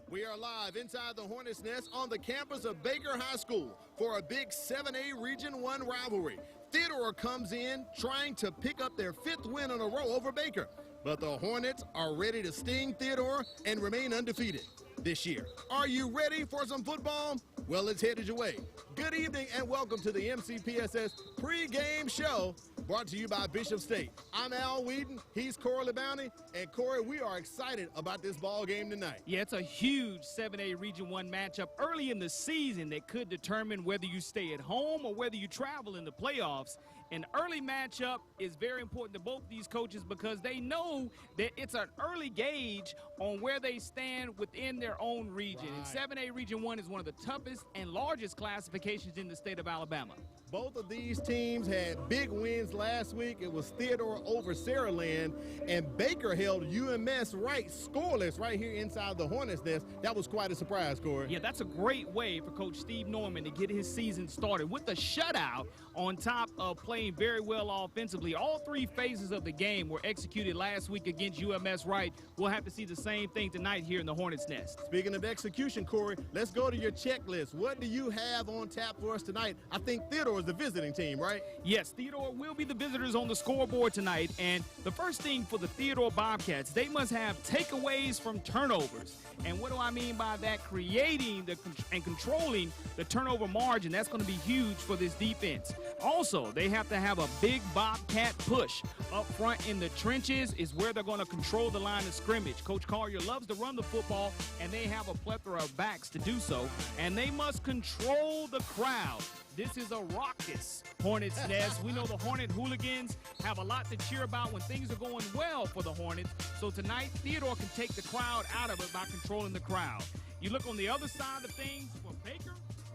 We are live inside the Hornets' Nest on the campus of Baker High School for a big 7A Region 1 rivalry. Theodore comes in trying to pick up their 5th win in a row over Baker. But the Hornets are ready to sting Theodore and remain undefeated this year. Are you ready for some football? Well, it's headed your way. Good evening and welcome to the MCPSS pregame show brought to you by Bishop State. I'm Al Whedon, he's Corey Bounty, and Corey, we are excited about this ball game tonight. Yeah, it's a huge 7A Region 1 matchup early in the season that could determine whether you stay at home or whether you travel in the playoffs. An early matchup is very important to both these coaches because they know that it's an early gauge on where they stand within their own region. And 7A Region 1 is one of the toughest and largest classifications in the state of Alabama. Both of these teams had big wins last week. It was Theodore over Saraland, and Baker held UMS scoreless right here inside the Hornets' Nest. That was quite a surprise, Corey. Yeah, that's a great way for Coach Steve Norman to get his season started with a shutout on top of playing very well offensively. All 3 phases of the game were executed last week against UMS Wright. We'll have to see the same thing tonight here in the Hornets' Nest. Speaking of execution, Corey, let's go to your checklist. What do you have on tap for us tonight? I think Theodore is the visiting team, right? Yes, Theodore will be the visitors on the scoreboard tonight. And the first thing for the Theodore Bobcats, they must have takeaways from turnovers. And what do I mean by that? Creating and controlling the turnover margin. That's going to be huge for this defense. Also, they have to have a big Bobcat push. Up front in the trenches is where they're going to control the line of scrimmage. Coach Collier loves to run the football, and they have a plethora of backs to do so. And they must control the crowd. This is a raucous Hornets' Nest. We know the Hornet hooligans have a lot to cheer about when things are going well for the Hornets. So tonight, Theodore can take the crowd out of it by controlling the crowd. You look on the other side of things for Baker.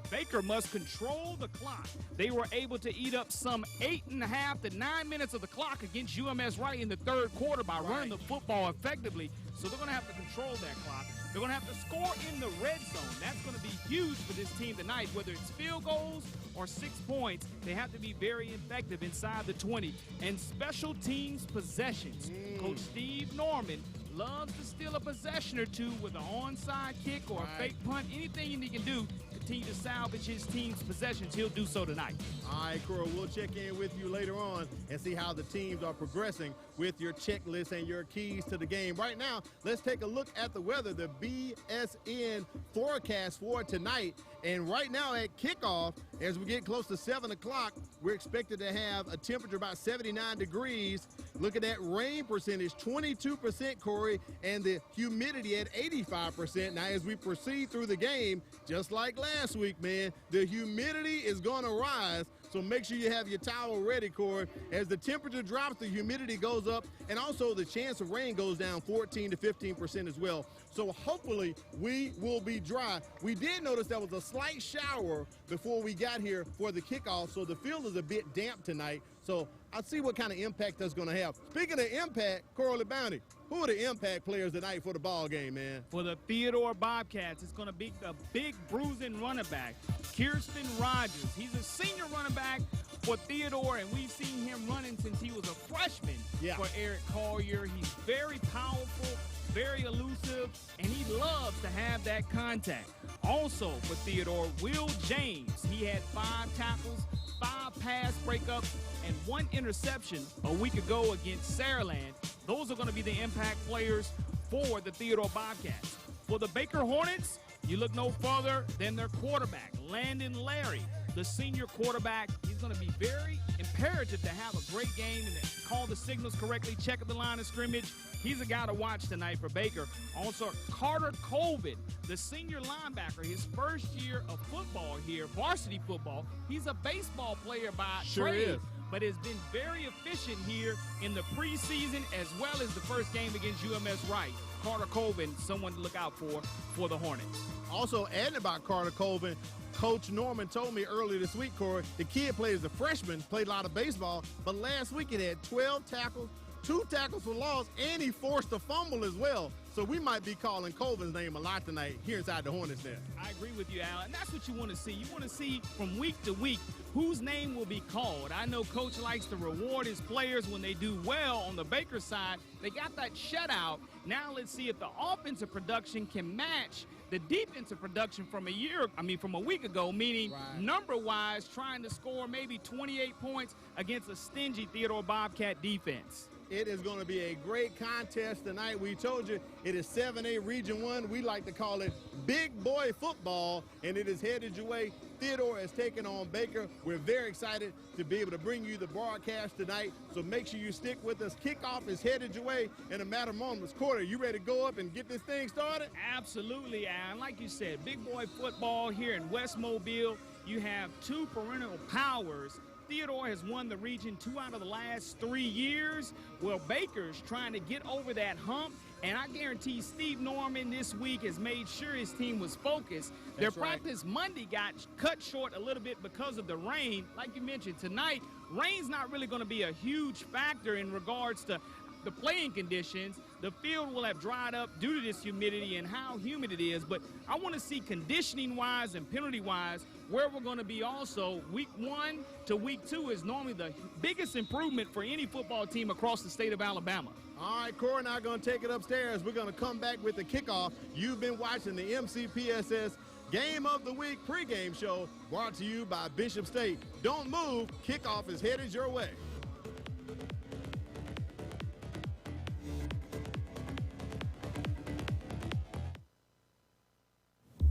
Baker must control the clock. They were able to eat up some 8.5 to 9 minutes of the clock against UMS Wright in the 3rd quarter by running the football effectively. So they're going to have to control that clock. They're going to have to score in the red zone. That's going to be huge for this team tonight, whether it's field goals or 6 points. They have to be very effective inside the 20. And special teams possessions. Coach Steve Norman loves to steal a possession or two with an onside kick or a fake punt. Anything he can do, continue to salvage his team's possessions, he'll do so tonight. All right, Corey, we'll check in with you later on and see how the teams are progressing with your checklist and your keys to the game. Right now, let's take a look at the weather, the BSN forecast for tonight. And right now at kickoff, as we get close to 7 o'clock, we're expected to have a temperature about 79 degrees. Look at that rain percentage, 22%, Corey, and the humidity at 85%. Now, as we proceed through the game, just like last week, man, the humidity is going to rise. So make sure you have your towel ready, Corey. As the temperature drops, the humidity goes up, and also the chance of rain goes down 14 to 15% as well. So hopefully we will be dry. We did notice there was a slight shower before we got here for the kickoff, so the field is a bit damp tonight. So I'll see what kind of impact that's going to have. Speaking of impact, Corey Bounty, who are the impact players tonight for the ball game, man? For the Theodore Bobcats, it's going to be the big bruising running back, Kirsten Rogers. He's a senior running back for Theodore, and we've seen him running since he was a freshman for Eric Collier. He's very powerful, very elusive, and he loves to have that contact. Also for Theodore, Will James. He had 5 tackles, 5 pass breakups, and 1 interception a week ago against Saraland. Those are going to be the impact players for the Theodore Bobcats. For the Baker Hornets, you look no further than their quarterback, Landon Larry, the senior quarterback. He's going to be very imperative to have a great game and call the signals correctly, check at the line of scrimmage. He's a guy to watch tonight for Baker. Also, Carter Colvin, the senior linebacker, his first year of football here, varsity football. He's a baseball player by trade, but has been very efficient here in the preseason as well as the first game against UMS Wright. Carter Colvin, someone to look out for the Hornets. Also, adding about Carter Colvin, Coach Norman told me earlier this week, Corey, the kid played as a freshman, played a lot of baseball, but last week he had 12 tackles, 2 tackles for loss, and he forced a fumble as well. So we might be calling Colvin's name a lot tonight here inside the Hornets Nest. I agree with you, Al, and that's what you want to see. You want to see from week to week whose name will be called. I know Coach likes to reward his players when they do well on the Baker side. They got that shutout. Now let's see if the offensive production can match the defensive production from a week ago, meaning number-wise trying to score maybe 28 points against a stingy Theodore Bobcat defense. It is going to be a great contest tonight. We told you it is 7A Region 1. We like to call it big boy football, and it is headed your way. Theodore is taking on Baker. We're very excited to be able to bring you the broadcast tonight, so make sure you stick with us. Kickoff is headed your way in a matter of moments. Corey, you ready to go up and get this thing started? Absolutely, Alan. Like you said, big boy football here in West Mobile. You have two perennial powers. Theodore has won the region 2 out of the last 3 years. Well, Baker's trying to get over that hump, and I guarantee Steve Norman this week has made sure his team was focused. Their practice Monday got cut short a little bit because of the rain. Like you mentioned, tonight, rain's not really going to be a huge factor in regards to the playing conditions. The field will have dried up due to this humidity and how humid it is, but I want to see conditioning-wise and penalty-wise where we're going to be also. Week 1 to week 2 is normally the biggest improvement for any football team across the state of Alabama. All right, Corey and I are going to take it upstairs. We're going to come back with the kickoff. You've been watching the MCPSS Game of the Week pregame show brought to you by Bishop State. Don't move. Kickoff is headed your way.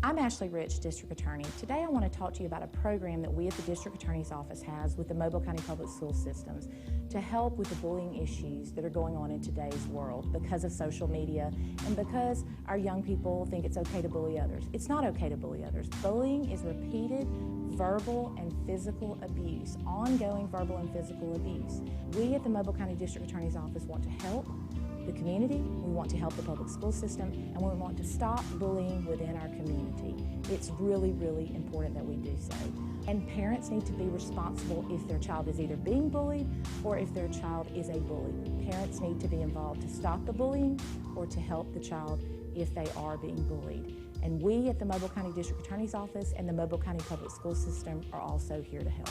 I'm Ashley Rich, District Attorney. Today I want to talk to you about a program that we at the District Attorney's Office has with the Mobile County Public School Systems to help with the bullying issues that are going on in today's world because of social media and because our young people think it's okay to bully others. It's not okay to bully others. Bullying is repeated verbal and physical abuse, ongoing verbal and physical abuse. We at the Mobile County District Attorney's Office want to help the community, we want to help the public school system, and we want to stop bullying within our community. It's really, really important that we do so. And parents need to be responsible if their child is either being bullied or if their child is a bully. Parents need to be involved to stop the bullying or to help the child if they are being bullied. And we at the Mobile County District Attorney's Office and the Mobile County Public School System are also here to help.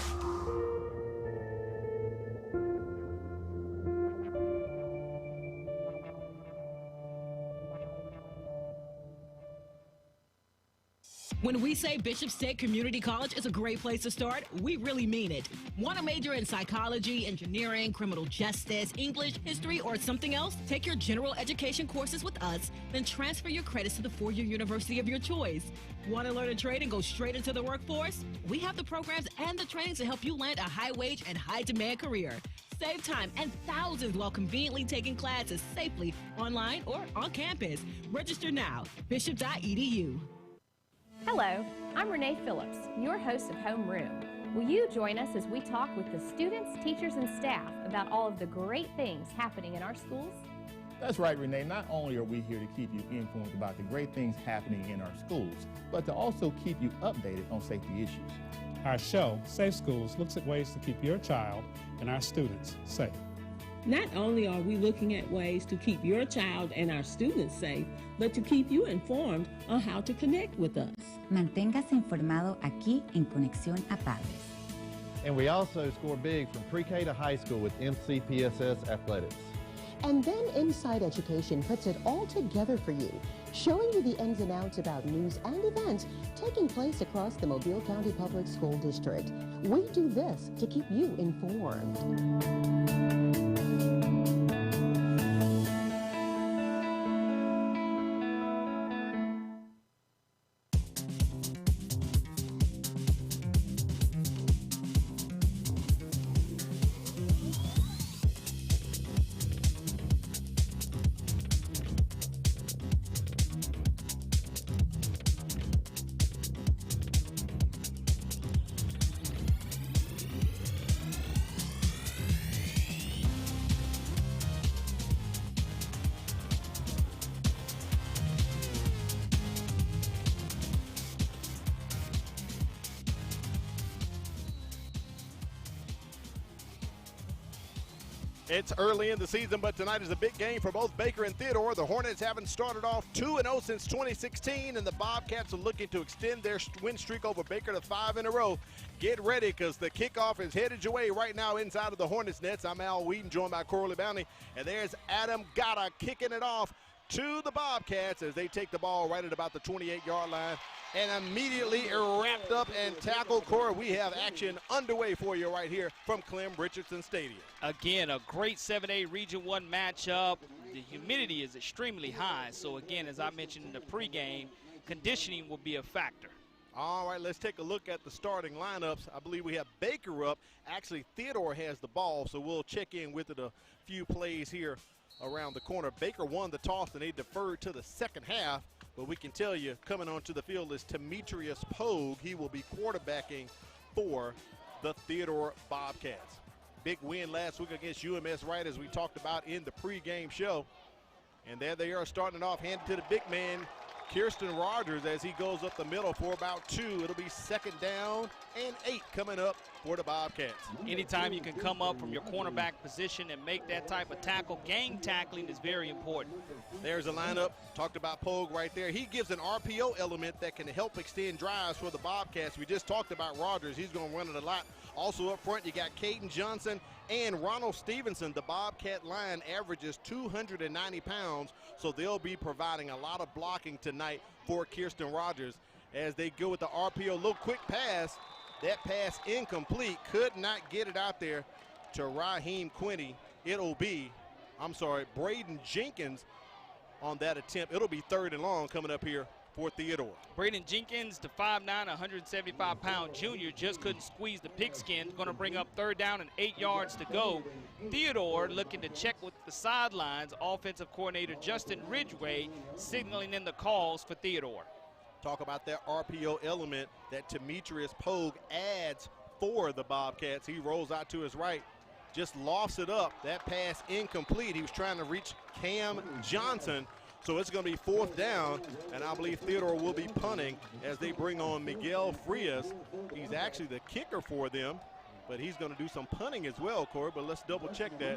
When we say Bishop State Community College is a great place to start, we really mean it. Want to major in psychology, engineering, criminal justice, English, history, or something else? Take your general education courses with us, then transfer your credits to the four-year university of your choice. Want to learn a trade and go straight into the workforce? We have the programs and the trainings to help you land a high-wage and high-demand career. Save time and thousands while conveniently taking classes safely online or on campus. Register now, bishop.edu. Hello, I'm Renee Phillips, your host of Homeroom. Will you join us as we talk with the students, teachers, and staff about all of the great things happening in our schools? That's right, Renee. Not only are we here to keep you informed about the great things happening in our schools, but to also keep you updated on safety issues. Our show, Safe Schools, looks at ways to keep your child and our students safe. Not only are we looking at ways to keep your child and our students safe, but to keep you informed on how to connect with us. Manténgase informado aquí en Conexión a Padres. And we also score big from pre-K to high school with MCPSS Athletics. And then Inside Education puts it all together for you, showing you the ins and outs about news and events taking place across the Mobile County Public School District. We do this to keep you informed. It's early in the season, but tonight is a big game for both Baker and Theodore. The Hornets haven't started off 2-0 since 2016, and the Bobcats are looking to extend their win streak over Baker to 5 in a row. Get ready, because the kickoff is headed your way right now inside of the Hornets nets. I'm Al Wheaton, joined by Corley Bounty, and there's Adam Gatta kicking it off. to the Bobcats as they take the ball right at about the 28-yard line and immediately wrapped up and tackled. Corey, we have action underway for you right here from Clem Richardson Stadium. Again, a great 7A Region 1 matchup. The humidity is extremely high, so again, as I mentioned in the pregame, conditioning will be a factor. All right, let's take a look at the starting lineups. I believe we have Baker up. Actually, Theodore has the ball, so we'll check in with it a few plays here around the corner. Baker won the toss, and they deferred to the second half. But we can tell you, coming onto the field is Demetrius Pogue. He will be quarterbacking for the Theodore Bobcats. Big win last week against UMS Wright, as we talked about in the pregame show. And there they are starting off, handed to the big man, Kirsten Rogers, as he goes up the middle for about 2. It'll be 2nd down and 8 coming up for the Bobcats. Anytime you can come up from your cornerback position and make that type of tackle, gang tackling is very important. There's a lineup. Talked about Pogue right there. He gives an RPO element that can help extend drives for the Bobcats. We just talked about Rogers. He's going to run it a lot. Also up front, you got Caden Johnson and Ronald Stevenson. The Bobcat line averages 290 pounds, so they'll be providing a lot of blocking tonight for Kirsten Rogers as they go with the RPO. Little quick pass. That pass incomplete. Could not get it out there to Raheem Quinney. It'll be, Braden Jenkins on that attempt. It'll be 3rd and long coming up here for Theodore. Braden Jenkins, the 5'9", 175-pound junior, just couldn't squeeze the pigskin. Going to bring up 3rd down and 8 yards to go. Theodore looking to check with the sidelines. Offensive coordinator Justin Ridgway signaling in the calls for Theodore. Talk about that RPO element that Demetrius Pogue adds for the Bobcats. He rolls out to his right, just lofts it up. That pass incomplete. He was trying to reach Cam Johnson. So it's going to be 4th down, and I believe Theodore will be punting as they bring on Miguel Frias. He's actually the kicker for them, but he's going to do some punting as well, Corey, but let's double check that.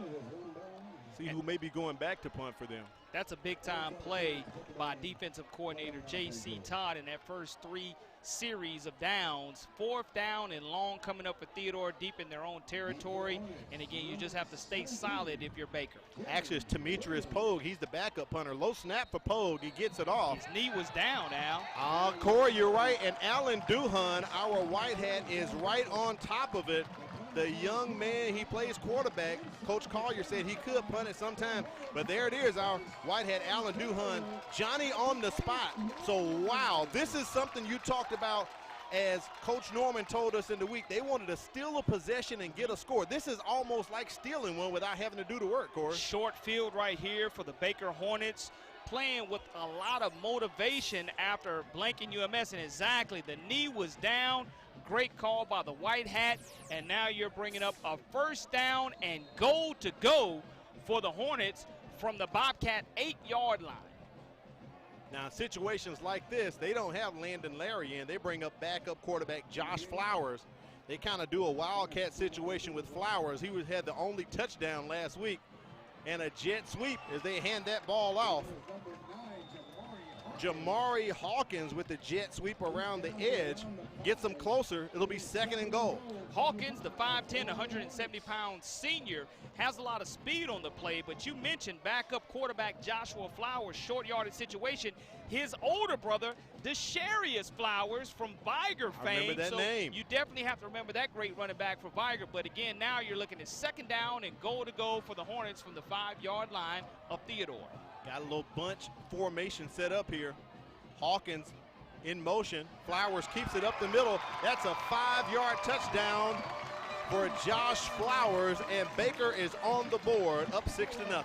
See who may be going back to punt for them. That's a big-time play by defensive coordinator J.C. Todd in that first 3 series of downs. 4th down and long coming up for Theodore, deep in their own territory. And again, you just have to stay solid if you're Baker. Actually, it's Demetrius Pogue. He's the backup punter. Low snap for Pogue. He gets it off. His knee was down, Al. Corey, you're right. And Alan Duhan, our white hat, is right on top of it. The young man, he plays quarterback. Coach Collier said he could punt it sometime, but there it is, our white hat, Alan Duhan, Johnny on the spot. So, wow, this is something you talked about as Coach Norman told us in the week. They wanted to steal a possession and get a score. This is almost like stealing one without having to do the work, Corey. Short field right here for the Baker Hornets, playing with a lot of motivation after blanking UMS, and exactly, the knee was down. Great call by the white hat, and now you're bringing up a 1st down and goal to go for the Hornets from the Bobcat 8-yard line. Now, situations like this, they don't have Landon Larry in. They bring up backup quarterback Josh Flowers. They kind of do a wildcat situation with Flowers. He had the only touchdown last week, and a jet sweep as they hand that ball off. Jamari Hawkins with the jet sweep around the edge gets them closer. It'll be 2nd and goal. Hawkins, the 5'10", 170-pound senior, has a lot of speed on the play, but you mentioned backup quarterback Joshua Flowers, short yardage situation. His older brother, Desharius Flowers from Viger fame. Remember that name. You definitely have to remember that great running back for Viger. But again, now you're looking at 2nd down and goal to go for the Hornets from the 5-yard line of Theodore. Got a little bunch formation set up here. Hawkins in motion. Flowers keeps it up the middle. That's a 5-yard touchdown for Josh Flowers, and Baker is on the board, up 6-0.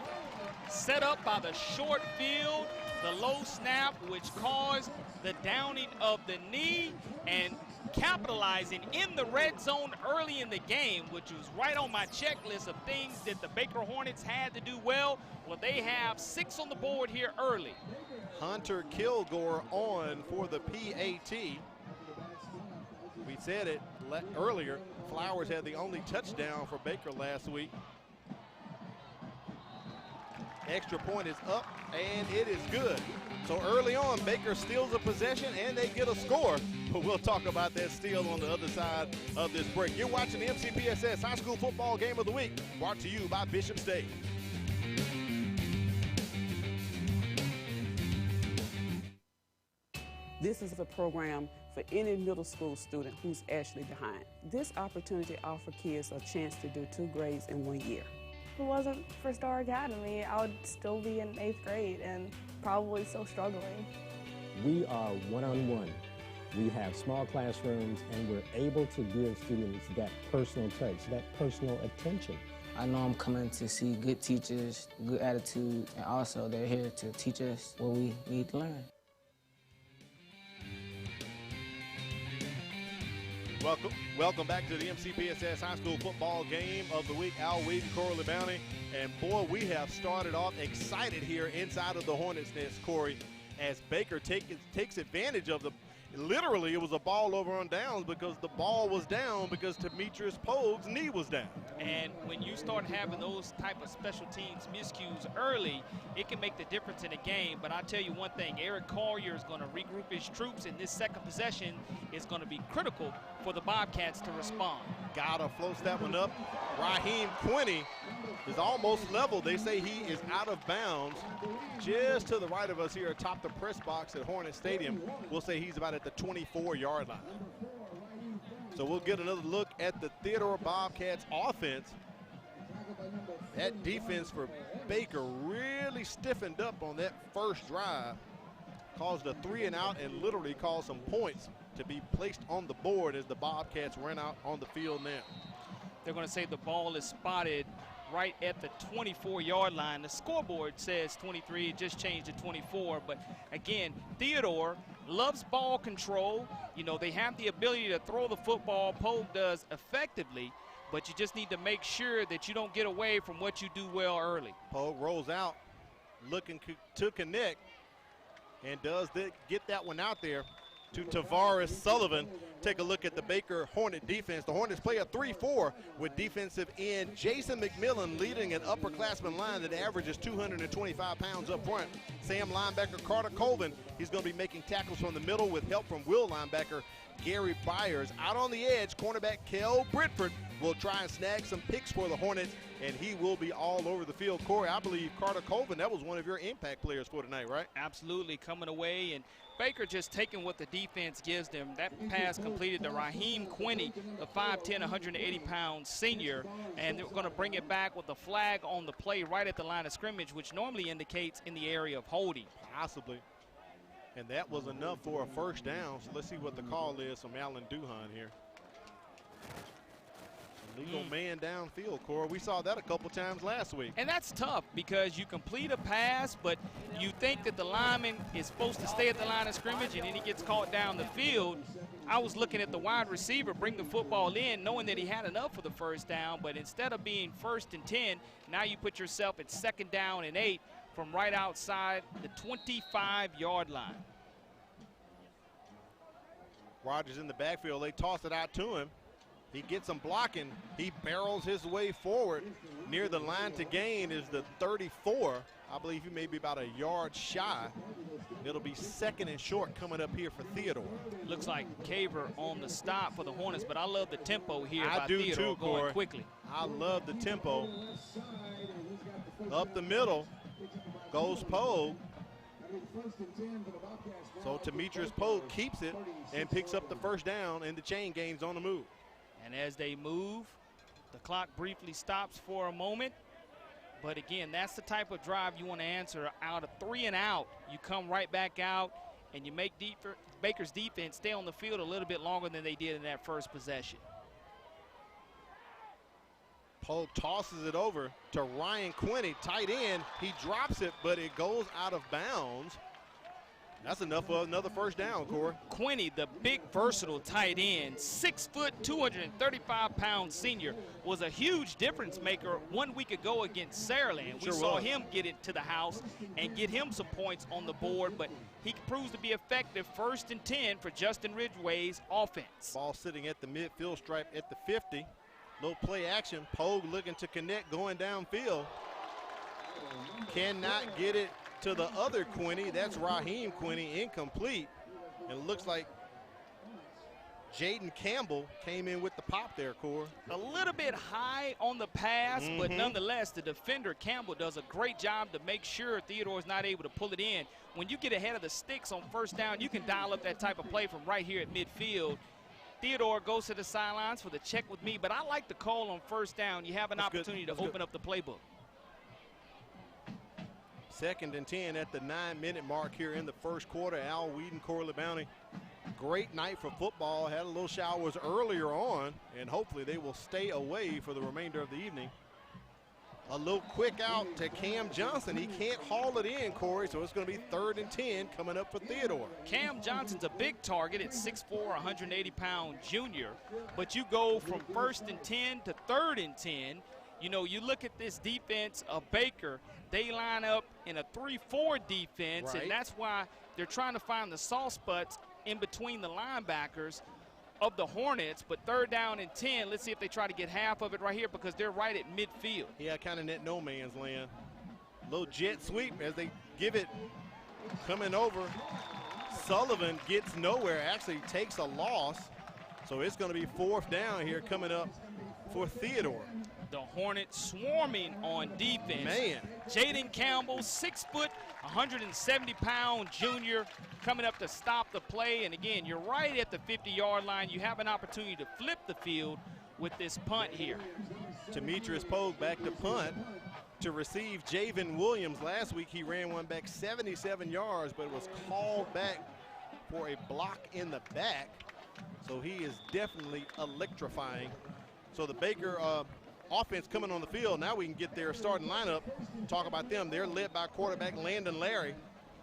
Set up by the short field, the low snap, which caused the downing of the knee, and capitalizing in the red zone early in the game, which was right on my checklist of things that the Baker Hornets had to do well. Well, they have 6 on the board here early. Hunter Kilgore on for the PAT. We said it earlier, Flowers had the only touchdown for Baker last week. Extra point is up, and it is good. So early on, Baker steals a possession, and they get a score. But we'll talk about that steal on the other side of this break. You're watching the MCPSS High School Football Game of the Week, brought to you by Bishop State. This is a program for any middle school student who's actually behind. This opportunity offers kids a chance to do 2 grades in 1 year. If it wasn't for Star Academy, I would still be in 8th grade and probably still struggling. We are one-on-one. We have small classrooms, and we're able to give students that personal touch, that personal attention. I know I'm coming to see good teachers, good attitude, and also they're here to teach us what we need to learn. Welcome back to the MCPSS High School football game of the week. Al Weed and Corey Bounty. And boy, we have started off excited here inside of the Hornets' nest, Corey, as Baker takes advantage of the, literally it was a ball over on downs because the ball was down because Demetrius Pogue's knee was down. And when you start having those type of special teams miscues early, it can make the difference in a game. But I'll tell you one thing, Eric Collier is going to regroup his troops, and this second possession is going to be critical for the Bobcats to respond. Gotta floats that one up. Raheem Quinney is almost level. They say he is out of bounds just to the right of us here atop the press box at Hornet Stadium. We'll say he's about at the 24-yard line. So we'll get another look at the Theodore Bobcats offense. That defense for Baker really stiffened up on that first drive. Caused a 3-and-out and literally caused some points to be placed on the board as the Bobcats ran out on the field now. They're going to say the ball is spotted right at the 24-yard line. The scoreboard says 23, it just changed to 24. But again, Theodore loves ball control. You know, they have the ability to throw the football. Pogue does effectively, but you just need to make sure that you don't get away from what you do well early. Pogue rolls out, looking to connect, and does get that one out there to Tavares Sullivan. Take a look at the Baker Hornet defense. The Hornets play a 3-4 with defensive end Jason McMillan leading an upperclassman line that averages 225 pounds up front. Sam linebacker Carter Colvin, he's going to be making tackles from the middle with help from Will linebacker Gary Byers. Out on the edge, cornerback Kel Bridford will try and snag some picks for the Hornets, and he will be all over the field. Corey, I believe Carter Colvin, that was one of your impact players for tonight, right? Absolutely, coming away, and Baker just taking what the defense gives them. That pass completed to Raheem Quinney, the 5'10", 180-pound senior, and they're going to bring it back with a flag on the play right at the line of scrimmage, which normally indicates in the area of holding. Possibly. And that was enough for a first down. So let's see what the call is from Alan Duhan here. Illegal man downfield, Corey. We saw that a couple times last week. And that's tough because you complete a pass, but you think that the lineman is supposed to stay at the line of scrimmage, and then he gets caught down the field. I was looking at the wide receiver bring the football in, knowing that he had enough for the first down, but instead of being 1st and 10, now you put yourself at 2nd down and 8 from right outside the 25-yard line. Rogers in the backfield. They toss it out to him. He gets some blocking. He barrels his way forward. Near the line to gain is the 34. I believe he may be about a yard shy. It'll be 2nd and short coming up here for Theodore. Looks like Caver on the stop for the Hornets, but I love the tempo here by do Theodore too, going Corey. quickly. I love the tempo. Up the middle goes Pogue. So Demetrius Pogue keeps it and picks up the first down, and the chain game's on the move. And as they move, the clock briefly stops for a moment. But again, that's the type of drive you want to answer. Out of 3 and out, you come right back out and you make Baker's defense stay on the field a little bit longer than they did in that first possession. Pogue tosses it over to Ryan Quinney, tight end. He drops it, but it goes out of bounds. That's enough for another first down, Corey. Quinney, the big, versatile tight end, 6 foot, 235-pound senior, was a huge difference maker 1 week ago against Saraland. We saw him get it to the house and get him some points on the board, but he proves to be effective 1st and 10 for Justin Ridgway's offense. Ball sitting at the midfield stripe at the 50. Little play action. Pogue looking to connect, going downfield. Cannot get it to the other Quinney. That's Raheem Quinney, incomplete. And it looks like Jaden Campbell came in with the pop there, Corey. A little bit high on the pass, but nonetheless, the defender, Campbell, does a great job to make sure Theodore is not able to pull it in. When you get ahead of the sticks on first down, you can dial up that type of play from right here at midfield. Theodore goes to the sidelines for the check with me, but I like the call on first down. You have an opportunity to open up the playbook. 2nd and 10 at the 9-minute mark here in the first quarter. Al Whedon, Corey Bounty. Great night for football. Had a little showers earlier on, and hopefully they will stay away for the remainder of the evening. A little quick out to Cam Johnson. He can't haul it in, Corey, so it's going to be 3rd and 10 coming up for Theodore. Cam Johnson's a big target at 6'4", 180-pound junior, but you go from 1st and 10 to 3rd and 10. You know, you look at this defense of Baker, they line up in a 3-4 defense, and that's why they're trying to find the soft spots in between the linebackers of the Hornets. But 3rd down and 10, let's see if they try to get half of it right here because they're right at midfield. Yeah, kind of net no man's land. Little jet sweep as they give it coming over. Sullivan gets nowhere, actually takes a loss. So it's going to be 4th down here coming up for Theodore. The Hornets swarming on defense. Man. Jaden Campbell, 6 foot, 170-pound junior, coming up to stop the play. And again, you're right at the 50-yard line. You have an opportunity to flip the field with this punt here. Demetrius Pogue back to punt to receive Javen Williams. Last week he ran one back 77 yards, but it was called back for a block in the back. So he is definitely electrifying. So the Baker offense coming on the field. Now we can get their starting lineup, talk about them. They're led by quarterback Landon Larry.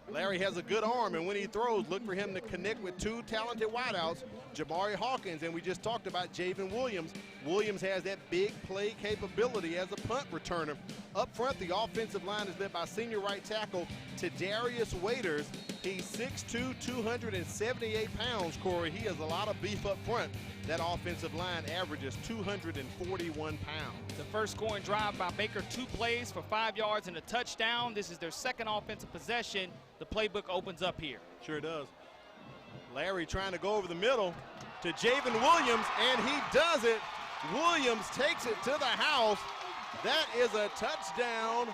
Larry has a good arm, and when he throws, look for him to connect with 2 talented wideouts, Jamari Hawkins, and we just talked about Javen Williams. Williams has that big play capability as a punt returner. Up front, the offensive line is led by senior right tackle Tadarius Waiters. He's 6'2", 278 pounds, Corey. He has a lot of beef up front. That offensive line averages 241 pounds. The first scoring drive by Baker, 2 plays for 5 yards and a touchdown. This is their 2nd offensive possession. The playbook opens up here. Sure does. Larry trying to go over the middle to Javen Williams, and he does it. Williams takes it to the house. That is a touchdown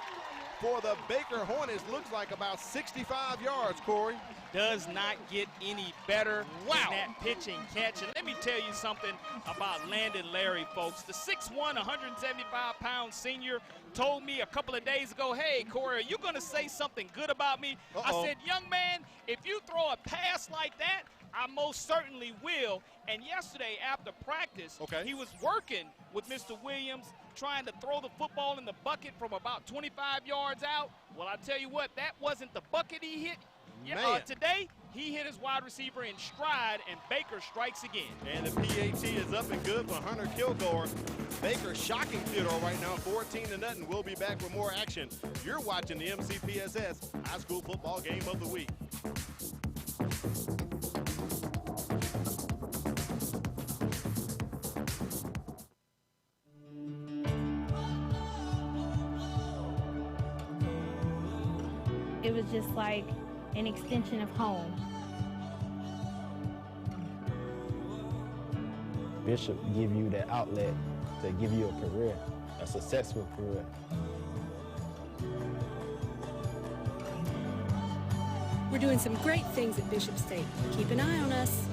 for the Baker Hornets. Looks like about 65 yards, Corey. Does not get any better than that pitch and catch. And let me tell you something about Landon Larry, folks. The 6'1", 175-pound senior told me a couple of days ago, hey, Corey, are you going to say something good about me? I said, young man, if you throw a pass like that, I most certainly will. And yesterday after practice, he was working with Mr. Williams, trying to throw the football in the bucket from about 25 yards out. Well, I tell you what, that wasn't the bucket he hit. Today, he hit his wide receiver in stride, and Baker strikes again. And the PAT is up and good for Hunter Kilgore. Baker shocking Theodore right now, 14-0. We'll be back with more action. You're watching the MCPSS High School Football Game of the Week. It was just like an extension of home. Bishop give you that outlet to give you a career, a successful career. We're doing some great things at Bishop State. Keep an eye on us.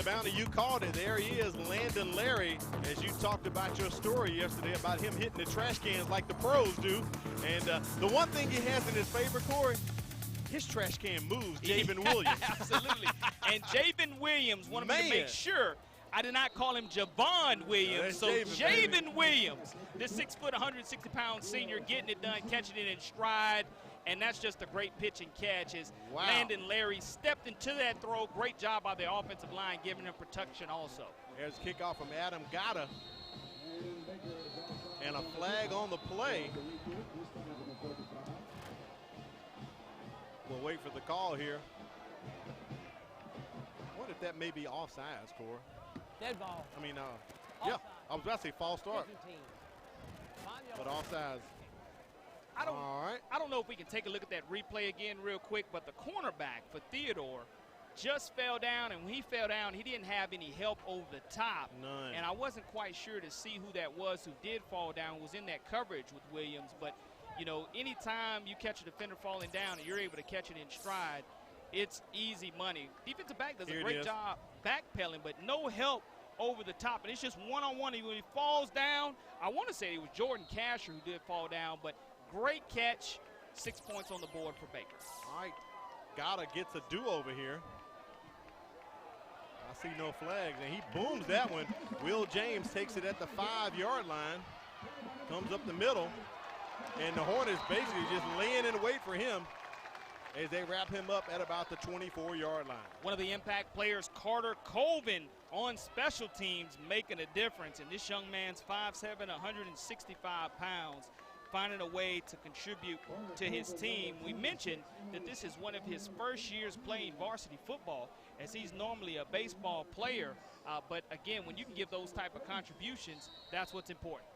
Bounty, you called it. There he is, Landon Larry, as you talked about your story yesterday about him hitting the trash cans like the pros do. And the one thing he has in his favor, Corey, his trash can moves, Javen Williams. Absolutely. And Javen Williams wanted me to make sure I did not call him Javon Williams. So Javen Williams, this 6', 160-pound senior, getting it done, catching it in stride. And that's just a great pitch and catch as Landon Larry stepped into that throw. Great job by the offensive line, giving him protection also. There's a kickoff from Adam Gatta. And a flag on the play. We'll wait for the call here. What if that may be offsides, Corey? Dead ball. I mean, yeah, I was about to say false start. But offsides. I don't know if we can take a look at that replay again real quick, but the cornerback for Theodore just fell down, and when he fell down, he didn't have any help over the top. None. And I wasn't quite sure to see who that was who did fall down, was in that coverage with Williams. But, you know, anytime you catch a defender falling down and you're able to catch it in stride, it's easy money. Defensive back does a great job backpedaling, but no help over the top. And it's just one-on-one. When he falls down, I want to say it was Jordan Casher who did fall down, but great catch. 6 points on the board for Baker. All right, Gotta gets a do-over here. I see no flags, and he booms that one. Will James takes it at the 5-yard line, comes up the middle, and the Hornets basically just laying in wait for him as they wrap him up at about the 24-yard line. One of the impact players, Carter Colvin, on special teams, making a difference. And this young man's 5'7", 165 pounds, finding a way to contribute to his team. We mentioned that this is one of his first years playing varsity football, as he's normally a baseball player. But again, when you can give those type of contributions, that's what's important.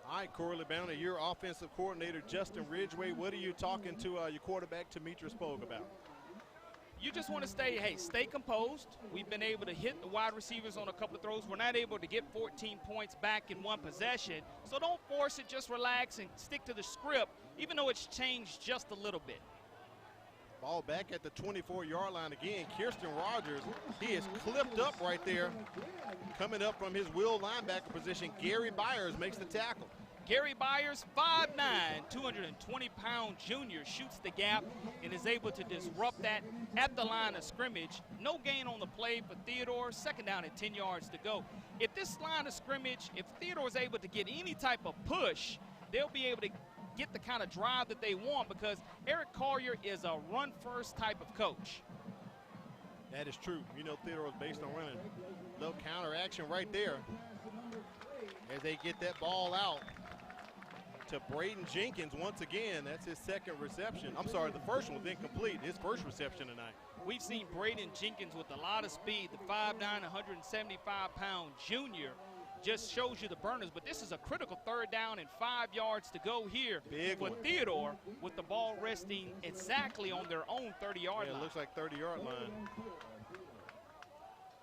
All right, Corey LeBounty, your offensive coordinator, Justin Ridgway. What are you talking to your quarterback, Demetrius Pogue, about? You just want to stay composed. We've been able to hit the wide receivers on a couple of throws. We're not able to get 14 points back in one possession. So don't force it, just relax and stick to the script, even though it's changed just a little bit. Ball back at the 24-yard line again. Kirsten Rogers, he is clipped up right there. Coming up from his will linebacker position, Gary Byers makes the tackle. Gary Byers, 5'9", 220-pound junior, shoots the gap and is able to disrupt that at the line of scrimmage. No gain on the play for Theodore. Second down and 10 yards to go. If this line of scrimmage, if Theodore is able to get any type of push, they'll be able to get the kind of drive that they want, because Eric Collier is a run-first type of coach. That is true. You know, Theodore is based on running. Little counter action right there as they get that ball out to Braden Jenkins once again. That's his second reception. I'm sorry, the first one was incomplete. His first reception tonight. We've seen Braden Jenkins with a lot of speed. The 5'9", 175-pound junior just shows you the burners. But this is a critical third down and 5 yards to go here for Theodore, with the ball resting exactly on their own 30-yard line. It looks like 30-yard line.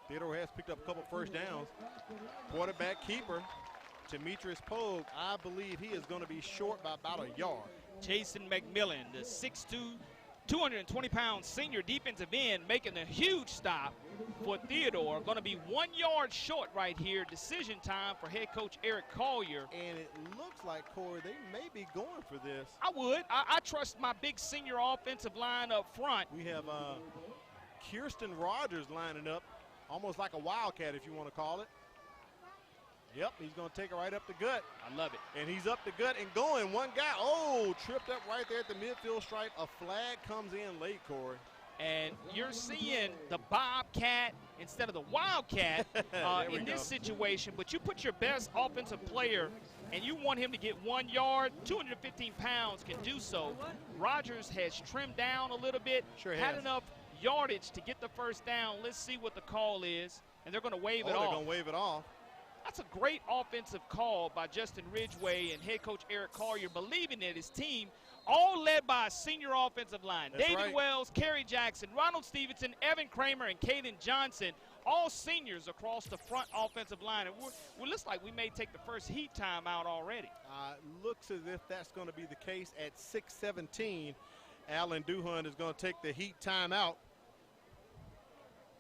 Theodore has picked up a couple first downs. Quarterback keeper, Demetrius Pogue, I believe he is going to be short by about a yard. Jason McMillan, the 6'2", 220-pound senior defensive end, making a huge stop for Theodore. Going to be 1 yard short right here. Decision time for head coach Eric Collier. And it looks like, Corey, they may be going for this. I would. I trust my big senior offensive line up front. We have Kirsten Rogers lining up, almost like a wildcat, if you want to call it. Yep, he's going to take it right up the gut. I love it. And he's up the gut and going. One guy, tripped up right there at the midfield stripe. A flag comes in late, Corey. And you're seeing the Bobcat instead of the Wildcat in this situation. But you put your best offensive player and you want him to get 1 yard. 215 pounds can do so. Rogers has trimmed down a little bit. Sure had has. enough yardage to get the first down. Let's see what the call is. And they're going to wave it off. They're going to wave it off. That's a great offensive call by Justin Ridgway and head coach Eric Collier, believing in his team, all led by a senior offensive line. That's David right. Wells, Kerry Jackson, Ronald Stevenson, Evan Kramer, and Caden Johnson, all seniors across the front offensive line. And it looks like we may take the first heat timeout already. Looks as if that's going to be the case at 6:17. Alan Duhan is going to take the heat timeout.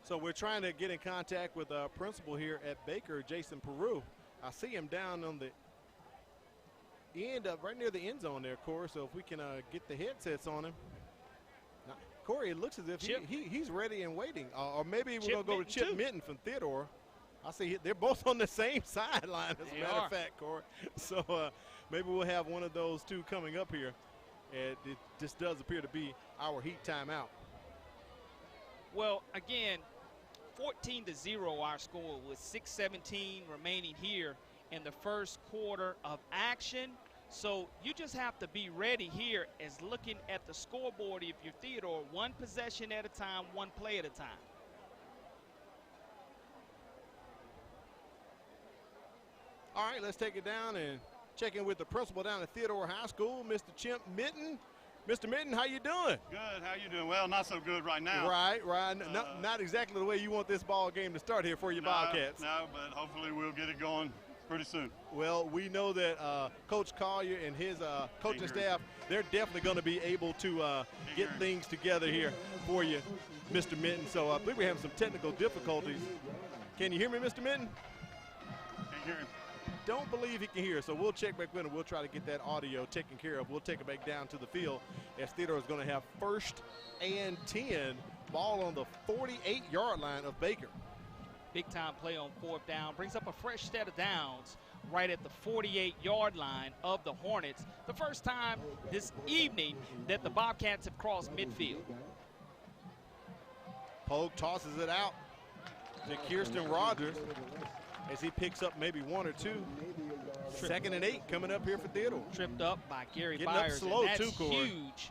So we're trying to get in contact with the principal here at Baker, Jason Peru. I see him down on the end of right near the end zone there, Corey. So if we can get the headsets on him. Now, Corey, it looks as if he's ready and waiting. Or maybe we're going to go to Chip Minton from Theodore. I see they're both on the same sideline, as a matter of fact, Corey. So maybe we'll have one of those two coming up here. And it just does appear to be our heat timeout. Well, again, 14-0 our score with 6:17 remaining here in the first quarter of action. So you just have to be ready here as looking at the scoreboard if you're Theodore, one possession at a time, one play at a time. All right, let's take it down and Checking with the principal down at Theodore High School, Mr. Chimp Mitten. Mr. Mitten, how you doing? Good. How you doing? Well, not so good right now. Right. Not exactly the way you want this ball game to start here for your Bobcats. No, but hopefully we'll get it going pretty soon. Well, we know that Coach Collier and his coaching staff, they're definitely going to be able to get things together here for you, Mr. Mitten. So I believe we have some technical difficulties. Can you hear me, Mr. Mitten? Can't hear him. Don't believe he can hear, so we'll check back with him. We'll try to get that audio taken care of. We'll take it back down to the field as Theodore is going to have 1st and 10, ball on the 48-yard line of Baker. Big time play on 4th down, brings up a fresh set of downs right at the 48-yard line of the Hornets. The first time this evening that the Bobcats have crossed midfield. Pogue tosses it out to Kirsten Rogers as he picks up maybe 1 or 2. 2nd and 8 coming up here for Theodore. Tripped up by Gary Getting Byers. up slow and that's too, Corey. Huge.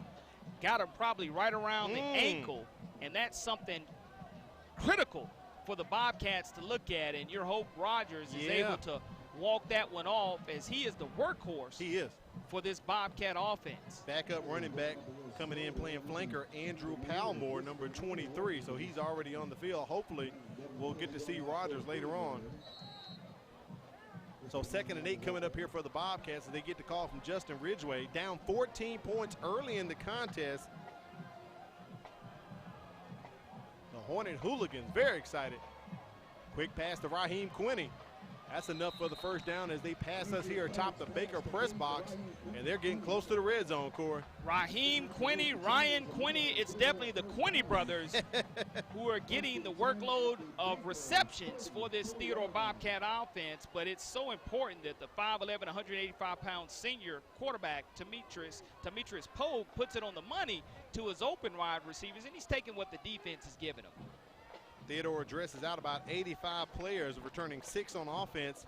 Got him probably right around the ankle, and that's something critical for the Bobcats to look at, and your Hope Rogers is able to walk that one off as he is the workhorse. He is. For this Bobcat offense. Backup running back coming in playing flanker, Andrew Palmore, number 23, so he's already on the field. Hopefully we'll get to see Rogers later on. So 2nd and 8 coming up here for the Bobcats as they get the call from Justin Ridgway. Down 14 points early in the contest. The Hornet Hooligans very excited. Quick pass to Raheem Quinney. That's enough for the 1st down as they pass us here atop the Baker press box, and they're getting close to the red zone, Corey. Raheem Quinney, Ryan Quinney, it's definitely the Quinney brothers who are getting the workload of receptions for this Theodore Bobcat offense, but it's so important that the 5'11", 185-pound senior quarterback, Demetrius Pogue, puts it on the money to his open wide receivers, and he's taking what the defense is giving him. Theodore addresses out about 85 players, returning 6 on offense.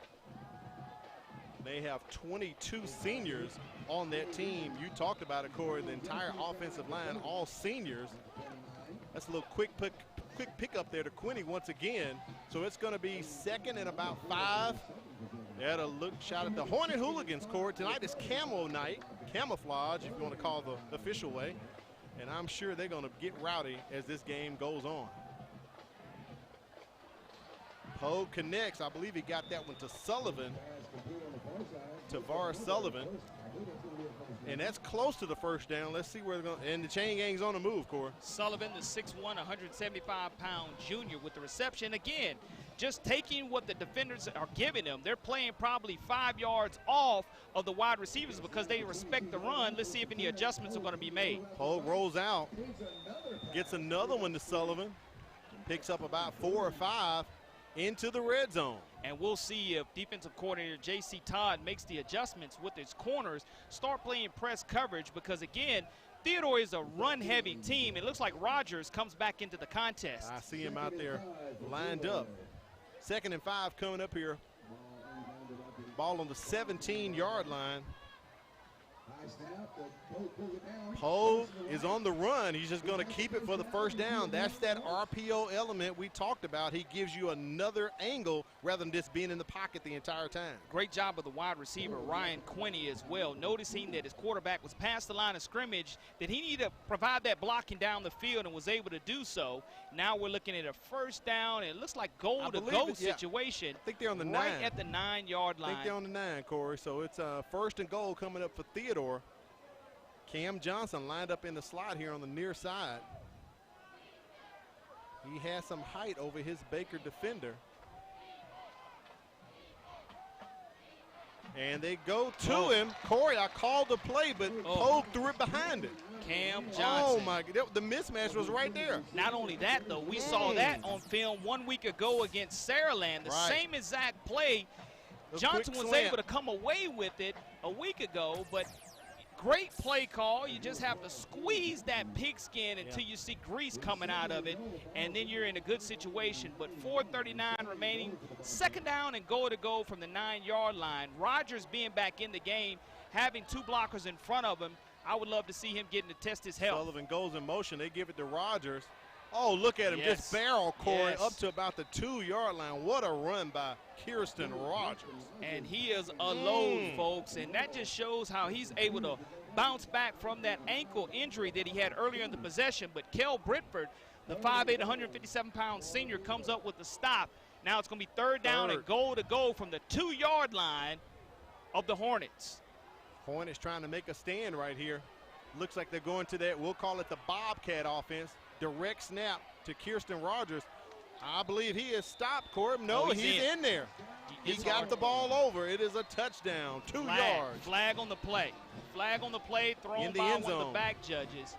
They have 22 seniors on that team. You talked about it, Corey, the entire offensive line, all seniors. That's a little quick pick up there to Quinney once again. So it's going to be 2nd and about 5. They had a look shot at the Hornet Hooligans, Corey. Tonight is camo night, camouflage, if you want to call the official way. And I'm sure they're going to get rowdy as this game goes on. Pogue connects. I believe he got that one to Sullivan, Tavar Sullivan. And that's close to the 1st down. Let's see where they're going. And the chain gang's on the move, Corey. Sullivan, the 6'1", 175-pound junior with the reception. Again, just taking what the defenders are giving them. They're playing probably 5 yards off of the wide receivers because they respect the run. Let's see if any adjustments are going to be made. Pogue rolls out, gets another one to Sullivan, picks up about 4 or 5. Into the red zone. And we'll see if defensive coordinator J.C. Todd makes the adjustments with his corners, start playing press coverage, because again, Theodore is a run-heavy team. It looks like Rogers comes back into the contest. I see him out there lined up. 2nd and 5 coming up here. Ball on the 17-yard line. Pogue is on the run. He's just going to keep it for the 1st down. That's that RPO element we talked about. He gives you another angle rather than just being in the pocket the entire time. Great job of the wide receiver, Ryan Quinney, as well, noticing that his quarterback was past the line of scrimmage, that he needed to provide that blocking down the field and was able to do so. Now we're looking at a 1st down, and it looks like goal-to-go situation. I think they're on the 9. Right at the 9-yard line. I think they're on the 9, Corey. So it's 1st and goal coming up for Theodore. Cam Johnson lined up in the slot here on the near side. He has some height over his Baker defender. And they go to him. Corey, I called the play, but Pogue threw it behind him. Cam Johnson. Oh, my God. The mismatch was right there. Not only that, though, we saw that on film 1 week ago against Saraland. The same exact play. Johnson was able to come away with it a week ago, but great play call. You just have to squeeze that pigskin until you see grease coming out of it, and then you're in a good situation. But 4:39 remaining, 2nd down and goal to go from the 9-yard line. Rogers being back in the game, having 2 blockers in front of him. I would love to see him getting to test his health. Sullivan goes in motion. They give it to Rogers. Oh, look at him. Yes. Just barrel, Corey, Yes. up to about the 2-yard line. What a run by Kirsten Rogers. And he is a load, folks, and that just shows how he's able to bounce back from that ankle injury that he had earlier in the possession. But Kel Britford, the 5'8", 157-pound senior, comes up with the stop. Now it's going to be third down and goal to go from the 2-yard line of the Hornets. Hornets trying to make a stand right here. Looks like they're going to that, we'll call it the Bobcat offense. Direct snap to Kirsten Rogers. I believe he is stopped, Corey. No, he's in there. He got the ball over. It is a touchdown, 2 yards. Flag on the play. Flag on the play, thrown by one of the back judges.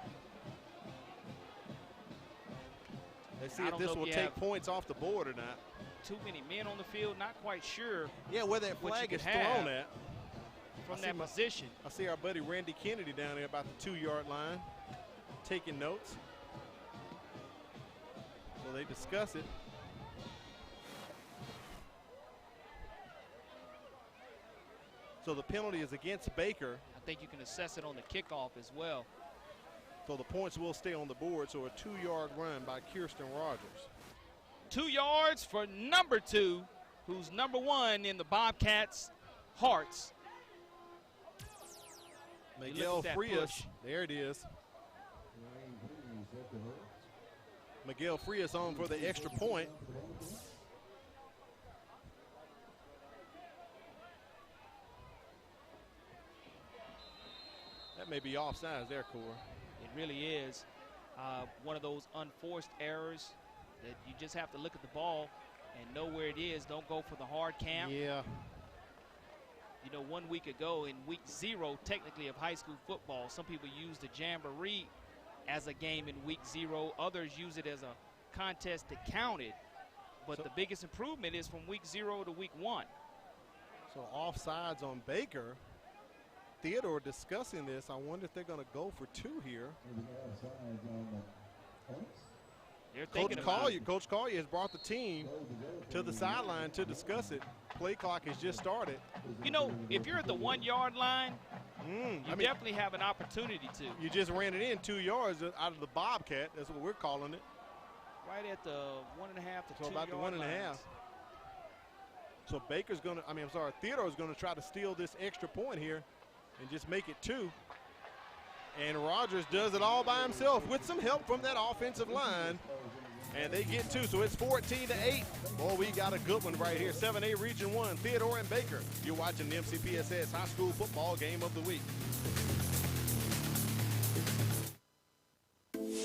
Let's see if this will take points off the board or not. Too many men on the field, not quite sure. Yeah, where that flag is thrown at. From that position. I see our buddy Randy Kennedy down there about the 2-yard line taking notes. So they discuss it. So the penalty is against Baker. I think you can assess it on the kickoff as well. So the points will stay on the board. So a 2-yard run by Kirsten Rogers. 2 yards for number 2, who's number 1 in the Bobcats' hearts. Miguel Frias, there it is. Miguel Frias on for the extra point. That may be offsides there, Corey. It really is. One of those unforced errors that you just have to look at the ball and know where it is. Don't go for the hard cam. Yeah. You know, 1 week ago in week 0, technically, of high school football, some people use the Jamboree as a game in week 0. Others use it as a contest to count it. But the biggest improvement is from week 0 to week 1. So offsides on Baker. Theodore discussing this. I wonder if they're going to go for 2 here. Coach Collier has brought the team to the sideline to discuss it. Play clock has just started. You know, if you're at the 1-yard line, you definitely have an opportunity to. You just ran it in 2 yards out of the Bobcat. That's what we're calling it. Right at the 1.5 to 2 So about the 1.5. So Baker's going to, Theodore's going to try to steal this extra point here and just make it 2. And Rogers does it all by himself with some help from that offensive line. And they get 2, so it's 14-8. Boy, we got a good one right here. 7A Region 1, Theodore and Baker. You're watching the MCPSS High School Football Game of the Week.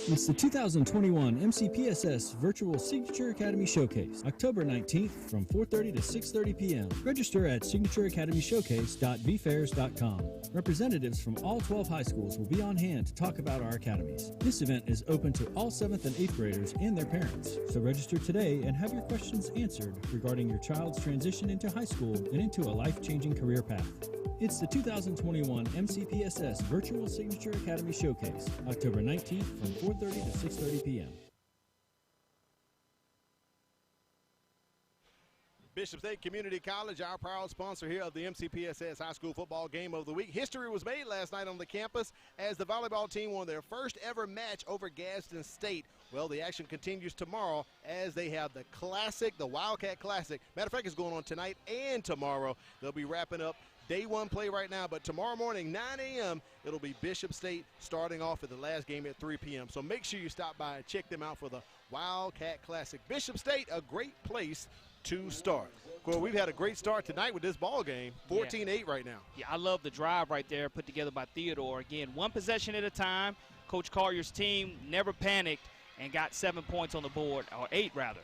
It's the 2021 MCPSS Virtual Signature Academy Showcase, October 19th from 4:30 to 6:30 p.m. Register at signatureacademyshowcase.vfairs.com. Representatives from all 12 high schools will be on hand to talk about our academies. This event is open to all 7th and 8th graders and their parents. So register today and have your questions answered regarding your child's transition into high school and into a life-changing career path. It's the 2021 MCPSS Virtual Signature Academy Showcase, October 19th from 4:30 to 6:30 p.m. Bishop State Community College, our proud sponsor here of the MCPSS High School Football Game of the Week. History was made last night on the campus as the volleyball team won their first ever match over Gadsden State. Well, the action continues tomorrow as they have the Classic, the Wildcat Classic. Matter of fact, it's going on tonight and tomorrow. They'll be wrapping up Day 1 play right now, but tomorrow morning, 9 a.m., it'll be Bishop State starting off at the last game at 3 p.m. So make sure you stop by and check them out for the Wildcat Classic. Bishop State, a great place to start. Well, we've had a great start tonight with this ball game, 14-8 right now. Yeah, I love the drive right there put together by Theodore. Again, 1 possession at a time. Coach Collier's team never panicked and got 7 points on the board, or 8 rather.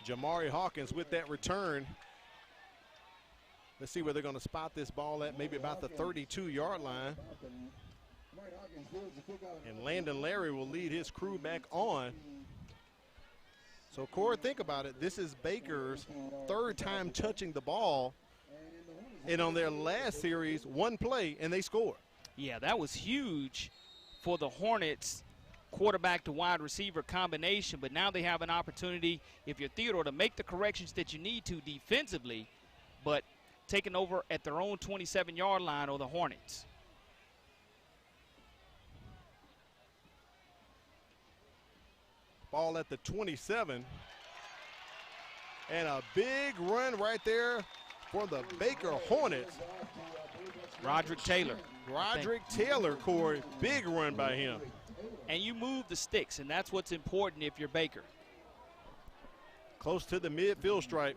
Jamari Hawkins with that return. Let's see where they're going to spot this ball at, maybe about the 32-yard line. And Landon Larry will lead his crew back on. So, Corey, think about it. This is Baker's 3rd time touching the ball. And on their last series, 1 play, and they scored. Yeah, that was huge for the Hornets quarterback to wide receiver combination. But now they have an opportunity, if you're Theodore, to make the corrections that you need to defensively. But taken over at their own 27-yard line, or the Hornets. Ball at the 27. And a big run right there for the Baker Hornets. Roderick Taylor. Roderick Taylor, Corey. Big run by him. And you move the sticks, and that's what's important if you're Baker. Close to the midfield stripe.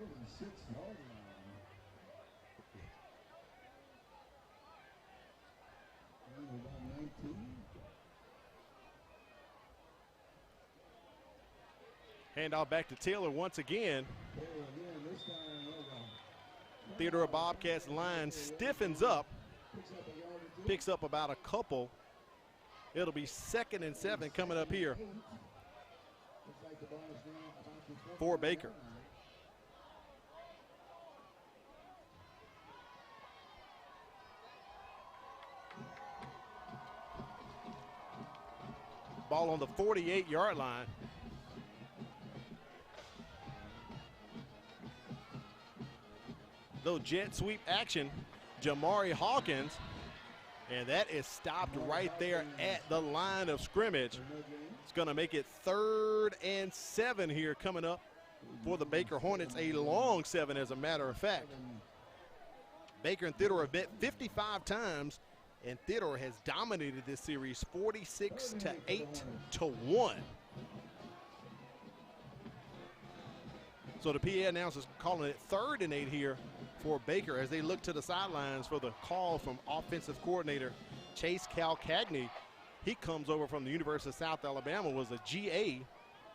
Handoff back to Taylor once again. Theodore Bobcats line stiffens up. Picks up about a couple. It'll be 2nd and 7 coming up here for Baker. Ball on the 48-yard line. Though jet sweep action, Jamari Hawkins, and that is stopped right there at the line of scrimmage. It's going to make it 3rd and 7 here coming up for the Baker Hornets, a long 7 as a matter of fact. Baker and Theodore have met 55 times, and Theodore has dominated this series 46-8-1. So the PA announcers calling it 3rd and 8 here for Baker as they look to the sidelines for the call from offensive coordinator Chase Calcagney. He comes over from the University of South Alabama, was a GA,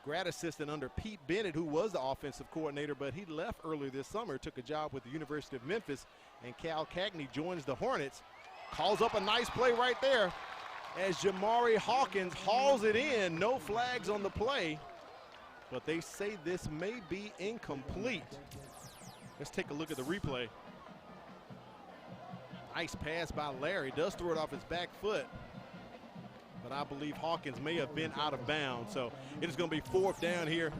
grad assistant under Pete Bennett, who was the offensive coordinator, but he left earlier this summer, took a job with the University of Memphis, and Calcagney joins the Hornets. Calls up a nice play right there as Jamari Hawkins hauls it in. No flags on the play, but they say this may be incomplete. Let's take a look at the replay. Nice pass by Larry. Does throw it off his back foot, but I believe Hawkins may have been out of bounds. So it is going to be 4th down here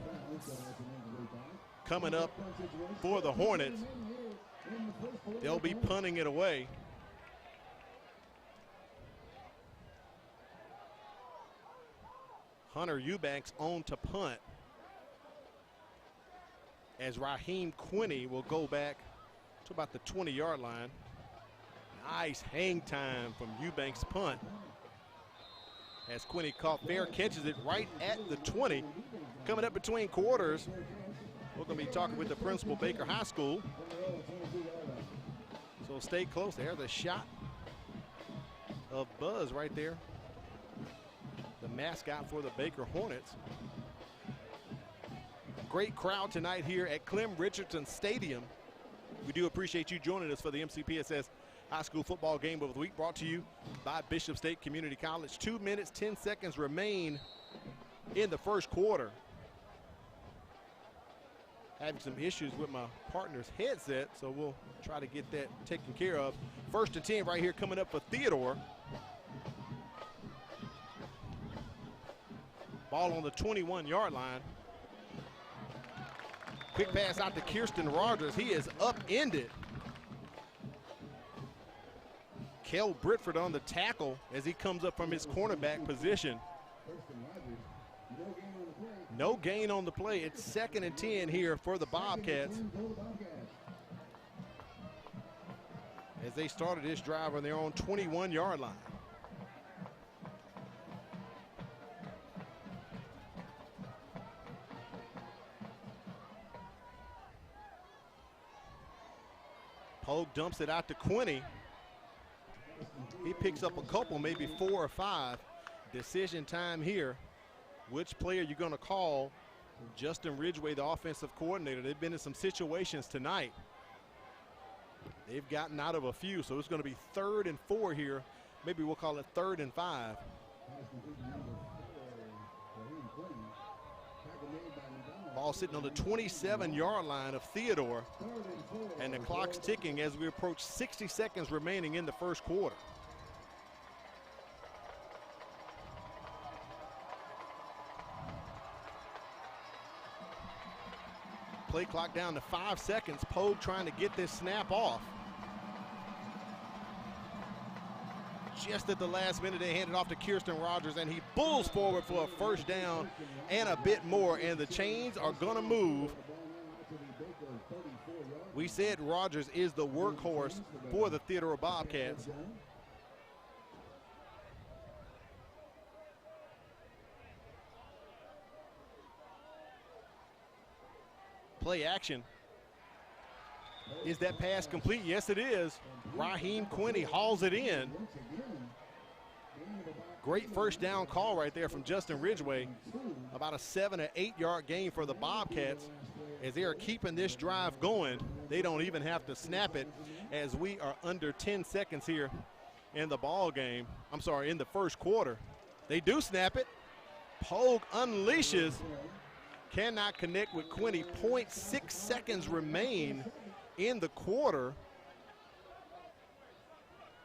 coming up for the Hornets. They'll be punting it away. Hunter Eubanks on to punt, as Raheem Quinney will go back to about the 20-yard line. Nice hang time from Eubanks' punt, as Quinney caught fair, catches it right at the 20. Coming up between quarters, we're going to be talking with the principal, Baker High School. So stay close. There's a shot of buzz right there, the mascot for the Baker Hornets. Great crowd tonight here at Clem Richardson Stadium. We do appreciate you joining us for the MCPSS High School Football Game of the Week, brought to you by Bishop State Community College. 2 minutes, 10 seconds remain in the first quarter. Having some issues with my partner's headset, so we'll try to get that taken care of. 1st and 10 right here coming up for Theodore. Ball on the 21-yard line. Quick pass out to Kirsten Rogers. He is upended. Kel Britford on the tackle as he comes up from his cornerback position. No gain on the play. It's 2nd and 10 here for the Bobcats, as they started this drive on their own 21-yard line. Pogue dumps it out to Quinney. He picks up a couple, maybe 4 or 5. Decision time here. Which player you're going to call? Justin Ridgway, the offensive coordinator. They've been in some situations tonight. They've gotten out of a few, so it's going to be 3rd and 4 here. Maybe we'll call it 3rd and 5. Ball sitting on the 27-yard line of Theodore, and the clock's ticking as we approach 60 seconds remaining in the first quarter. Play clock down to 5 seconds. Pogue trying to get this snap off. just at the last minute. They hand it off to Kirsten Rogers, and he pulls forward for a first down and a bit more, and the chains are going to move. We said Rogers is the workhorse for the Theodore Bobcats. Play action. Is that pass complete? Yes, it is. Raheem Quinney hauls it in. Great first down call right there from Justin Ridgway. About a 7 or 8 yard gain for the Bobcats as they are keeping this drive going. They don't even have to snap it as we are under 10 seconds here in the ball game. I'm sorry, in the first quarter. They do snap it. Pogue unleashes. Cannot connect with Quinney. 0.6 seconds remain in the quarter.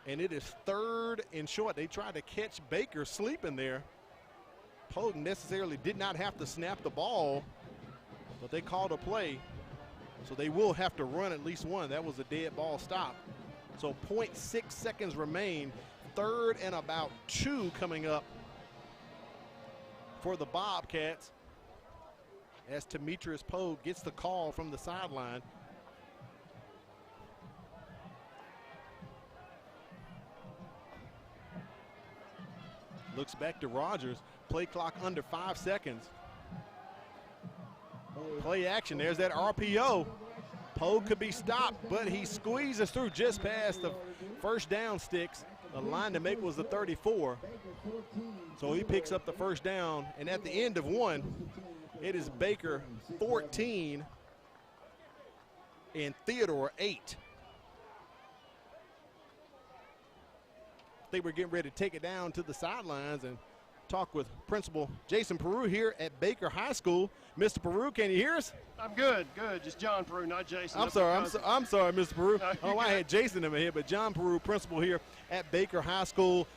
And it is 3rd and short. They tried to catch Baker sleeping there. Pogue necessarily did not have to snap the ball, but they called a play. So they will have to run at least one. That was a dead ball stop. So 0.6 seconds remain. 3rd and about 2 coming up for the Bobcats as Demetrius Pogue gets the call from the sideline. Looks back to Rogers. Play clock under 5 seconds. Play action. There's that RPO. Pogue could be stopped, but he squeezes through just past the first down sticks. The line to make was the 34. So he picks up the first down, and at the end of one, it is Baker 14 and Theodore 8. They were getting ready to take it down to the sidelines and talk with Principal Jason Peru here at Baker High School. Mr. Peru, can you hear us? I'm good. Just John Peru, not Jason. I'm sorry, Mr. Peru. I had Jason in my head, but John Peru, principal here at Baker High School.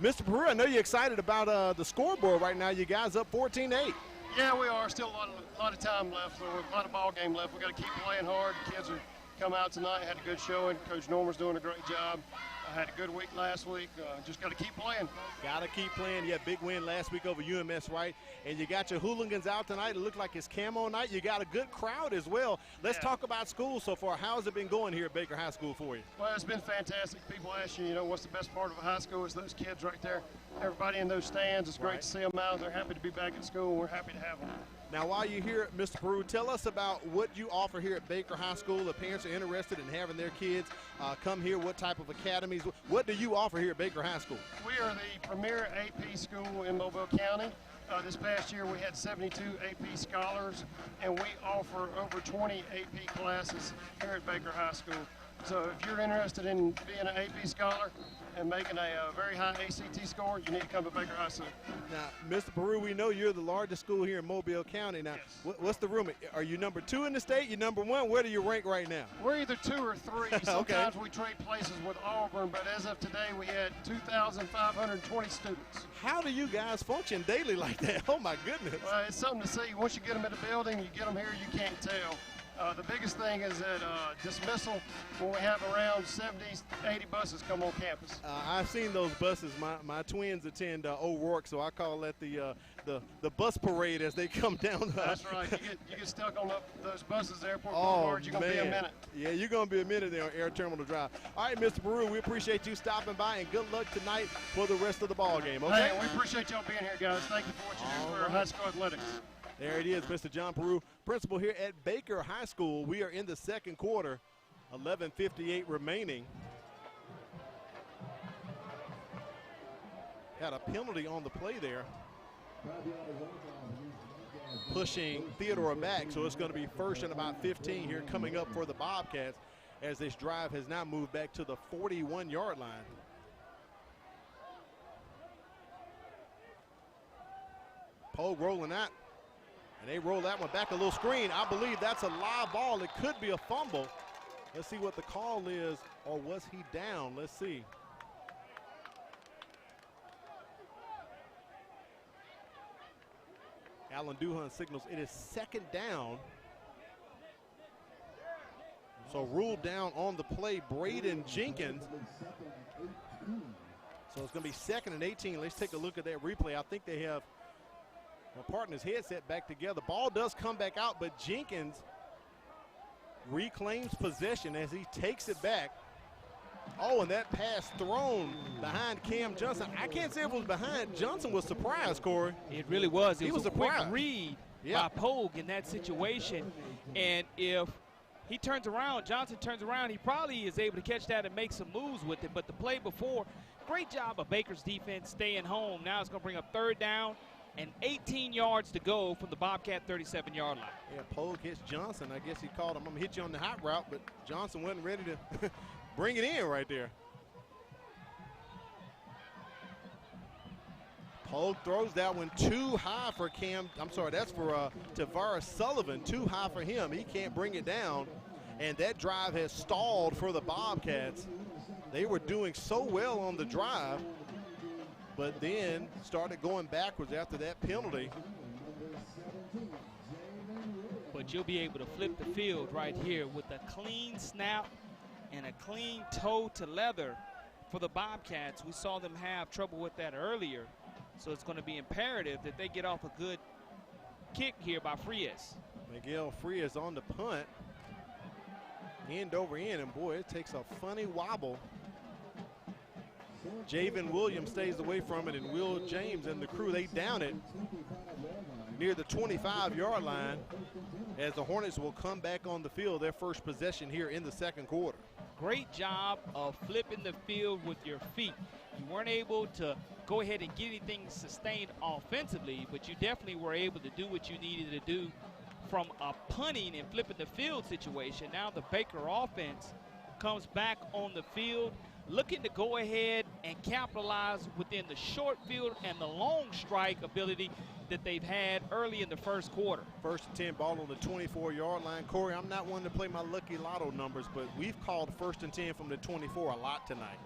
Mr. Peru, I know you're excited about the scoreboard right now. You guys up 14-8. Yeah, we are. Still a lot of time left, so a lot of ball game left. We got to keep playing hard. The kids are come out tonight, had a good showing. Coach Norman's doing a great job. I had a good week last week. Just got to keep playing. Got to keep playing. You had a big win last week over UMS, right? And you got your hooligans out tonight. It looked like it's camo night. You got a good crowd as well. Let's talk about school so far. How's it been going here at Baker High School for you? Well, it's been fantastic. People ask you, what's the best part of a high school? It's those kids right there. Everybody in those stands. It's great to see them out. They're happy to be back at school, and we're happy to have them. Now, while you're here, Mr. Peru, tell us about what you offer here at Baker High School. If parents are interested in having their kids come here, what type of academies? What do you offer here at Baker High School? We are the premier AP school in Mobile County. This past year, we had 72 AP scholars, and we offer over 20 AP classes here at Baker High School. So if you're interested in being an AP scholar and making a very high ACT score, you need to come to Baker High School. Now, Mr. Peru, we know you're the largest school here in Mobile County. Now, what's the rumor? Are you number 2 in the state? You number 1? Where do you rank right now? We're either 2 or 3. Sometimes we trade places with Auburn, but as of today, we had 2,520 students. How do you guys function daily like that? Oh, my goodness. Well, it's something to see. Once you get them in the building, you get them here, you can't tell. The biggest thing is that dismissal, when we have around 70, 80 buses come on campus. I've seen those buses. My twins attend O'Rourke, so I call that the bus parade as they come down. That's right. You get stuck on those buses at Airport Boulevard, you're going to be a minute. Yeah, you're going to be a minute there on Air Terminal Drive. All right, Mr. Peru, we appreciate you stopping by, and good luck tonight for the rest of the ball game, okay? Hey, we appreciate y'all being here, guys. Thank you for what you do for high school athletics. There it is, Mr. John Peru, principal here at Baker High School. We are in the second quarter, 11:58 remaining. Had a penalty on the play there, pushing Theodore back, so it's going to be first and about 15 here coming up for the Bobcats as this drive has now moved back to the 41-yard line. Pogue rolling out. And they roll that one back, a little screen. I believe that's a live ball. It could be a fumble. Let's see what the call is, or was he down? Let's see. Alan Duhan signals it is second down. So ruled down on the play, Braden Jenkins. So it's going to be 2nd and 18. Let's take a look at that replay. I think they have my partner's headset back together. Ball does come back out, but Jenkins reclaims possession as he takes it back. Oh, and that pass thrown behind Cam Johnson. I can't say it was behind. Johnson was surprised, Corey. It really was. It was a quick surprised. read by Pogue in that situation. And if he turns around, Johnson turns around, he probably is able to catch that and make some moves with it. But the play before, great job of Baker's defense staying home. Now it's going to bring up 3rd down and 18 yards to go from the Bobcat 37-yard line. Yeah, Pogue hits Johnson. I guess he called him, I'm going to hit you on the hot route, but Johnson wasn't ready to bring it in right there. Pogue throws that one too high for Cam. I'm sorry, that's for Tavares Sullivan. Too high for him. He can't bring it down. And that drive has stalled for the Bobcats. They were doing so well on the drive, but then started going backwards after that penalty. But you'll be able to flip the field right here with a clean snap and a clean toe to leather for the Bobcats. We saw them have trouble with that earlier. So it's going to be imperative that they get off a good kick here by Frias. Miguel Frias on the punt. End over end, and boy, it takes a funny wobble. Javen Williams stays away from it, and Will James and the crew, they down it near the 25-yard line as the Hornets will come back on the field, their first possession here in the 2nd quarter. Great job of flipping the field with your feet. You weren't able to go ahead and get anything sustained offensively, but you definitely were able to do what you needed to do from a punting and flipping the field situation. Now the Baker offense comes back on the field, looking to go ahead and capitalize within the short field and the long strike ability that they've had early in the 1st quarter. 1st and 10, ball on the 24-yard line. Corey, I'm not one to play my lucky lotto numbers, but we've called 1st and 10 from the 24 a lot tonight.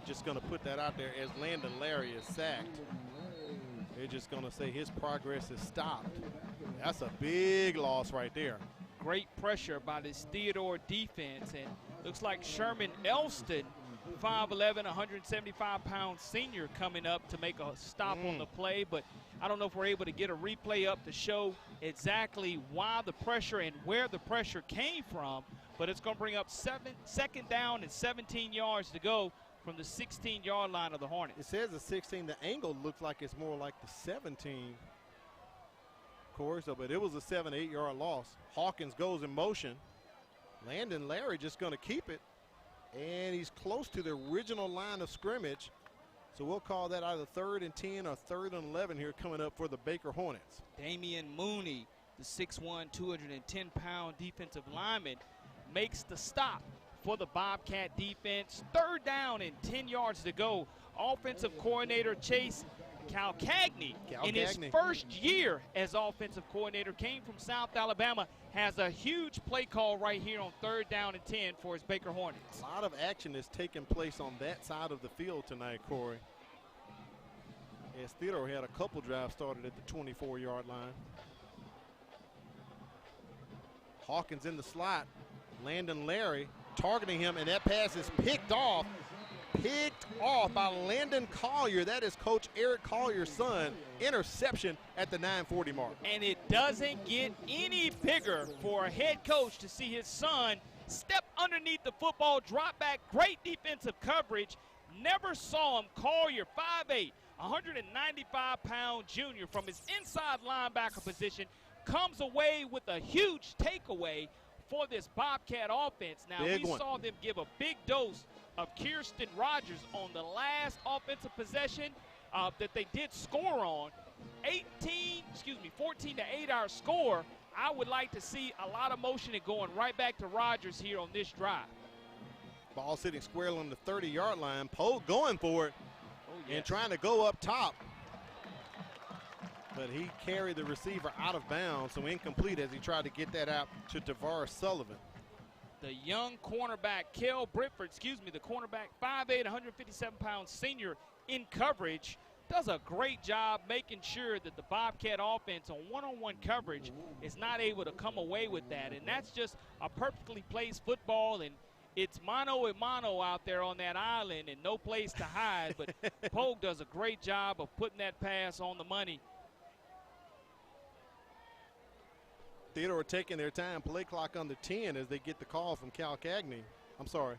Just going to put that out there as Landon Larry is sacked. They're just going to say his progress is stopped. That's a big loss right there. Great pressure by this Theodore defense, and looks like Sherman Elston, 5'11", 175-pound senior, coming up to make a stop on the play. But I don't know if we're able to get a replay up to show exactly why the pressure and where the pressure came from. But it's going to bring up 2nd down and 17 yards to go from the 16-yard line of the Hornets. It says the 16. The angle looks like it's more like the 17, Corey. So, but it was a 7 to 8 yard loss. Hawkins goes in motion. Landon Larry just going to keep it, and he's close to the original line of scrimmage. So we'll call that either 3rd and 10 or 3rd and 11 here coming up for the Baker Hornets. Damian Mooney, the 6'1", 210-pound defensive lineman, makes the stop for the Bobcat defense. 3rd down and 10 yards to go. Offensive coordinator Chase Calcagney, in his first year as offensive coordinator, came from South Alabama, has a huge play call right here on 3rd down and 10 for his Baker Hornets. A lot of action is taking place on that side of the field tonight, Corey. As Theodore had a couple drives started at the 24-yard line. Hawkins in the slot. Landon Larry targeting him, and that pass is picked off by Landon Collier. That is Coach Eric Collier's son. Interception at the 9:40 mark. And it doesn't get any bigger for a head coach to see his son step underneath the football, drop back, great defensive coverage. Never saw him. Collier, 5'8", 195-pound junior from his inside linebacker position, comes away with a huge takeaway for this Bobcat offense. Now, saw them give a big dose of Kirsten Rogers on the last offensive possession that they did score on. 14 to 8 our score. I would like to see a lot of motion and going right back to Rogers here on this drive. Ball sitting squarely on the 30-yard line. Poe going for it and trying to go up top. But he carried the receiver out of bounds, so incomplete as he tried to get that out to Tavares Sullivan. The young cornerback, Kel Britford, the cornerback, 5'8", 157-pound senior in coverage, does a great job making sure that the Bobcat offense on one-on-one coverage is not able to come away with that. And that's just a perfectly placed football, and it's mano a mano out there on that island and no place to hide. But Pogue does a great job of putting that pass on the money. Theodore taking their time, play clock under 10 as they get the call from Cal Cagney. I'm sorry.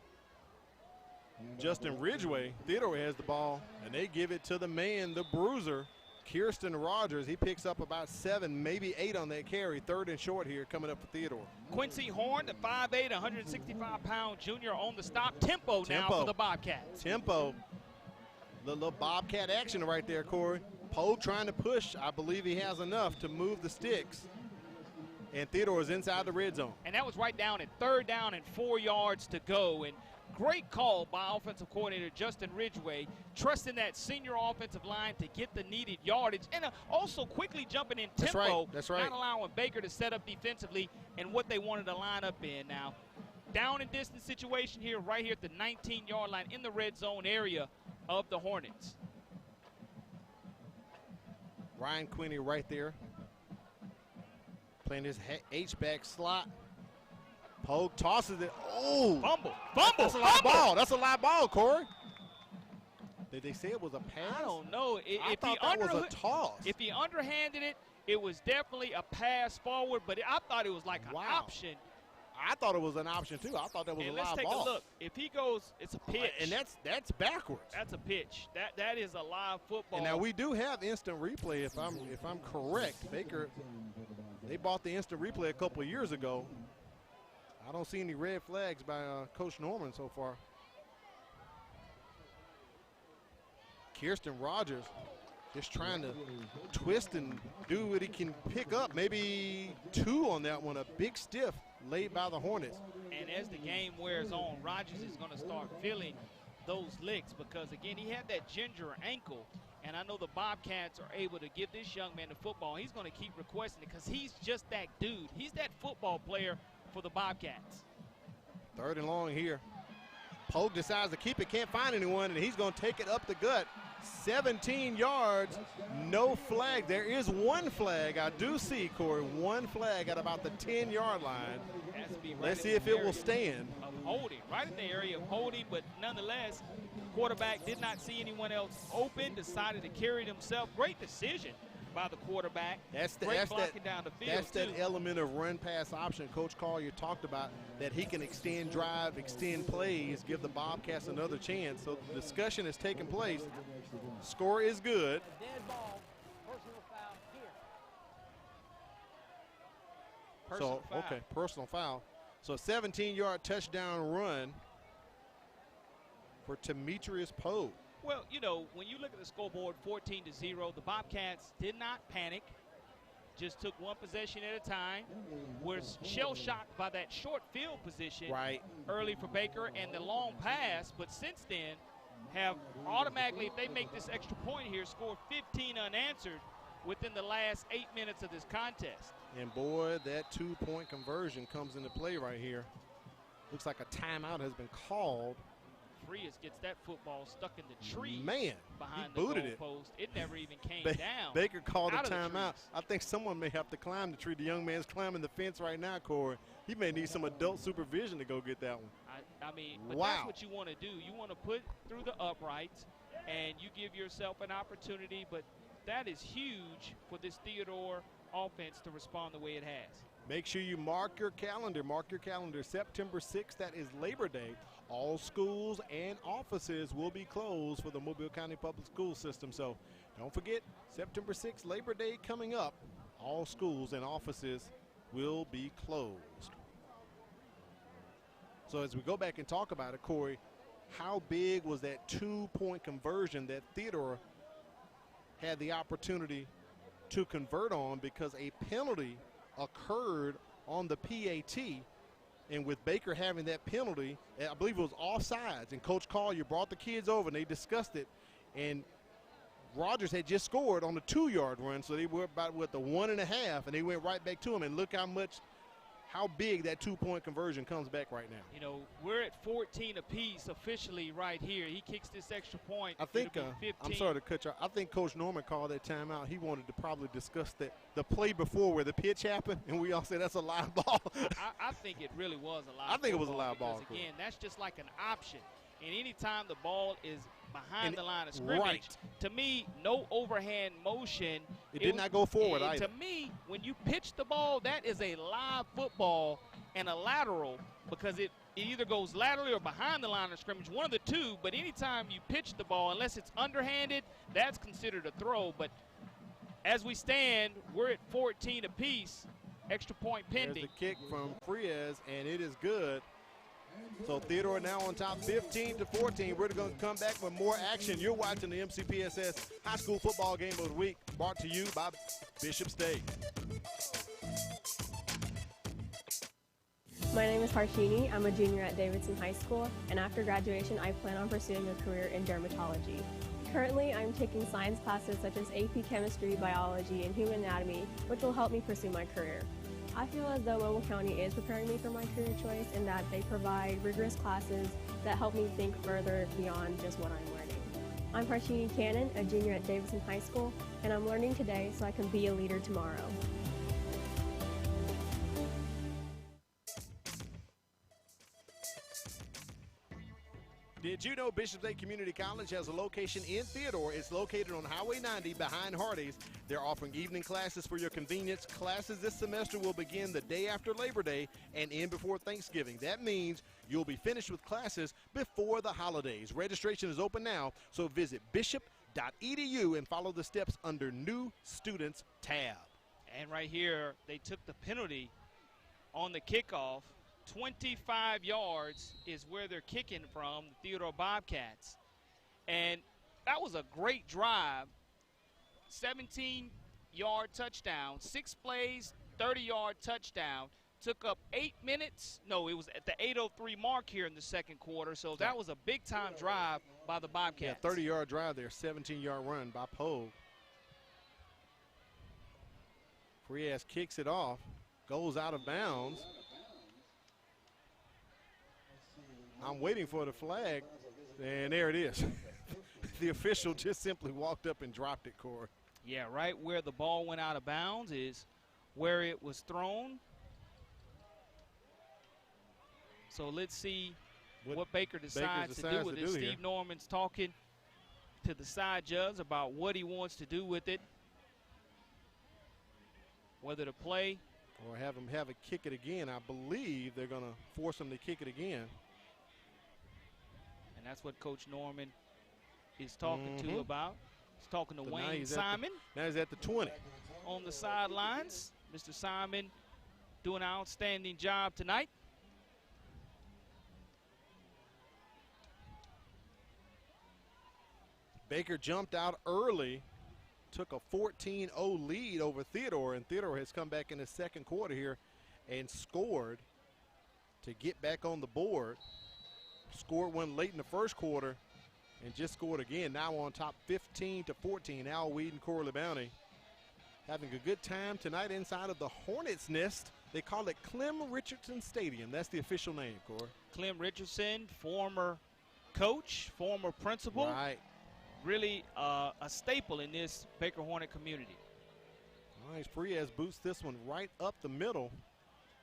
Justin Ridgway. Theodore has the ball, and they give it to the man, the bruiser, Kirsten Rogers. He picks up about 7, maybe 8 on that carry. 3rd and short here coming up for Theodore. Quincy Horn, the 5'8", 165-pound junior on the stop. Tempo now for the Bobcats. Tempo. Little Bobcat action right there, Corey. Pogue trying to push. I believe he has enough to move the sticks. And Theodore is inside the red zone. And that was right down at 3rd down and 4 yards to go. And great call by offensive coordinator Justin Ridgway, trusting that senior offensive line to get the needed yardage, and also quickly jumping in tempo. That's right. Not allowing Baker to set up defensively and what they wanted to line up in. Now, down and distance situation here, right here at the 19-yard line in the red zone area of the Hornets. Ryan Quinney right there, playing his H-back slot. Pogue tosses it. Oh! Fumble. That's a live ball. That's a live ball, Corey. Did they say it was a pass? I don't know. I thought that was a toss. If he underhanded it, it was definitely a pass forward, but I thought it was like an option. I thought it was an option, too. I thought that was a live ball. Let's take a look. If he goes, it's a pitch. And that's backwards. That's a pitch. That is a live football. And now we do have instant replay, if I'm correct. Baker, they bought the instant replay a couple of years ago. I don't see any red flags by Coach Norman so far. Kirsten Rogers just trying to twist and do what he can pick up. Maybe 2 on that one, a big stiff laid by the Hornets. And as the game wears on, Rogers is going to start feeling those licks because, again, he had that ginger ankle. And I know the Bobcats are able to give this young man the football. He's going to keep requesting it because he's just that dude. He's that football player for the Bobcats. 3rd and long here. Pogue decides to keep it, can't find anyone, and he's going to take it up the gut. 17 yards, no flag. There is one flag. I do see, Corey, one flag at about the 10-yard line. Let's see if it will stand. Of holding, right in the area of holding, but nonetheless, quarterback did not see anyone else open, decided to carry it himself. Great decision by the quarterback. That's that element of run-pass option Coach Collier talked about, that he can extend drive, extend plays, give the Bobcats another chance. So the discussion has taken place. Score is good. Personal foul. So a 17-yard touchdown run for Demetrius Pogue. Well, you know, when you look at the scoreboard, 14-0, the Bobcats did not panic, just took one possession at a time, were shell-shocked by that short field position early for Baker and the long pass, but since then have automatically, if they make this extra point here, scored 15 unanswered within the last 8 minutes of this contest. And boy, that 2-point conversion comes into play right here. Looks like a timeout has been called. Frias gets that football stuck in the tree. Man, behind he booted it. Post. It never even came down. Baker called a timeout. I think someone may have to climb the tree. The young man's climbing the fence right now, Corey. He may need some adult supervision to go get that one. I mean, but that's what you want to do. You want to put through the uprights, and you give yourself an opportunity. But that is huge for this Theodore offense to respond the way it has. Make sure you mark your calendar. Mark your calendar. September 6th, that is Labor Day. All schools and offices will be closed for the Mobile County Public School System. So don't forget, September 6th, Labor Day coming up. All schools and offices will be closed. So as we go back and talk about it, Corey, how big was that 2-point conversion that Theodore had the opportunity to convert on, because a penalty occurred on the PAT, and with Baker having that penalty, I believe it was offsides, and Coach Collier brought the kids over and they discussed it, and Rogers had just scored on the 2-yard run, so they were about the 1.5, and they went right back to him, and look how much how big that two-point conversion comes back right now. You know, we're at 14 apiece officially right here. He kicks this extra point. I think, it'll be 15. I'm sorry to cut you off. I think Coach Norman called that timeout. He wanted to probably discuss the play before where the pitch happened, and we all said that's a live ball. I think it really was a live I think it was a live ball. Because, again, that's just like an option. And anytime the ball is behind the line of scrimmage, right. To me, no overhand motion. It did not go forward either. To me, when you pitch the ball, that is a live football and a lateral, because it either goes laterally or behind the line of scrimmage, one of the two. But anytime you pitch the ball, unless it's underhanded, that's considered a throw. But as we stand, we're at 14 apiece, extra point pending. There's the kick from Frias, and it is good. So Theodore now on top 15-14. We're going to come back with more action. You're watching the MCPSS High School Football Game of the Week, brought to you by Bishop State. My name is Harshini. I'm a junior at Davidson High School, and after graduation, I plan on pursuing a career in dermatology. Currently, I'm taking science classes such as AP Chemistry, Biology, and Human Anatomy, which will help me pursue my career. I feel as though Mobile County is preparing me for my career choice in that they provide rigorous classes that help me think further beyond just what I'm learning. I'm Harshini Cannon, a junior at Davidson High School, and I'm learning today so I can be a leader tomorrow. Did you know Bishop State Community College has a location in Theodore? It's located on Highway 90 behind Hardee's. They're offering evening classes for your convenience. Classes this semester will begin the day after Labor Day and end before Thanksgiving. That means you'll be finished with classes before the holidays. Registration is open now, so visit bishop.edu and follow the steps under New Students tab. And right here, they took the penalty on the kickoff. 25 yards is where they're kicking from, the Theodore Bobcats. And that was a great drive. 17-yard touchdown, 6 plays, 30-yard touchdown. Took up 8 minutes. No, it was at the 8:03 mark here in the second quarter. So that was a big-time drive by the Bobcats. Yeah, 30-yard drive there, 17-yard run by Pogue. Frias kicks it off, goes out of bounds. I'm waiting for the flag, and there it is. The official just simply walked up and dropped it, Corey. Yeah, right where the ball went out of bounds is where it was thrown. So let's see what Baker decides to do with it. Steve Norman's talking to the side judge about what he wants to do with it, whether to play. Or have him kick it again. I believe they're going to force him to kick it again. And that's what Coach Norman is talking to about. He's talking to Wayne Simon. Now he's at the 20. On the sidelines. Mr. Simon doing an outstanding job tonight. Baker jumped out early, took a 14-0 lead over Theodore, and Theodore has come back in the second quarter here and scored to get back on the board. Scored one late in the first quarter and just scored again. Now on top 15-14. Al Weed and Corley Bounty having a good time tonight inside of the Hornets' Nest. They call it Clem Richardson Stadium. That's the official name, Corey. Clem Richardson, former coach, former principal. Right. Really a staple in this Baker Hornet community. Nice. Frias boosts this one right up the middle.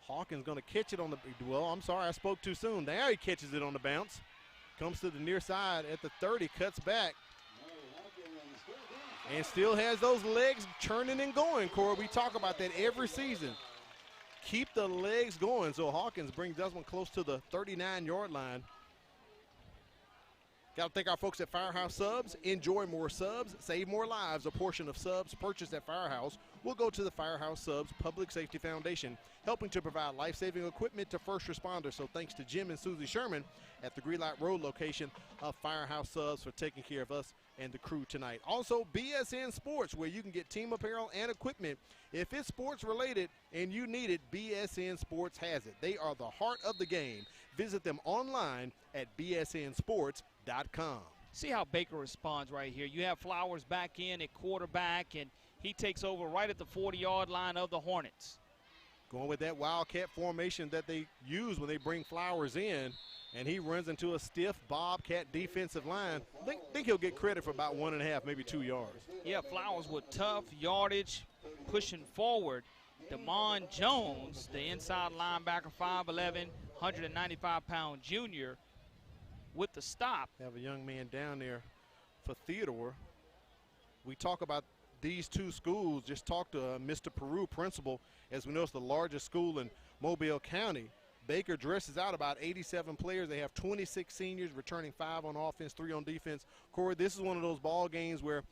Hawkins going to catch it on the, well, I'm sorry, I spoke too soon. There he catches it on the bounce. Comes to the near side at the 30, cuts back. And still has those legs churning and going, Corey. We talk about that every season. Keep the legs going. So Hawkins brings this one close to the 39-yard line. Got to thank our folks at Firehouse Subs. Enjoy more subs, save more lives. A portion of subs purchased at Firehouse will go to the Firehouse Subs Public Safety Foundation, helping to provide life-saving equipment to first responders. So thanks to Jim and Susie Sherman at the Greenlight Road location of Firehouse Subs for taking care of us and the crew tonight. Also, BSN Sports, where you can get team apparel and equipment. If it's sports-related and you need it, BSN Sports has it. They are the heart of the game. Visit them online at bsnsports.com. See how Baker responds right here. You have Flowers back in at quarterback, and he takes over right at the 40-yard line of the Hornets. Going with that Wildcat formation that they use when they bring Flowers in, and he runs into a stiff Bobcat defensive line. Think he'll get credit for about 1.5, maybe 2 yards. Yeah, Flowers with tough yardage, pushing forward. Damon Jones, the inside linebacker, 5'11", 195-pound junior, with the stop. Have a young man down there for Theodore. We talk about these two schools. Just talked to Mr. Peru, principal. As we know, it's the largest school in Mobile County. Baker dresses out about 87 players. They have 26 seniors, returning 5 on offense, 3 on defense. Corey, this is one of those ball games where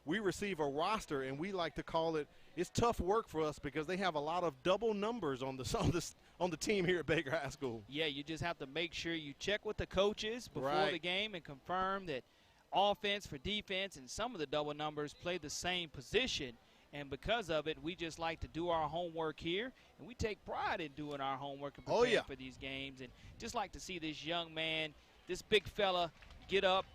we receive a roster, and we like to call it, it's tough work for us because they have a lot of double numbers on the team here at Baker High School. Yeah, you just have to make sure you check with the coaches before Right. the game and confirm that offense for defense and some of the double numbers play the same position. And because of it, we just like to do our homework here, and we take pride in doing our homework and preparing for these games. And just like to see this young man, this big fella, get up,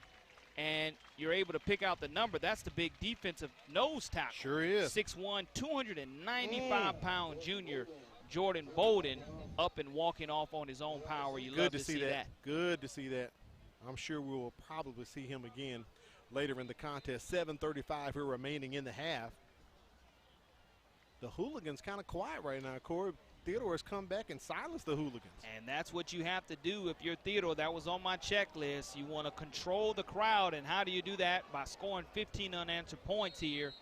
and you're able to pick out the number. That's the big defensive nose tackle. Sure is. 6'1", 295-pound junior Jordan Bolden up and walking off on his own power. You love to see that. Good to see that. I'm sure we will probably see him again later in the contest. 7:35 here remaining in the half. The hooligans kind of quiet right now, Corey. Theodore has come back and silenced the hooligans. And that's what you have to do if you're Theodore. That was on my checklist. You want to control the crowd, and how do you do that? By scoring 15 unanswered points here,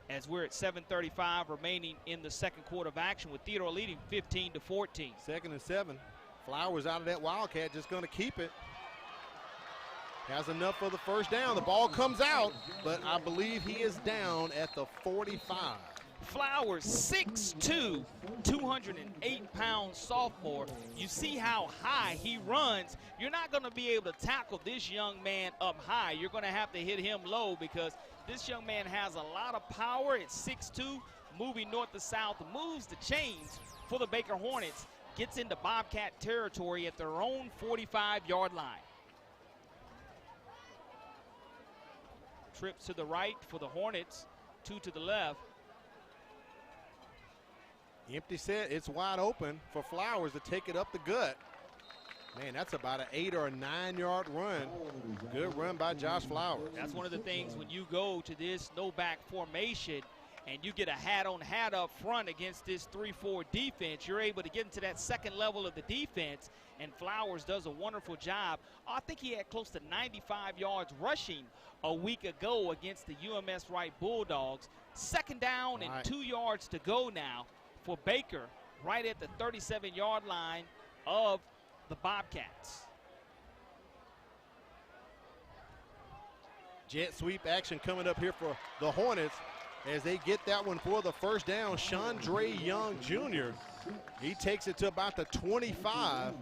as we're at 7:35 remaining in the second quarter of action, with Theodore leading 15-14. 2nd and 7. Flowers out of that Wildcat, just going to keep it. Has enough for the first down. The ball comes out, but I believe he is down at the 45. Flowers, 6'2", 208-pound sophomore. You see how high he runs. You're not going to be able to tackle this young man up high. You're going to have to hit him low because this young man has a lot of power at 6'2", moving north to south, moves the chains for the Baker Hornets, gets into Bobcat territory at their own 45-yard line. Trips to the right for the Hornets, 2 to the left. Empty set, it's wide open for Flowers to take it up the gut. Man, that's about an 8 or a 9-yard run. Good run by Josh Flowers. That's one of the things when you go to this no-back formation and you get a hat-on-hat up front against this 3-4 defense, you're able to get into that second level of the defense, and Flowers does a wonderful job. I think he had close to 95 yards rushing a week ago against the UMS Wright Bulldogs. Second down and 2 yards to go now for Baker, right at the 37-yard line of the Bobcats. Jet sweep action coming up here for the Hornets as they get that one for the first down. Chandre Young Jr., he takes it to about the 25.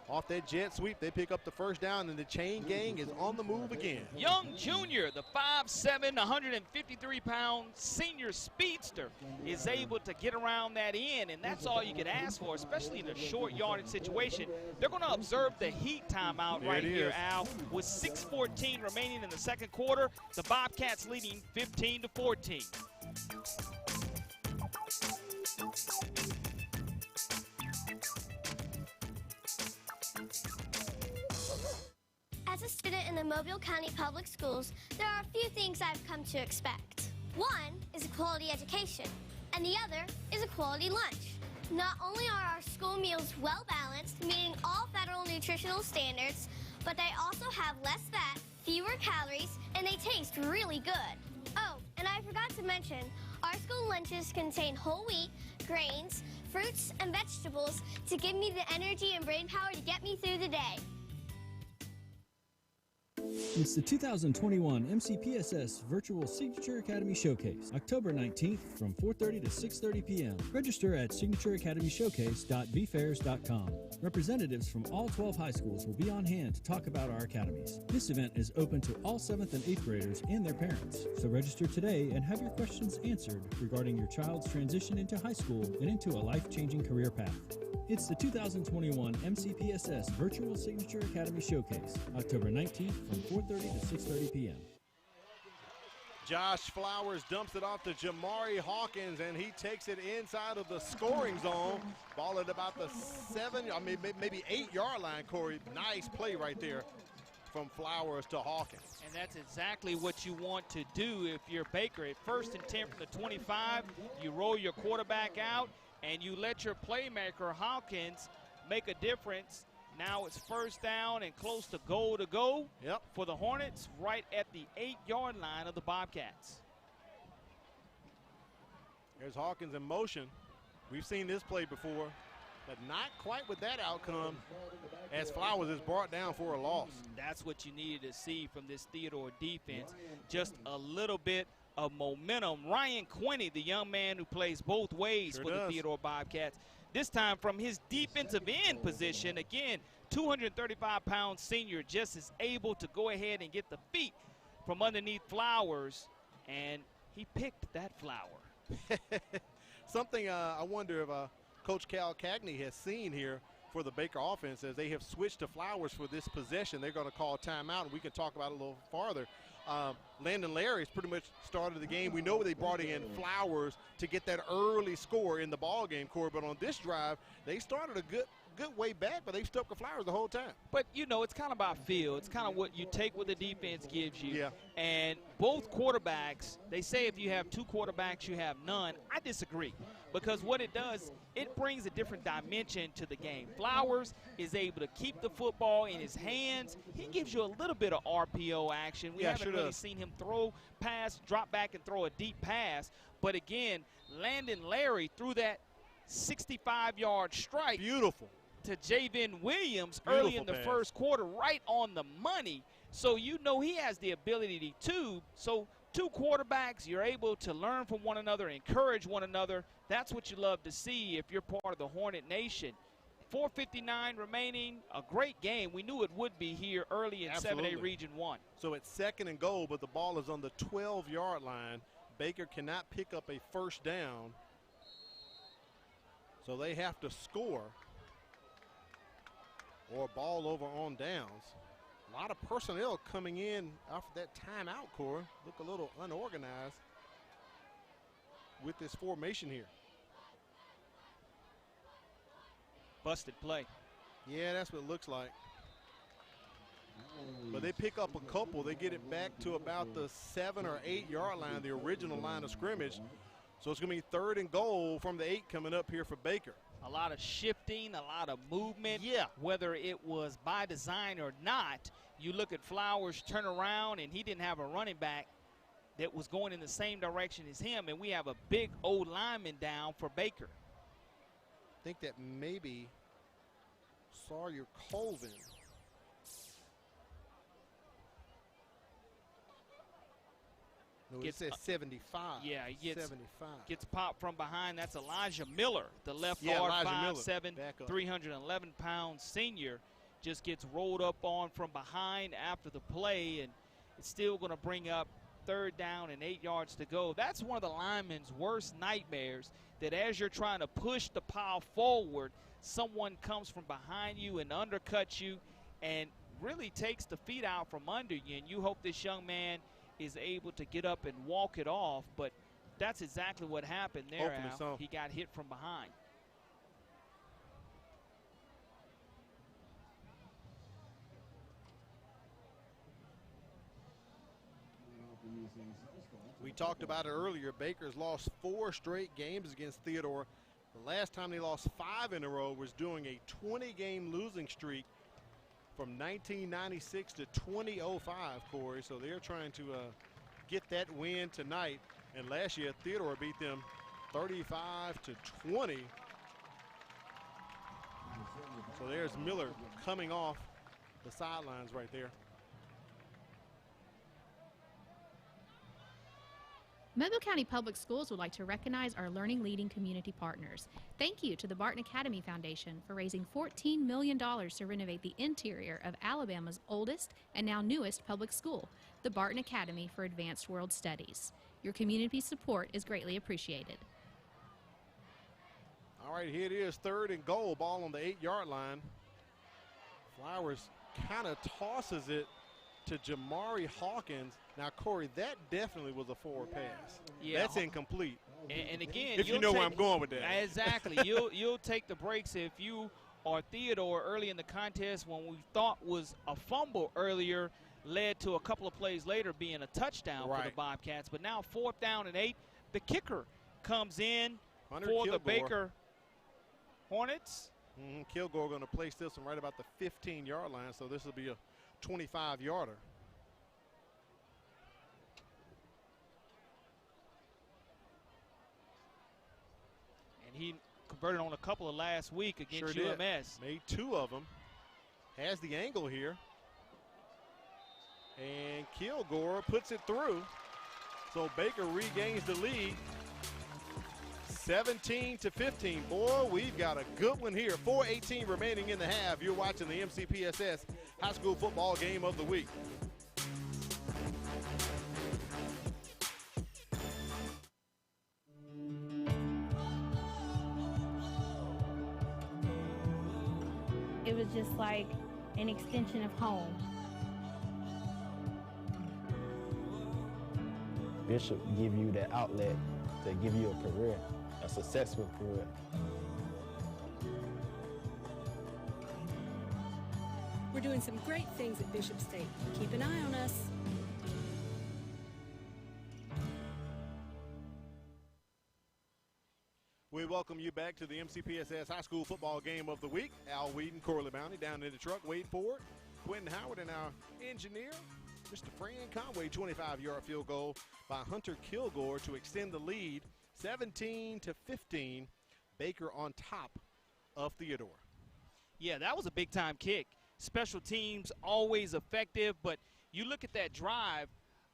Off that jet sweep, they pick up the first down, and the chain gang is on the move again. Young Jr., the 5'7", 153-pound senior speedster, is able to get around that end, and that's all you can ask for, especially in a short yardage situation. They're going to observe the heat timeout right here, Al, with 6:14 remaining in the second quarter. The Bobcats leading 15-14. As a student in the Mobile County Public Schools, there are a few things I've come to expect. One is a quality education, and the other is a quality lunch. Not only are our school meals well-balanced, meeting all federal nutritional standards, but they also have less fat, fewer calories, and they taste really good. Oh, and I forgot to mention, our school lunches contain whole wheat, grains, fruits, and vegetables to give me the energy and brain power to get me through the day. It's the 2021 MCPSS Virtual Signature Academy Showcase, October 19th from 4:30 to 6:30 p.m. Register at signatureacademyshowcase.bfairs.com. Representatives from all 12 high schools will be on hand to talk about our academies. This event is open to all 7th and 8th graders and their parents. So register today and have your questions answered regarding your child's transition into high school and into a life-changing career path. It's the 2021 MCPSS Virtual Signature Academy Showcase, October 19th from 4:30 to 6:30 p.m. Josh Flowers dumps it off to Jamari Hawkins, and he takes it inside of the scoring zone. Ball at about the maybe 8-yard line, Corey. Nice play right there from Flowers to Hawkins. And that's exactly what you want to do if you're Baker. At 1st and 10 from the 25, you roll your quarterback out, and you let your playmaker, Hawkins, make a difference. Now it's 1st down and close to goal to go for the Hornets, right at the 8-yard line of the Bobcats. There's Hawkins in motion. We've seen this play before, but not quite with that outcome as Flowers is brought down for a loss. That's what you needed to see from this Theodore defense, just a little bit of momentum. Ryan Quinney, the young man who plays both ways for the Theodore Bobcats, this time from his defensive end position. Again, 235-pound senior just is able to go ahead and get the feet from underneath Flowers, and he picked that flower. Something I wonder if Coach Cal Cagney has seen here for the Baker offense as they have switched to Flowers for this possession. They're going to call timeout, and we can talk about it a little farther. Landon Larry's pretty much started the game. We know they brought in Flowers to get that early score in the ball game, Corey, but on this drive, they started a good way back, but they've stuck with Flowers the whole time. But, you know, it's kind of about feel. It's kind of what you take what the defense gives you. Yeah. And both quarterbacks, they say if you have 2 quarterbacks, you have none. I disagree, because what it does, it brings a different dimension to the game. Flowers is able to keep the football in his hands. He gives you a little bit of RPO action. We haven't really seen him throw, pass, drop back, and throw a deep pass. But again, Landon Larry threw that 65-yard strike. Beautiful. To Javen Williams early in the first quarter, right on the money. So you know he has the ability to. So 2 quarterbacks, you're able to learn from one another, encourage one another. That's what you love to see if you're part of the Hornet Nation. 4:59 remaining, a great game. We knew it would be here early in 7A Region 1. So it's 2nd and goal, but the ball is on the 12-yard line. Baker cannot pick up a 1st down, so they have to score or ball over on downs. A lot of personnel coming in after that timeout, Corey. Look a little unorganized with this formation here. Busted play. Yeah, that's what it looks like. But they pick up a couple. They get it back to about the 7 or 8-yard line, the original line of scrimmage. So it's going to be 3rd and goal from the 8 coming up here for Baker. A lot of shifting, a lot of movement. Yeah. Whether it was by design or not, you look at Flowers turn around, and he didn't have a running back that was going in the same direction as him, and we have a big old lineman down for Baker. I think that maybe Sawyer Colvin. No, it says 75. Yeah, he gets 75. Gets popped from behind. That's Elijah Miller, the left guard, 5'7", 311-pound senior. Just gets rolled up on from behind after the play, and it's still going to bring up 3rd down and 8 yards to go. That's one of the linemen's worst nightmares, that as you're trying to push the pile forward, someone comes from behind you and undercuts you and really takes the feet out from under you, and you hope this young man is able to get up and walk it off, but that's exactly what happened there, Al. So. He got hit from behind. We talked about it earlier. Baker's lost 4 straight games against Theodore. The last time they lost 5 in a row was during a 20-game losing streak from 1996 to 2005, Corey. So they're trying to get that win tonight. And last year, Theodore beat them 35-20. So there's Miller coming off the sidelines right there. Mobile County Public Schools would like to recognize our Learning Leading community partners. Thank you to the Barton Academy Foundation for raising $14 million to renovate the interior of Alabama's oldest and now newest public school, the Barton Academy for Advanced World Studies. Your community support is greatly appreciated. All right, here it is, 3rd and goal, ball on the 8-yard line. Flowers kind of tosses it to Jamari Hawkins. Now, Corey, that definitely was a forward pass. Yeah, that's incomplete. And again, if you know where I'm going with that. Exactly. you'll take the breaks if you are Theodore early in the contest when we thought was a fumble earlier led to a couple of plays later being a touchdown for the Bobcats. But now 4th down and 8. The kicker comes in for the Baker Hornets. Kilgore going to place this one right about the 15-yard line, so this will be a 25-yarder. And he converted on a couple of last week against UMS. Made 2 of them. Has the angle here. And Kilgore puts it through. So Baker regains the lead. 17-15. Boy, we've got a good one here. 4:18 remaining in the half. You're watching the MCPSS High School Football Game of the Week. It was just like an extension of home. Bishop give you that outlet to give you a career, a successful career. We're doing some great things at Bishop State. Keep an eye on us. We welcome you back to the MCPSS High School Football Game of the Week. Al Whedon, Corley Bounty down in the truck, Wade Ford, Quentin Howard, and our engineer, Mr. Fran Conway. 25-yard field goal by Hunter Kilgore to extend the lead, 17-15. Baker on top of Theodore. Yeah, that was a big-time kick. Special teams always effective, but you look at that drive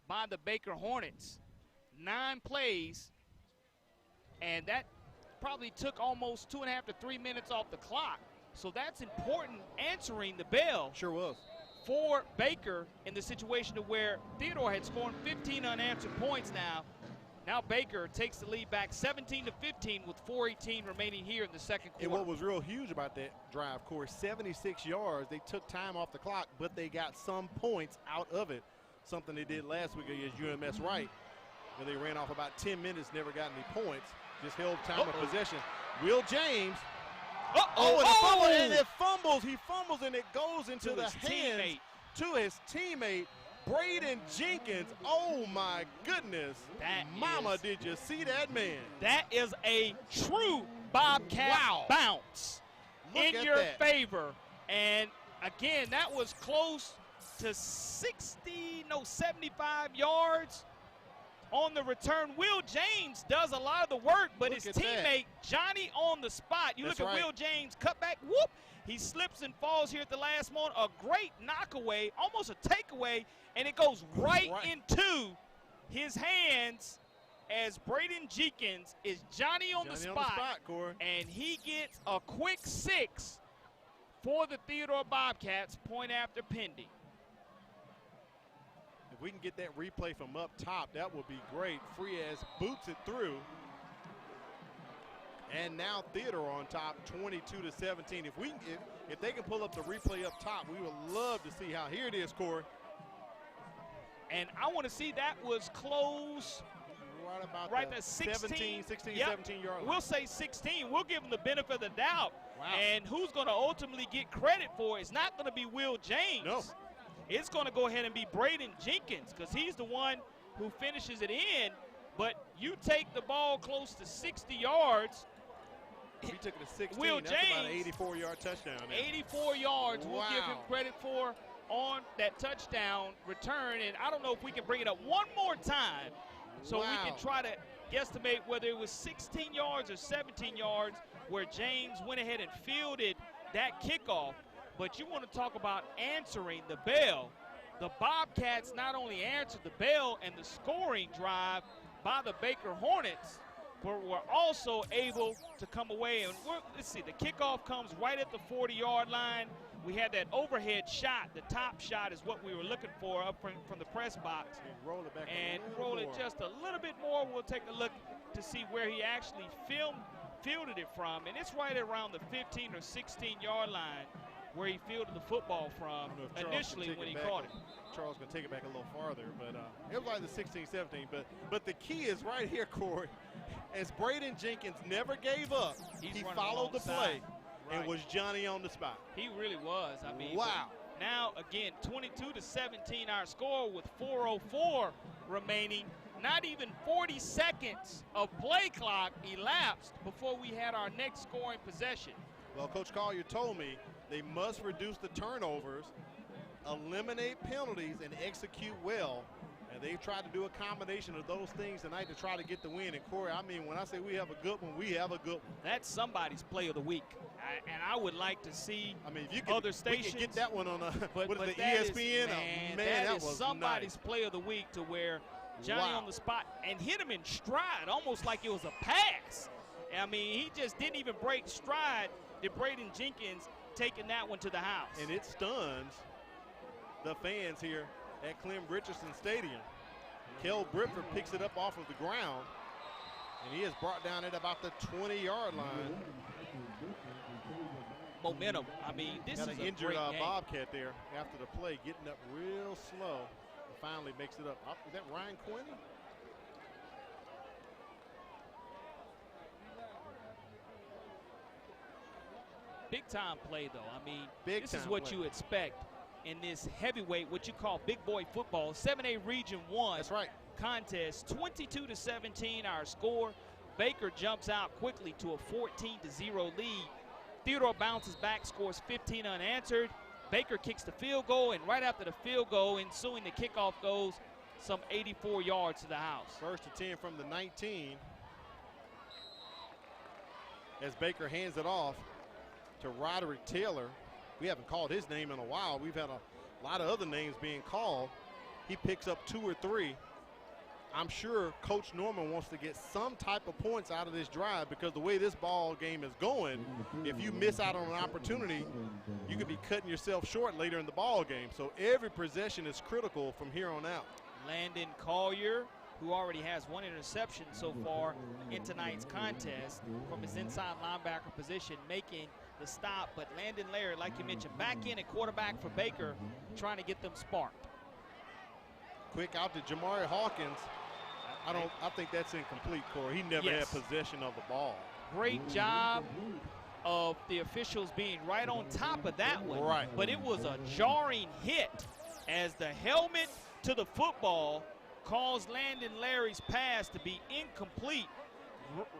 by the Baker Hornets, 9 plays, and that probably took almost 2.5 to 3 minutes off the clock. So that's important, answering the bell. Sure was. For Baker in the situation to where Theodore had scored 15 unanswered points now. Now Baker takes the lead back 17-15 with 4:18 remaining here in the second quarter. And what was real huge about that drive, Corey, 76 yards. They took time off the clock, but they got some points out of it. Something they did last week against UMS Wright, where they ran off about 10 minutes, never got any points. Just held time of possession. Will James. And it fumbles. He fumbles, and it goes into the hands to his teammate, Braden Jenkins. Oh, my goodness. Did you see that man? That is a true Bobcat bounce in your favor. And, again, that was close to 75 yards. On the return, Will James does a lot of the work, but his teammate, Johnny, on the spot. You look at Will James, cut back, whoop. He slips and falls here at the last moment. A great knockaway, almost a takeaway, and it goes right into his hands as Braden Jenkins is Johnny on the spot, Corey. And he gets a quick 6 for the Theodore Bobcats, point after pending. If we can get that replay from up top, that would be great. Frias boots it through. And now Theodore on top, 22-17. If they can pull up the replay up top, we would love to see how. Here it is, Corey. And I want to see that was close. Right at 16, 17 yard line. We'll say 16. We'll give them the benefit of the doubt. Wow. And who's going to ultimately get credit for it? It's not going to be Will James. No. It's going to go ahead and be Braden Jenkins because he's the one who finishes it in. But you take the ball close to 60 yards. He took it to 16. Will That's James, about an 84-yard touchdown. 84 yards. We'll give him credit for on that touchdown return. And I don't know if we can bring it up one more time so we can try to guesstimate whether it was 16 yards or 17 yards where James went ahead and fielded that kickoff. But you want to talk about answering the bell. The Bobcats not only answered the bell and the scoring drive by the Baker Hornets, but were also able to come away. And let's see, the kickoff comes right at the 40-yard line. We had that overhead shot. The top shot is what we were looking for up from the press box. Roll it back and roll it just a little bit more. We'll take a look to see where he actually fielded it from. And it's right around the 15 or 16-yard line. where he fielded the football from initially when he caught it. Charles going to take it back a little farther, but it was like the 16-17. But the key is right here, Corey. As Braden Jenkins never gave up, he followed the play and was Johnny on the spot. He really was. I mean, wow. Now, again, 22-17 our score with 4:04 remaining. Not even 40 seconds of play clock elapsed before we had our next scoring possession. Well, Coach Collier told me they must reduce the turnovers, eliminate penalties, and execute well. And they've tried to do a combination of those things tonight to try to get the win. And, Corey, I mean, when I say we have a good one, we have a good one. That's somebody's play of the week. And I would like to see if you could, other stations. We could get that one on but what is the ESPN? That was somebody's nice. Play of the week to where Johnny on the spot and hit him in stride, almost like it was a pass. I mean, he just didn't even break stride. Did Braden Jenkins taking that one to the house. And it stuns the fans here at Clem Richardson Stadium. Kel Bridford picks it up off of the ground, and he is brought down at about the 20-yard line. Momentum. I mean, this is a injured great game. Bobcat there after the play, getting up real slow. And finally makes it up. Is that Ryan Quinney? Big time play, though. I mean, this is what you expect in this heavyweight, what you call big boy football. 7A Region 1 That's right. contest, 22-17 our score. Baker jumps out quickly to a 14-0 lead. Theodore bounces back, scores 15 unanswered. Baker kicks the field goal, and right after the field goal, ensuing the kickoff, goes some 84 yards to the house. First and 10 from the 19. As Baker hands it off to Roderick Taylor. We haven't called his name in a while. We've had a lot of other names being called. He picks up 2 or 3. I'm sure Coach Norman wants to get some type of points out of this drive, because the way this ball game is going, if you miss out on an opportunity, you could be cutting yourself short later in the ball game. So every possession is critical from here on out. Landon Collier, who already has 1 interception so far in tonight's contest from his inside linebacker position, making the stop. But Landon Laird, like you mentioned, back in at quarterback for Baker, trying to get them sparked. Quick out to Jamari Hawkins. I think that's incomplete, Corey. He never had possession of the ball. Great job of the officials being right on top of that one. Right. But it was a jarring hit as the helmet to the football caused Landon Larry's pass to be incomplete.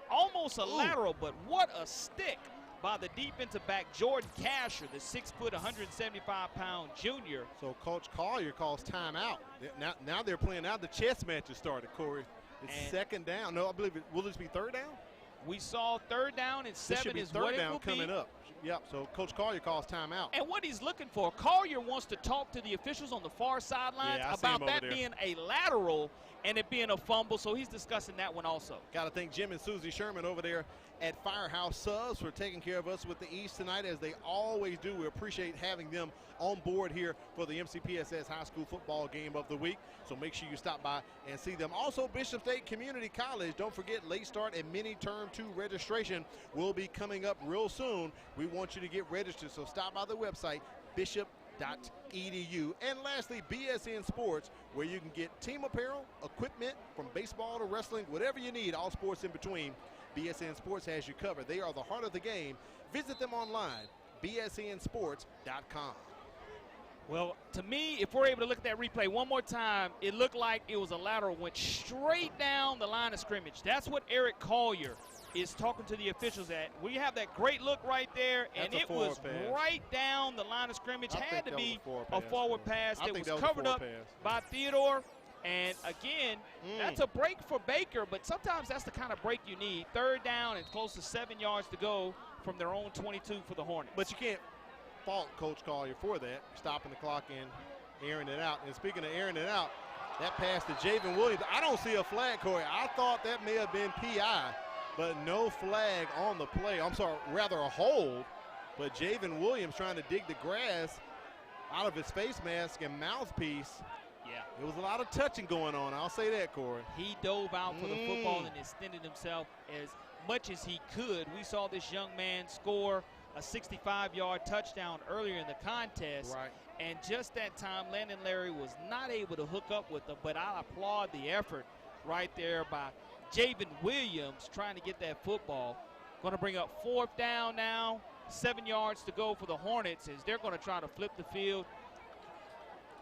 Almost a lateral, but what a stick by the defensive back, Jordan Casher, the 6', 175-pound junior. So Coach Collier calls timeout. Now they're playing. Now the chess match has started, Corey. It's second down. No, I believe will this be third down? We saw 3rd down and 7 is third what down it will coming be. up. Yep, so Coach Collier calls timeout. And what he's looking for, Collier wants to talk to the officials on the far sidelines about that being a lateral and it being a fumble, so he's discussing that one also. Got to thank Jim and Susie Sherman over there at Firehouse Subs for taking care of us with the East tonight, as they always do. We appreciate having them on board here for the MCPSS High School Football Game of the Week. So make sure you stop by and see them. Also, Bishop State Community College. Don't forget, late start and mini term 2 registration will be coming up real soon. We want you to get registered, so stop by the website, bishop.edu. And lastly, BSN Sports, where you can get team apparel, equipment from baseball to wrestling, whatever you need, all sports in between. BSN Sports has you covered. They are the heart of the game. Visit them online, bsnsports.com. Well, to me, if we're able to look at that replay one more time, it looked like it was a lateral, went straight down the line of scrimmage. That's what Eric Collier is talking to the officials at. We have that great look right there, and it was right down the line of scrimmage. Had to be a forward pass that was covered up by Theodore. And again, that's a break for Baker, but sometimes that's the kind of break you need. 3rd down and close to 7 yards to go from their own 22 for the Hornets. But you can't fault Coach Collier for that, stopping the clock and airing it out. And speaking of airing it out, that pass to Javen Williams, I don't see a flag, Corey. I thought that may have been PI, but no flag on the play. I'm sorry, rather a hold. But Javen Williams trying to dig the grass out of his face mask and mouthpiece. Yeah. It was a lot of touching going on. I'll say that, Corey. He dove out for the football and extended himself as much as he could. We saw this young man score a 65-yard touchdown earlier in the contest. Right. And just that time, Landon Larry was not able to hook up with them, but I applaud the effort right there by Javen Williams trying to get that football. Going to bring up 4th down now, 7 yards to go for the Hornets as they're going to try to flip the field,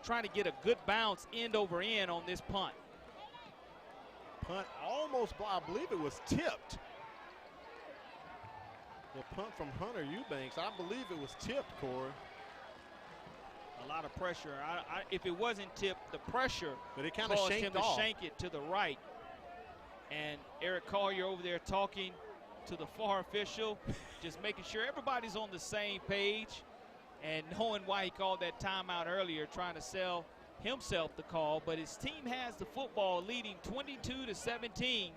trying to get a good bounce end over end on this punt. Punt almost, I believe it was tipped. The punt from Hunter Eubanks, I believe it was tipped, Corey. A lot of pressure. If it wasn't tipped, the pressure but it kind of caused shanked him to off. shank it to the right. And Eric Collier over there talking to the far official, just making sure everybody's on the same page and knowing why he called that timeout earlier, trying to sell himself the call. But his team has the football leading 22-17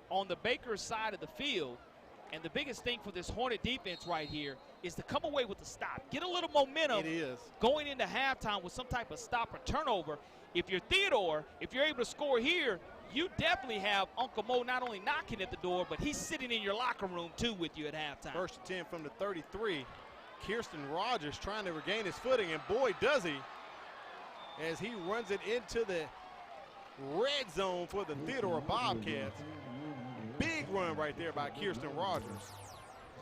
on the Bakers side of the field. And the biggest thing for this Hornet defense right here is to come away with a stop. Get a little momentum going into halftime with some type of stop or turnover. If you're Theodore, if you're able to score here, you definitely have Uncle Mo not only knocking at the door, but he's sitting in your locker room too with you at halftime. 1st and 10 from the 33. Kirsten Rogers trying to regain his footing, and boy does he, as he runs it into the red zone for the Theodore Bobcats. Big run right there by Kirsten Rogers.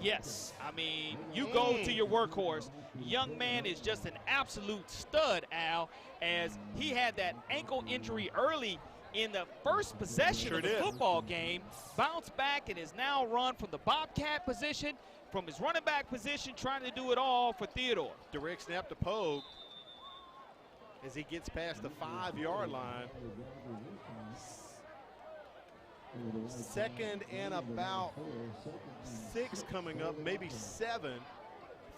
Yes, I mean, you go to your workhorse. Young man is just an absolute stud, Al, as he had that ankle injury early in the first possession of the football game, bounced back and is now run from the Bobcat position, from his running back position, trying to do it all for Theodore. Direct snap to Pogue as he gets past the 5-yard line. 2nd and about 6 coming up, maybe 7.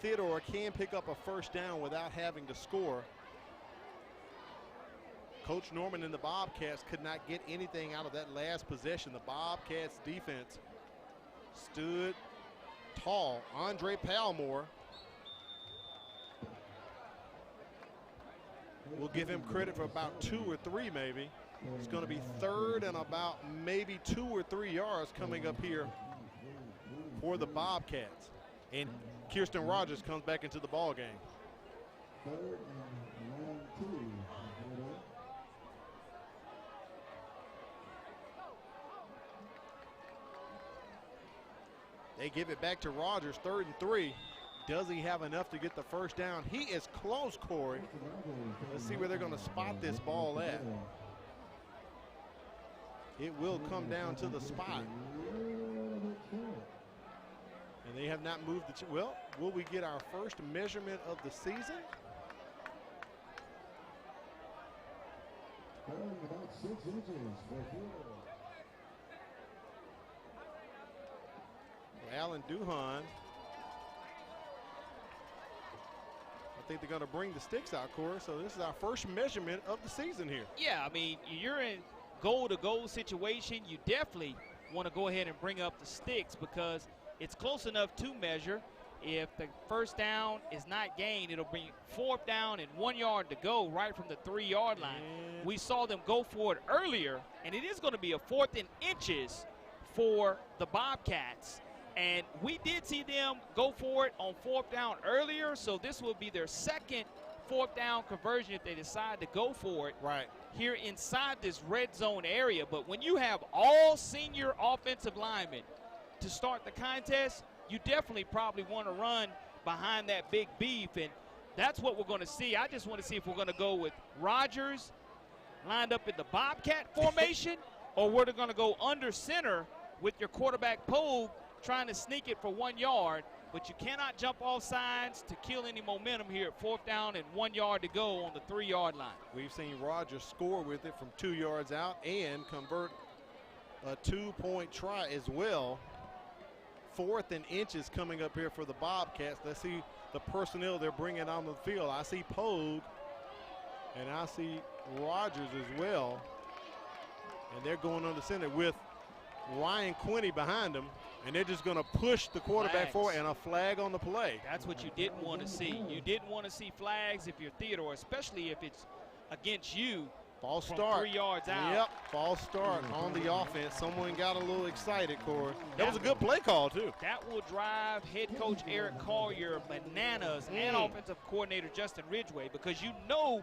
Theodore can pick up a 1st down without having to score. Coach Norman and the Bobcats could not get anything out of that last possession. The Bobcats defense stood tall. Andre Palmore, we'll give him credit for about 2 or 3 maybe. It's going to be 3rd and about maybe 2 or 3 yards coming up here for the Bobcats. And Kirsten Rogers comes back into the ball game. They give it back to Rogers, 3rd and 3. Does he have enough to get the 1st down? He is close, Corey. Let's see where they're going to spot this ball at. It will come down to the spot. And they have not moved the, well, will we get our first measurement of the season? About 6 inches for Theodore. Alan Duhan. I think they're going to bring the sticks out, Corey. So this is our first measurement of the season here. Yeah, I mean, you're in goal-to-goal situation. You definitely want to go ahead and bring up the sticks because it's close enough to measure. If the 1st down is not gained, it'll bring 4th down and 1 yard to go right from the 3-yard line. We saw them go for it earlier, and it is going to be a 4th and inches for the Bobcats. And we did see them go for it on 4th down earlier, so this will be their 2nd 4th down conversion if they decide to go for it here inside this red zone area. But when you have all senior offensive linemen to start the contest, you definitely probably want to run behind that big beef, and that's what we're going to see. I just want to see if we're going to go with Rogers lined up in the Bobcat formation or we're going to go under center with your quarterback Pogue trying to sneak it for 1 yard. But you cannot jump off sides to kill any momentum here at 4th down and 1 yard to go on the 3-yard line. We've seen Rogers score with it from 2 yards out and convert a 2-point try as well. 4th and inches coming up here for the Bobcats. Let's see the personnel they're bringing on the field. I see Pogue and I see Rogers as well. And they're going under center with Ryan Quinney behind them. And they're just going to push the quarterback forward and a flag on the play. That's what you didn't want to see. You didn't want to see flags if you're Theodore, especially if it's against you. False start. 3 yards out. Yep, false start on the offense. Someone got a little excited, Corey. That was a good play call, too. That will drive head coach Eric Collier bananas and offensive coordinator Justin Ridgway, because you know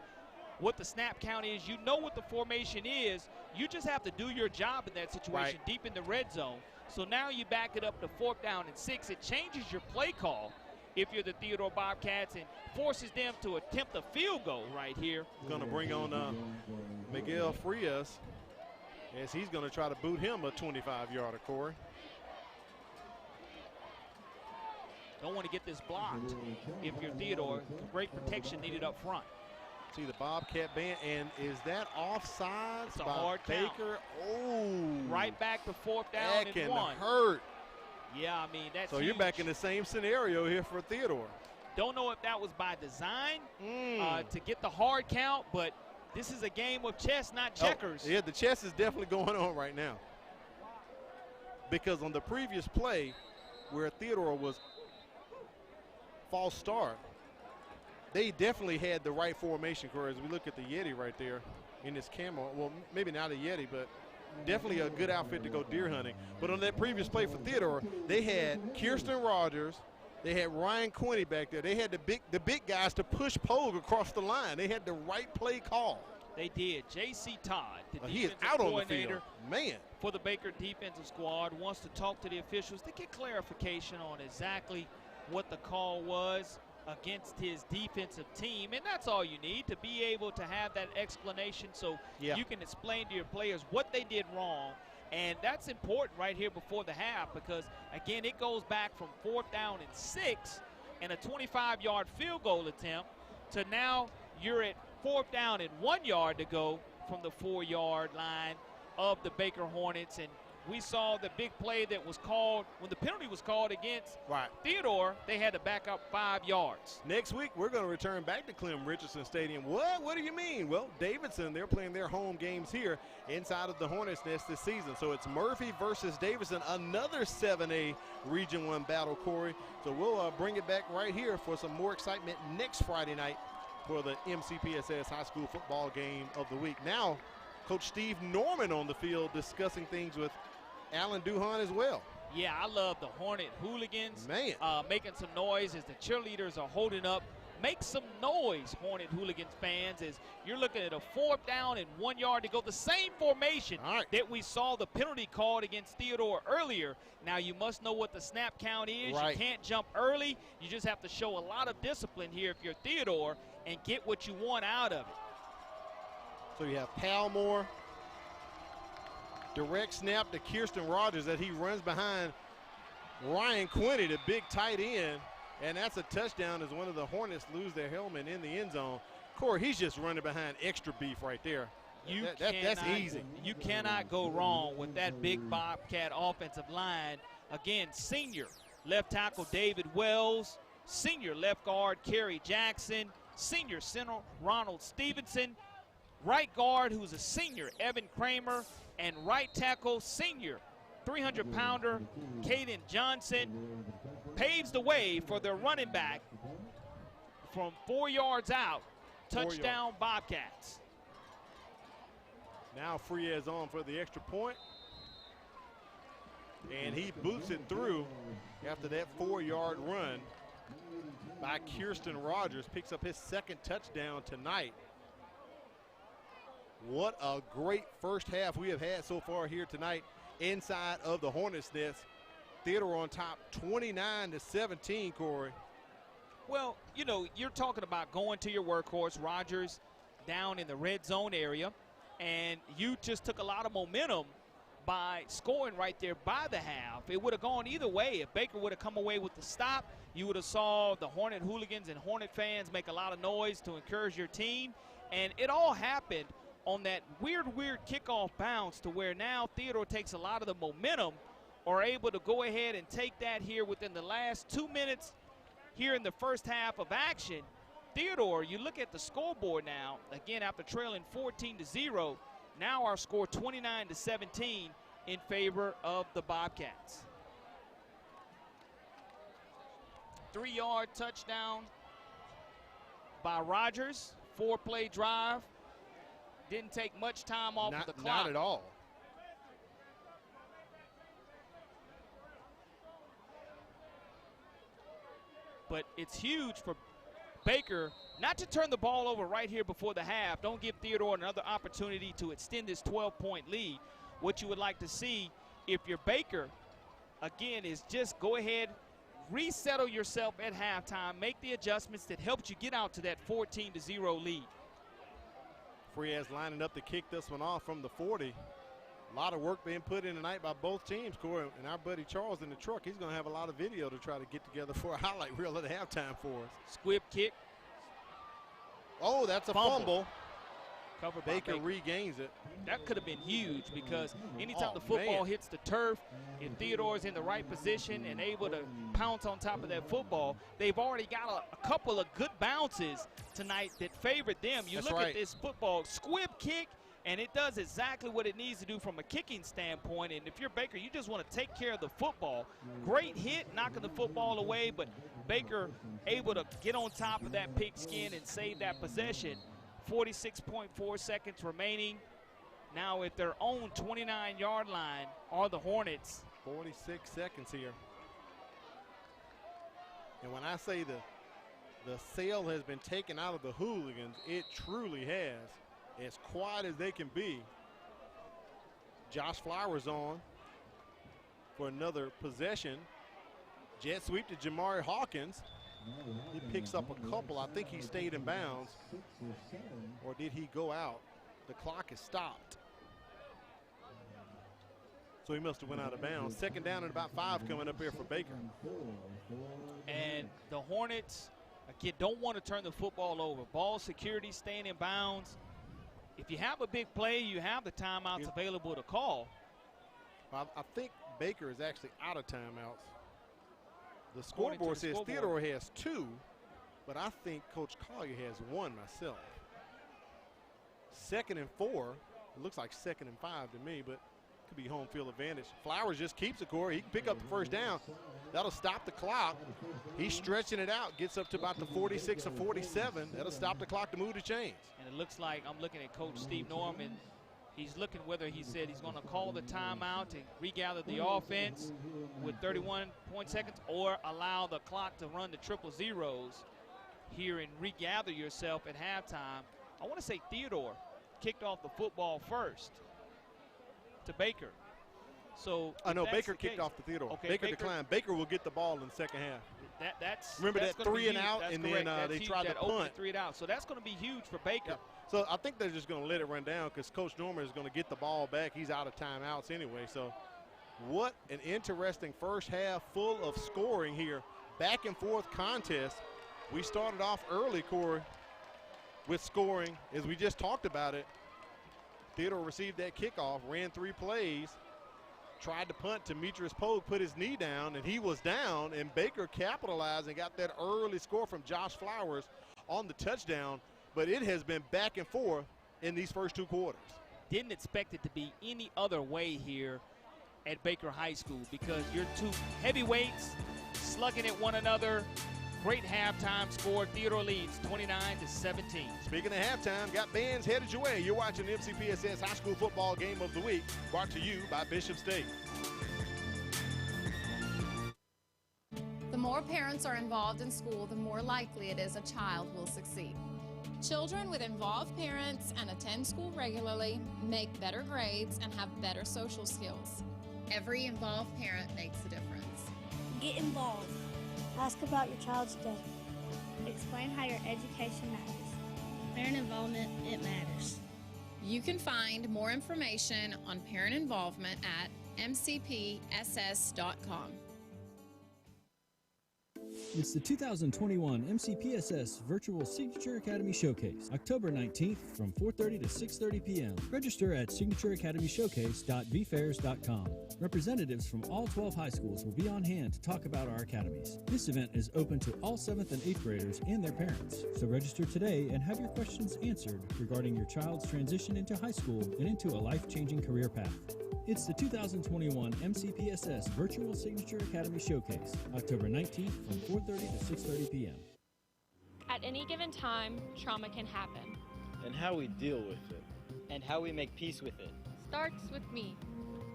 what the snap count is. You know what the formation is. You just have to do your job in that situation deep in the red zone. So now you back it up to 4th down and 6. It changes your play call if you're the Theodore Bobcats and forces them to attempt a field goal right here. Going to bring on Miguel Frias as he's going to try to boot him a 25-yarder, Corey. Don't want to get this blocked if you're Theodore. Great protection needed up front. See the Bobcat band, and is that offsides? It's a hard Baker? count. Oh. Right back to 4th down that and 1. Can hurt. Yeah, I mean, that's So huge. you're back in the same scenario here for Theodore. Don't know if that was by design to get the hard count, but this is a game of chess, not checkers. Yeah, the chess is definitely going on right now. Because on the previous play where Theodore was false start, they definitely had the right formation, Corey. As we look at the Yeti right there in this camo, well, maybe not a Yeti, but definitely a good outfit to go deer hunting. But on that previous play for Theodore, they had Kirsten Rogers, they had Ryan Quinney back there. They had the big guys to push Pogue across the line. They had the right play call. They did. J.C. Todd, the he is defensive out on the coordinator field. Man. For the Baker defensive squad, wants to talk to the officials to get clarification on exactly what the call was against his defensive team, and that's all you need, to be able to have that explanation so you can explain to your players what they did wrong. And that's important right here before the half, because again, it goes back from 4th down and 6 and a 25-yard field goal attempt to now you're at 4th down and 1 yard to go from the 4-yard line of the Baker Hornets. And we saw the big play that was called when the penalty was called against Theodore. They had to back up 5 yards. Next week, we're going to return back to Clem Richardson Stadium. What? What do you mean? Well, Davidson, they're playing their home games here inside of the Hornets' nest this season. So it's Murphy versus Davidson, another 7A Region 1 battle, Corey. So we'll bring it back right here for some more excitement next Friday night for the MCPSS High School football game of the week. Now, Coach Steve Norman on the field discussing things with Alan Duhan as well. Yeah, I love the Hornet hooligans. Man. Making some noise as the cheerleaders are holding up. Make some noise, Hornet hooligans fans, as you're looking at a 4th down and 1 yard to go. The same formation that we saw the penalty called against Theodore earlier. Now you must know what the snap count is. You can't jump early. You just have to show a lot of discipline here if you're Theodore and get what you want out of it. So you have Palmore. Direct snap to Kirsten Rogers as he runs behind Ryan Quinney, the big tight end. And that's a touchdown as one of the Hornets lose their helmet in the end zone. Corey, he's just running behind extra beef right there. That's easy. You cannot go wrong with that big Bobcat offensive line. Again, senior left tackle David Wells, senior left guard Kerry Jackson, senior center Ronald Stevenson, right guard who's a senior Evan Kramer, and right tackle senior 300-pounder Caden Johnson paves the way for their running back from 4 yards out. Touchdown Bobcats. Now Frias on for the extra point. And he boots it through after that 4-yard run by Kirsten Rogers. Picks up his 2nd touchdown tonight. What a great first half we have had so far here tonight inside of the Hornets' nest. Theodore on top 29-17, Corey. Well, you know, you're talking about going to your workhorse, Rogers, down in the red zone area, and you just took a lot of momentum by scoring right there by the half. It would have gone either way. If Baker would have come away with the stop, you would have saw the Hornet hooligans and Hornet fans make a lot of noise to encourage your team, and it all happened on that weird kickoff bounce to where now Theodore takes a lot of the momentum, are able to go ahead and take that here within the last 2 minutes here in the first half of action. Theodore, you look at the scoreboard now, again after trailing 14-0, now our score 29-17 in favor of the Bobcats. 3-yard touchdown by Rogers, 4-play drive. didn't take much time off of the clock. Not at all. But it's huge for Baker not to turn the ball over right here before the half. Don't give Theodore another opportunity to extend this 12-point lead. What you would like to see if you're Baker, again, is just go ahead, resettle yourself at halftime, make the adjustments that helped you get out to that 14-0 lead. Frias lining up to kick this one off from the 40. A lot of work being put in tonight by both teams, Corey. And our buddy Charles in the truck, he's going to have a lot of video to try to get together for a highlight reel at halftime for us. Squib kick. Oh, that's a fumble. Covered Baker by Baker regains it. That could have been huge because anytime the football hits the turf, if Theodore's in the right position and able to pounce on top of that football, they've already got a couple of good bounces tonight that favored them. You look at this football, squib kick, and it does exactly what it needs to do from a kicking standpoint. And if you're Baker, you just want to take care of the football. Great hit, knocking the football away, but Baker able to get on top of that pigskin and save that possession. 46.4 seconds remaining. Now at their own 29-yard line are the Hornets. 46 seconds here. And when I say the sail has been taken out of the hooligans, it truly has. As quiet as they can be. Josh Flowers on for another possession. Jet sweep to Jamari Hawkins. He picks up a couple. I think he stayed in bounds. Or did he go out? The clock is stopped. So he must have went out of bounds. Second down and about 5 coming up here for Baker. And the Hornets, again, don't want to turn the football over. Ball security, staying in bounds. If you have a big play, you have the timeouts available to call. I think Baker is actually out of timeouts. The scoreboard says Theodore has 2, but I think Coach Collier has 1 myself. 2nd and 4. It looks like 2nd and 5 to me, but could be home field advantage. Flowers just keeps it, Corey. He can pick up the first down. That'll stop the clock. He's stretching it out, gets up to about the 46 or 47. That'll stop the clock to move the chains. And it looks like I'm looking at Coach Steve Norman. He's looking whether he said he's going to call the timeout to regather the offense with 31 seconds or allow the clock to run to triple zeros here and regather yourself at halftime. I want to say Theodore kicked off the football first to Baker. So I know Baker kicked off to Theodore. Okay, Baker declined. Baker will get the ball in the second half. Remember that 3 and out, and then they tried to punt. 3 and out. So that's going to be huge for Baker. Yeah. So I think they're just going to let it run down because Coach Norman is going to get the ball back. He's out of timeouts anyway. So what an interesting first half full of scoring here. Back and forth contest. We started off early, Corey, with scoring as we just talked about it. Theodore received that kickoff, ran 3 plays, tried to punt. Demetrius Pogue put his knee down, and he was down, and Baker capitalized and got that early score from Josh Flowers on the touchdown. But it has been back and forth in these first 2 quarters. Didn't expect it to be any other way here at Baker High School because you're 2 heavyweights slugging at one another. Great halftime score. Theodore leads 29-17. Speaking of halftime, got bands headed your way. You're watching the MCPSS High School Football Game of the Week, brought to you by Bishop State. The more parents are involved in school, the more likely it is a child will succeed. Children with involved parents and attend school regularly make better grades and have better social skills. Every involved parent makes a difference. Get involved. Ask about your child's day. Explain how your education matters. Parent involvement, it matters. You can find more information on parent involvement at mcpss.com. It's the 2021 MCPSS Virtual Signature Academy Showcase, October 19th from 4:30 to 6:30 p.m. Register at signatureacademyshowcase.vfairs.com. Representatives from all 12 high schools will be on hand to talk about our academies. This event is open to all 7th and 8th graders and their parents. So register today and have your questions answered regarding your child's transition into high school and into a life-changing career path. It's the 2021 MCPSS Virtual Signature Academy Showcase, October 19th from 4:30 to 6:30 p.m. At any given time, trauma can happen. And how we deal with it and how we make peace with it. Starts with me.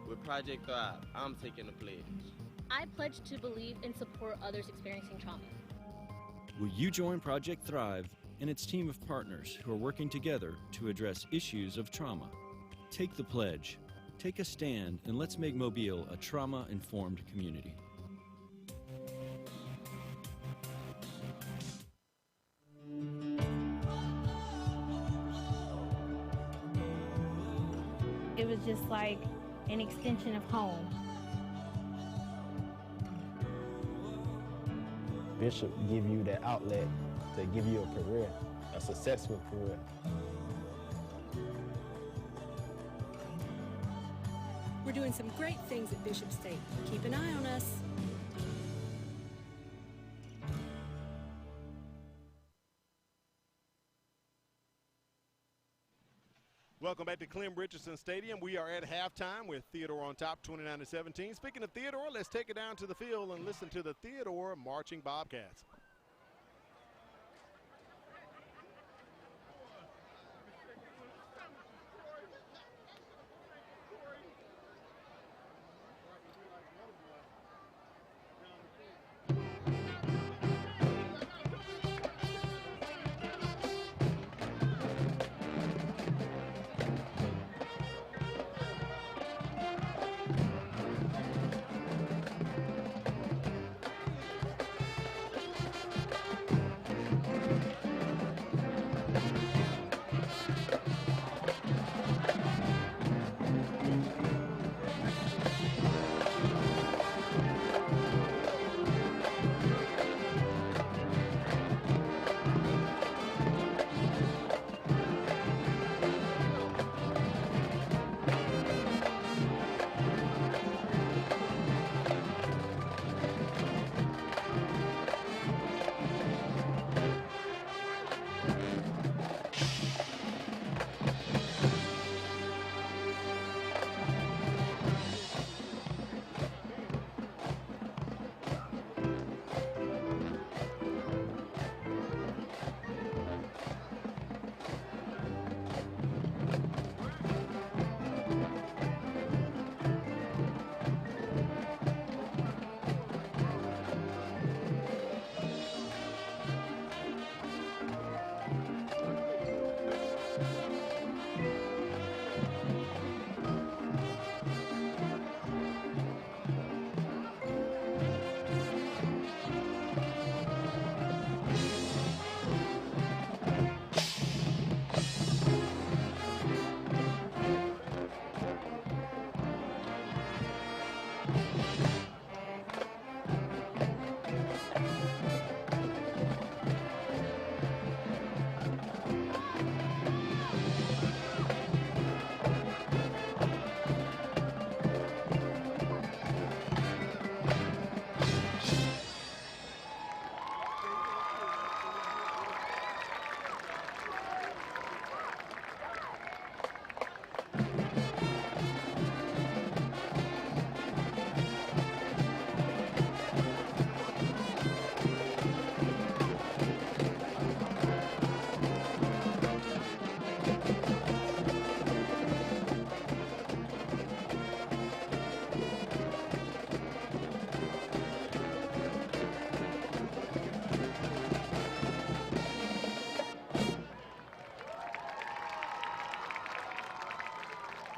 With Project Thrive, I'm taking a pledge. I pledge to believe and support others experiencing trauma. Will you join Project Thrive and its team of partners who are working together to address issues of trauma? Take the pledge, take a stand, and let's make Mobile a trauma-informed community. It was just like an extension of home. Bishop give you that outlet to give you a career, a successful career. We're doing some great things at Bishop State. Keep an eye on us. Welcome back to Clem Richardson Stadium. We are at halftime with Theodore on top, 29-17. Speaking of Theodore, let's take it down to the field and listen to the Theodore marching Bobcats.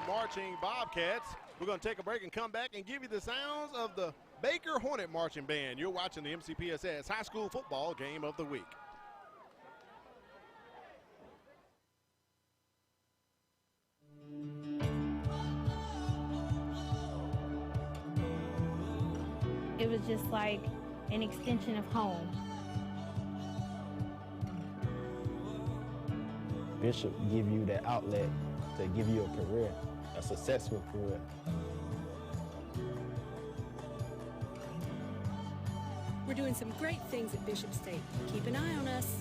Marching Bobcats. We're going to take a break and come back and give you the sounds of the Baker Hornet Marching Band. You're watching the MCPSS High School Football Game of the Week. It was just like an extension of home. Bishop give you that outlet to give you a career, a successful career. We're doing some great things at Bishop State. Keep an eye on us.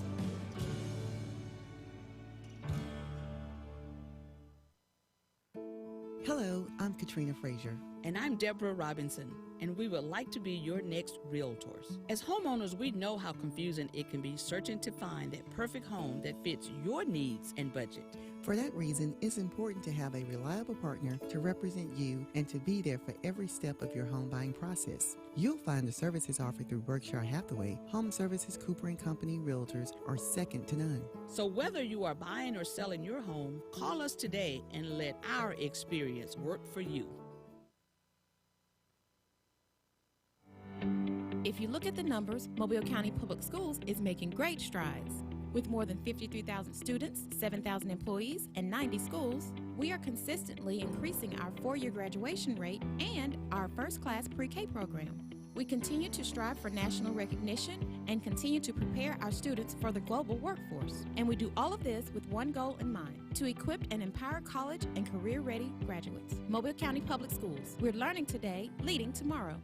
Hello, I'm Katrina Frazier. And I'm Deborah Robinson, and we would like to be your next realtors. As homeowners, we know how confusing it can be searching to find that perfect home that fits your needs and budget. For that reason, it's important to have a reliable partner to represent you and to be there for every step of your home buying process. You'll find the services offered through Berkshire Hathaway, Home Services, Cooper & Company Realtors are second to none. So whether you are buying or selling your home, call us today and let our experience work for you. If you look at the numbers, Mobile County Public Schools is making great strides. With more than 53,000 students, 7,000 employees, and 90 schools, we are consistently increasing our four-year graduation rate and our first-class pre-K program. We continue to strive for national recognition and continue to prepare our students for the global workforce. And we do all of this with one goal in mind, to equip and empower college and career-ready graduates. Mobile County Public Schools. We're learning today, leading tomorrow.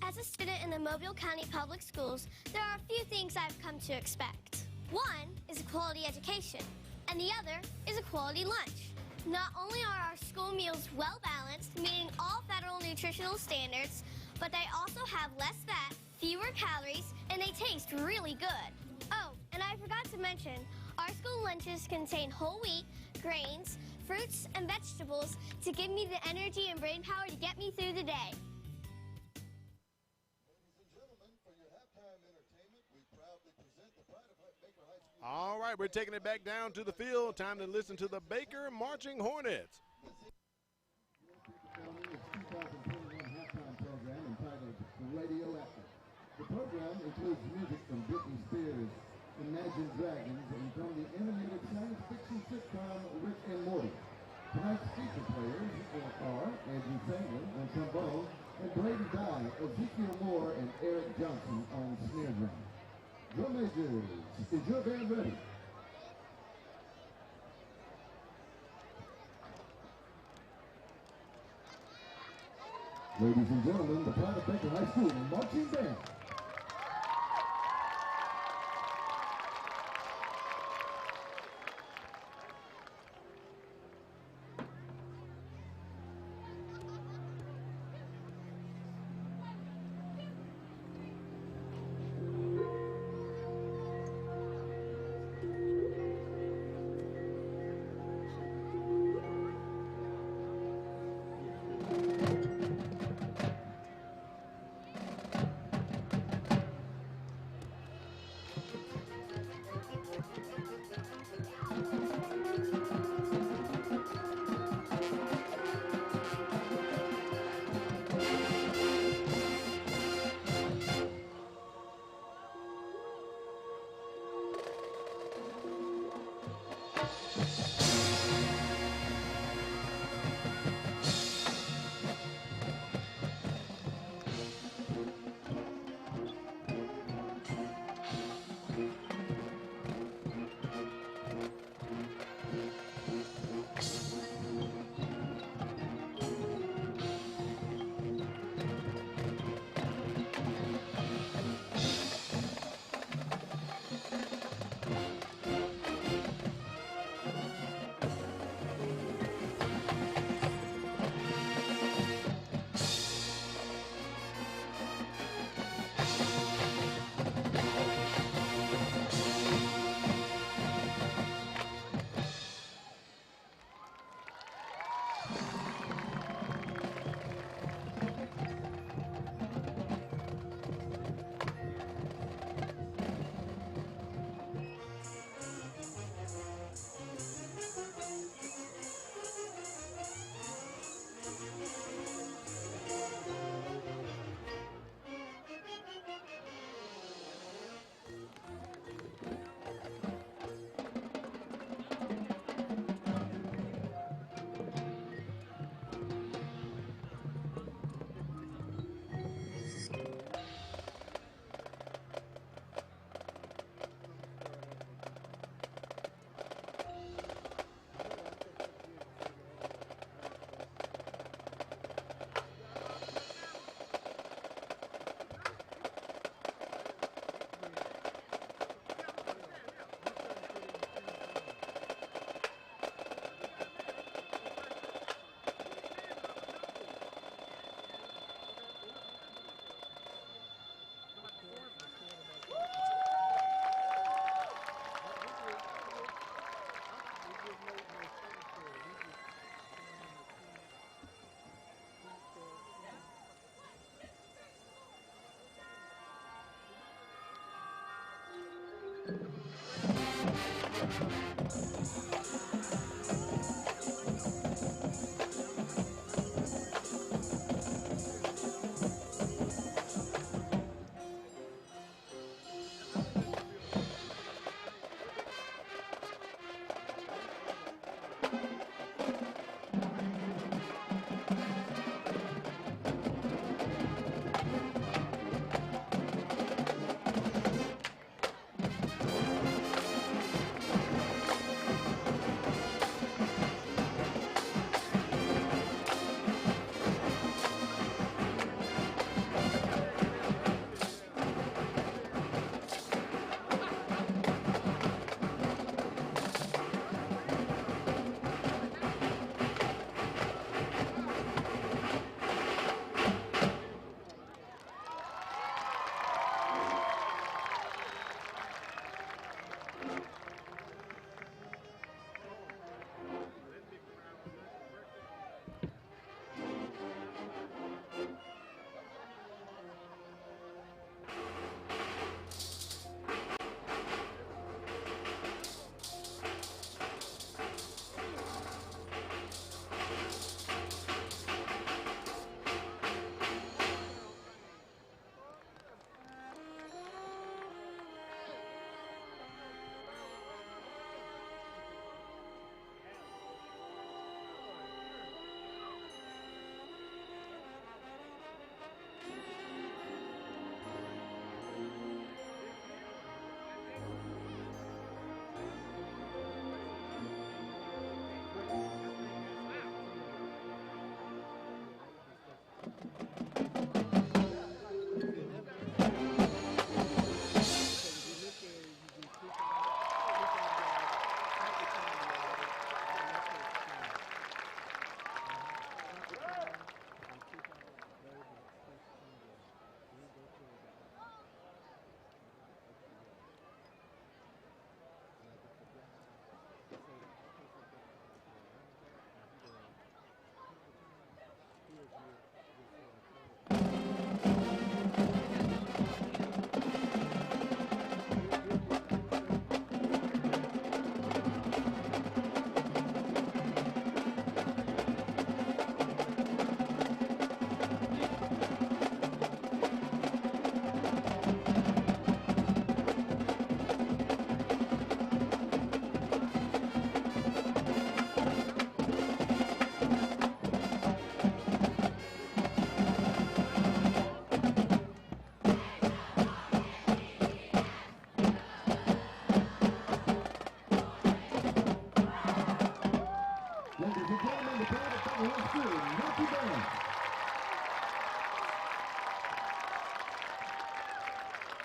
As a student in the Mobile County Public Schools, there are a few things I've come to expect. One is a quality education, and the other is a quality lunch. Not only are our school meals well balanced, meeting all federal nutritional standards, but they also have less fat, fewer calories, and they taste really good. Oh, and I forgot to mention, our school lunches contain whole wheat, grains, fruits, and vegetables to give me the energy and brain power to get me through the day. All right, we're taking it back down to the field. Time to listen to the Baker Marching Hornets. The program includes music from Britney Spears, Imagine Dragons, and from the animated science fiction sitcom Rick and Morty. Tonight's feature players are Andrew Sandler on trombone and Brady Dye, Ezekiel Moore, and Eric Johnson on snare drum. Drum majors, is your band ready? Ladies and gentlemen, the Private Baker High School Marching Band.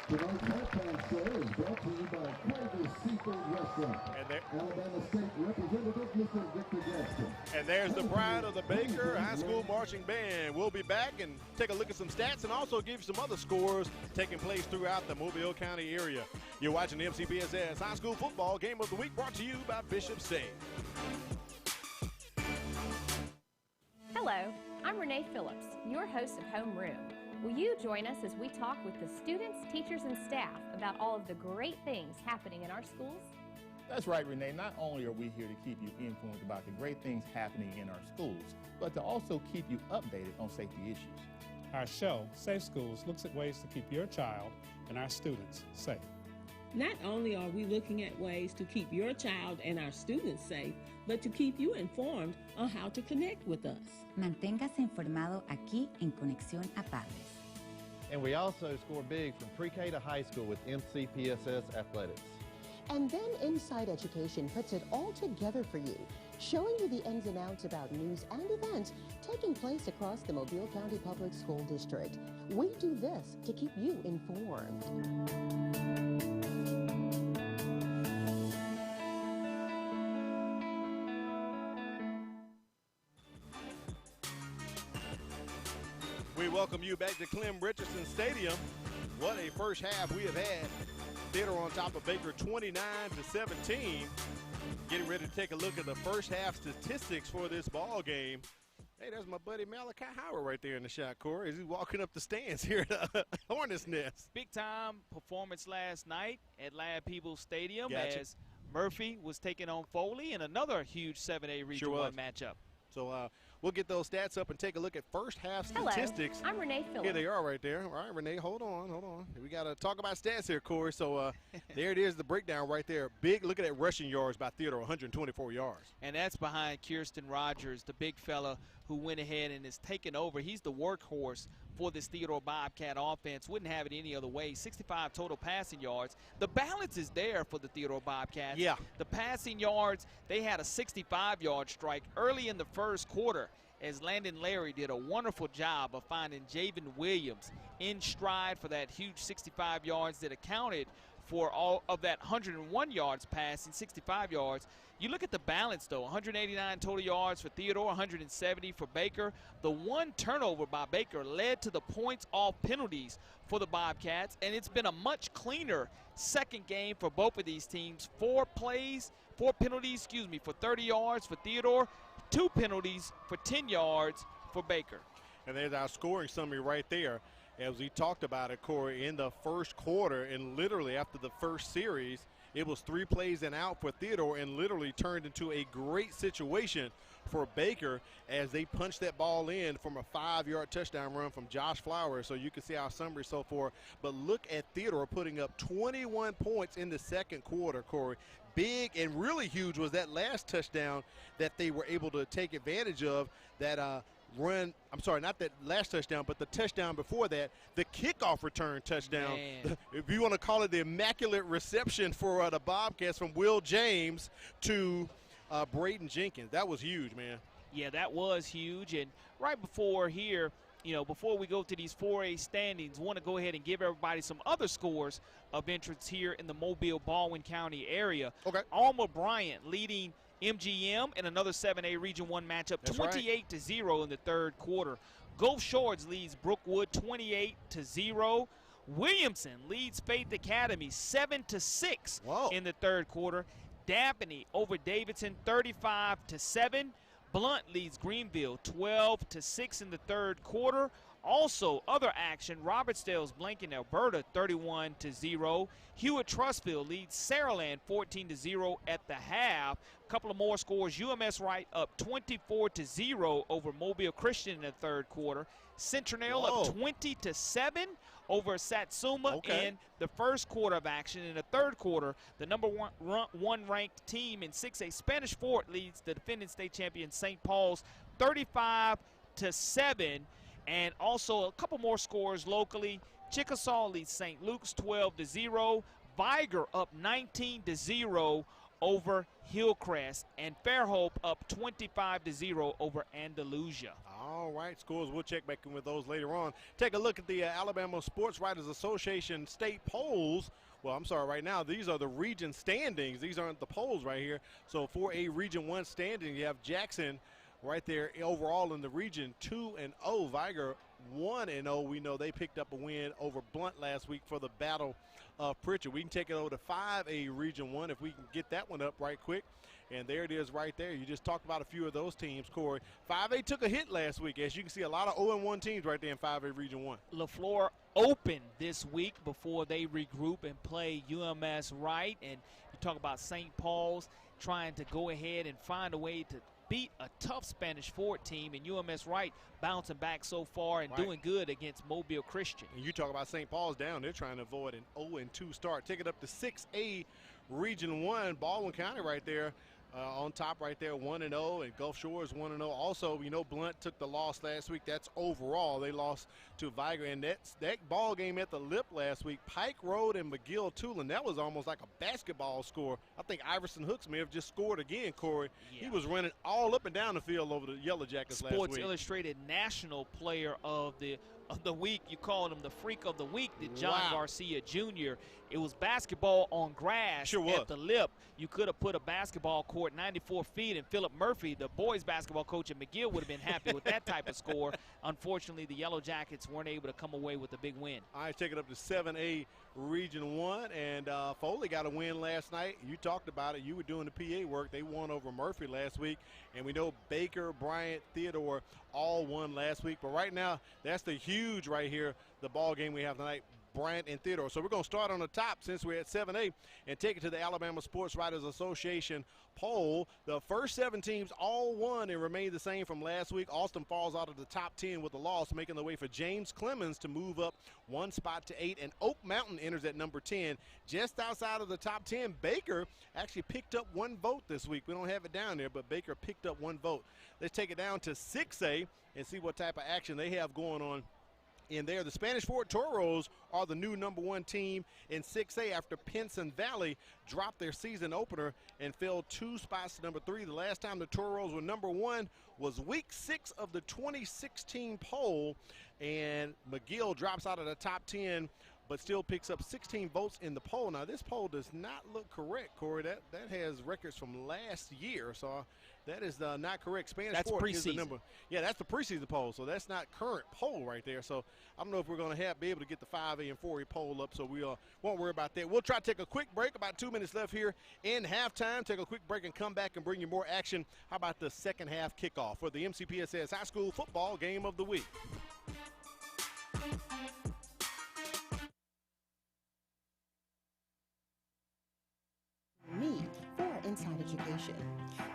Tonight's halftime show is brought to you by Tiger Seafood Restaurant. Alabama State Representative Mr. Victor Jackson. And there's the pride of the Baker High School Marching Band. We'll be back and take a look at some stats and also give you some other scores taking place throughout the Mobile County area. You're watching the MCPSS High School Football Game of the Week, brought to you by Bishop State. Hello, I'm Renee Phillips, your host of Homeroom. Will you join us as we talk with the students, teachers, and staff about all of the great things happening in our schools? That's right, Renee. Not only are we here to keep you informed about the great things happening in our schools, but to also keep you updated on safety issues. Our show, Safe Schools, looks at ways to keep your child and our students safe. Not only are we looking at ways to keep your child and our students safe, but to keep you informed on how to connect with us. Manténgase informado aquí en Conexión a Padres. And we also score big from pre-K to high school with MCPSS Athletics. And then Inside Education puts it all together for you, showing you the ins and outs about news and events taking place across the Mobile County Public School District. We do this to keep you informed. We welcome you back to Clem Richardson Stadium. What a first half we have had. Theodore on top of Baker 29-17. Getting ready to take a look at the first half statistics for this ball game. Hey, there's my buddy Malachi Howard right there in the shot, Corey. He's walking up the stands here at the Hornets Nest. Big time performance last night at Lad Peoples Stadium Gotcha. as Murphy was taking on Foley in another huge 7A Region 1 matchup. So we'll get those stats up and take a look at first half statistics. Hello, I'm Renee Phillips. Here they are right there. All right, Renee, hold on. We got to talk about stats here, Corey. So there it is, the breakdown right there. Big, look at that rushing yards by Theodore, 124 yards. And that's behind Kirsten Rogers, the big fella who went ahead and is taking over. He's the workhorse for this Theodore Bobcat offense. Wouldn't have it any other way. 65 total passing yards. The balance is there for the Theodore Bobcats. Yeah. The passing yards, they had a 65-yard strike early in the first quarter as Landon Larry did a wonderful job of finding Javen Williams in stride for that huge 65 yards that accounted for all of that 101 yards passing, 65 yards. You look at the balance, though, 189 total yards for Theodore, 170 for Baker. The one turnover by Baker led to the points off penalties for the Bobcats, and it's been a much cleaner second game for both of these teams. 4 penalties, for 30 yards for Theodore, 2 penalties for 10 yards for Baker. And there's our scoring summary right there. As we talked about it, Corey, in the first quarter, and literally after the first series, it was 3 plays and out for Theodore and literally turned into a great situation for Baker as they punched that ball in from a 5-yard touchdown run from Josh Flowers. So you can see our summary so far. But look at Theodore putting up 21 points in the second quarter, Corey. Big and really huge was that last touchdown that they were able to take advantage of, that run. I'm sorry, not that last touchdown, but the touchdown before that, the kickoff return touchdown. If you want to call it the immaculate reception for the Bobcats from Will James to Braden Jenkins. That was huge, man. Yeah, that was huge. And right before here, before we go to these 4A standings, want to go ahead and give everybody some other scores of interest here in the Mobile-Baldwin County area. Okay. Alma Bryant leading MGM in another 7A Region 1 matchup, 28-0 in the third quarter. Gulf Shores leads Brookwood 28-0. Williamson leads Faith Academy 7-6 in the third quarter. Dabney over Davidson 35-7. Blunt leads Greenville 12-6 in the third quarter. Also, other action, Robertsdale's Blanken, Alberta 31-0. Hewitt Trustfield leads Saraland 14-0 at the half. A couple of more scores. UMS Wright up 24-0 over Mobile Christian in the third quarter. Centennial up 20-7 over Satsuma in the first quarter of action. In the third quarter, the number one ranked team in 6A Spanish Fort leads the defending state champion St. Paul's 35-7. And also a couple more scores locally. Chickasaw leads St. Luke's 12-0. Viger up 19-0 over Hillcrest. And Fairhope up 25-0 over Andalusia. All right, scores. We'll check back in with those later on. Take a look at the Alabama Sports Writers Association state polls. Well, I'm sorry, right now, these are the region standings. These aren't the polls right here. So for a Region 1 standing, you have Jackson right there overall in the region 2-0. Viger 1-0. We know they picked up a win over Blunt last week for the Battle of Pritchard. We can take it over to 5A Region 1 if we can get that one up right quick. And there it is right there. You just talked about a few of those teams, Corey. 5A took a hit last week. As you can see, a lot of 0-1 teams right there in 5A Region 1. LaFleur open this week before they regroup and play UMS Wright. And you talk about St. Paul's trying to go ahead and find a way to beat a tough Spanish Fort team, and UMS Wright bouncing back so far and doing good against Mobile Christian. And you talk about St. Paul's down. They're trying to avoid an 0-2 start. Take it up to 6A Region 1. Baldwin County right there on top right there, 1-0, and Gulf Shores 1-0. Also, we know Blunt took the loss last week. That's overall. They lost to Viger, and that ball game at the Lip last week, Pike Road and McGill-Tulane, that was almost like a basketball score. I think Iverson Hooks may have just scored again, Corey. Yeah. He was running all up and down the field over the Yellow Jackets last week. Sports Illustrated National Player of the week. You called him the Freak of the Week, did John Garcia Jr. It was basketball on grass at the Lip. You could have put a basketball court 94 feet, and Philip Murphy, the boys basketball coach at McGill, would have been happy with that type of score. Unfortunately, the Yellow Jackets weren't able to come away with a big win. All right, take it up to 7A Region 1, and Foley got a win last night. You talked about it. You were doing the PA work. They won over Murphy last week, and we know Baker, Bryant, Theodore all won last week. But right now, that's the huge right here, the ball game we have tonight. Bryant, and Theodore. So we're going to start on the top since we're at 7A and take it to the Alabama Sports Writers Association poll. The first 7 teams all won and remained the same from last week. Austin falls out of the top 10 with a loss, making the way for James Clemens to move up 1 spot to 8. And Oak Mountain enters at number 10. Just outside of the top 10, Baker actually picked up 1 vote this week. We don't have it down there, but Baker picked up 1 vote. Let's take it down to 6A and see what type of action they have going on in there. The Spanish Fort Toros are the new number 1 team in 6A after Pinson Valley dropped their season opener and fell 2 spots to number 3. The last time the Toros were number 1 was week 6 of the 2016 poll, and McGill drops out of the top 10 but still picks up 16 votes in the poll. Now, this poll does not look correct, Corey. That has records from last year, so that is not correct. Spanish Fort is the number. Yeah, that's the preseason poll, so that's not current poll right there. So I don't know if we're going to be able to get the 5A and 4A poll up, so we won't worry about that. We'll try to take a quick break, about 2 minutes left here in halftime. Take a quick break and come back and bring you more action. How about the second half kickoff for the MCPSS High School Football Game of the Week? Need for Inside Education.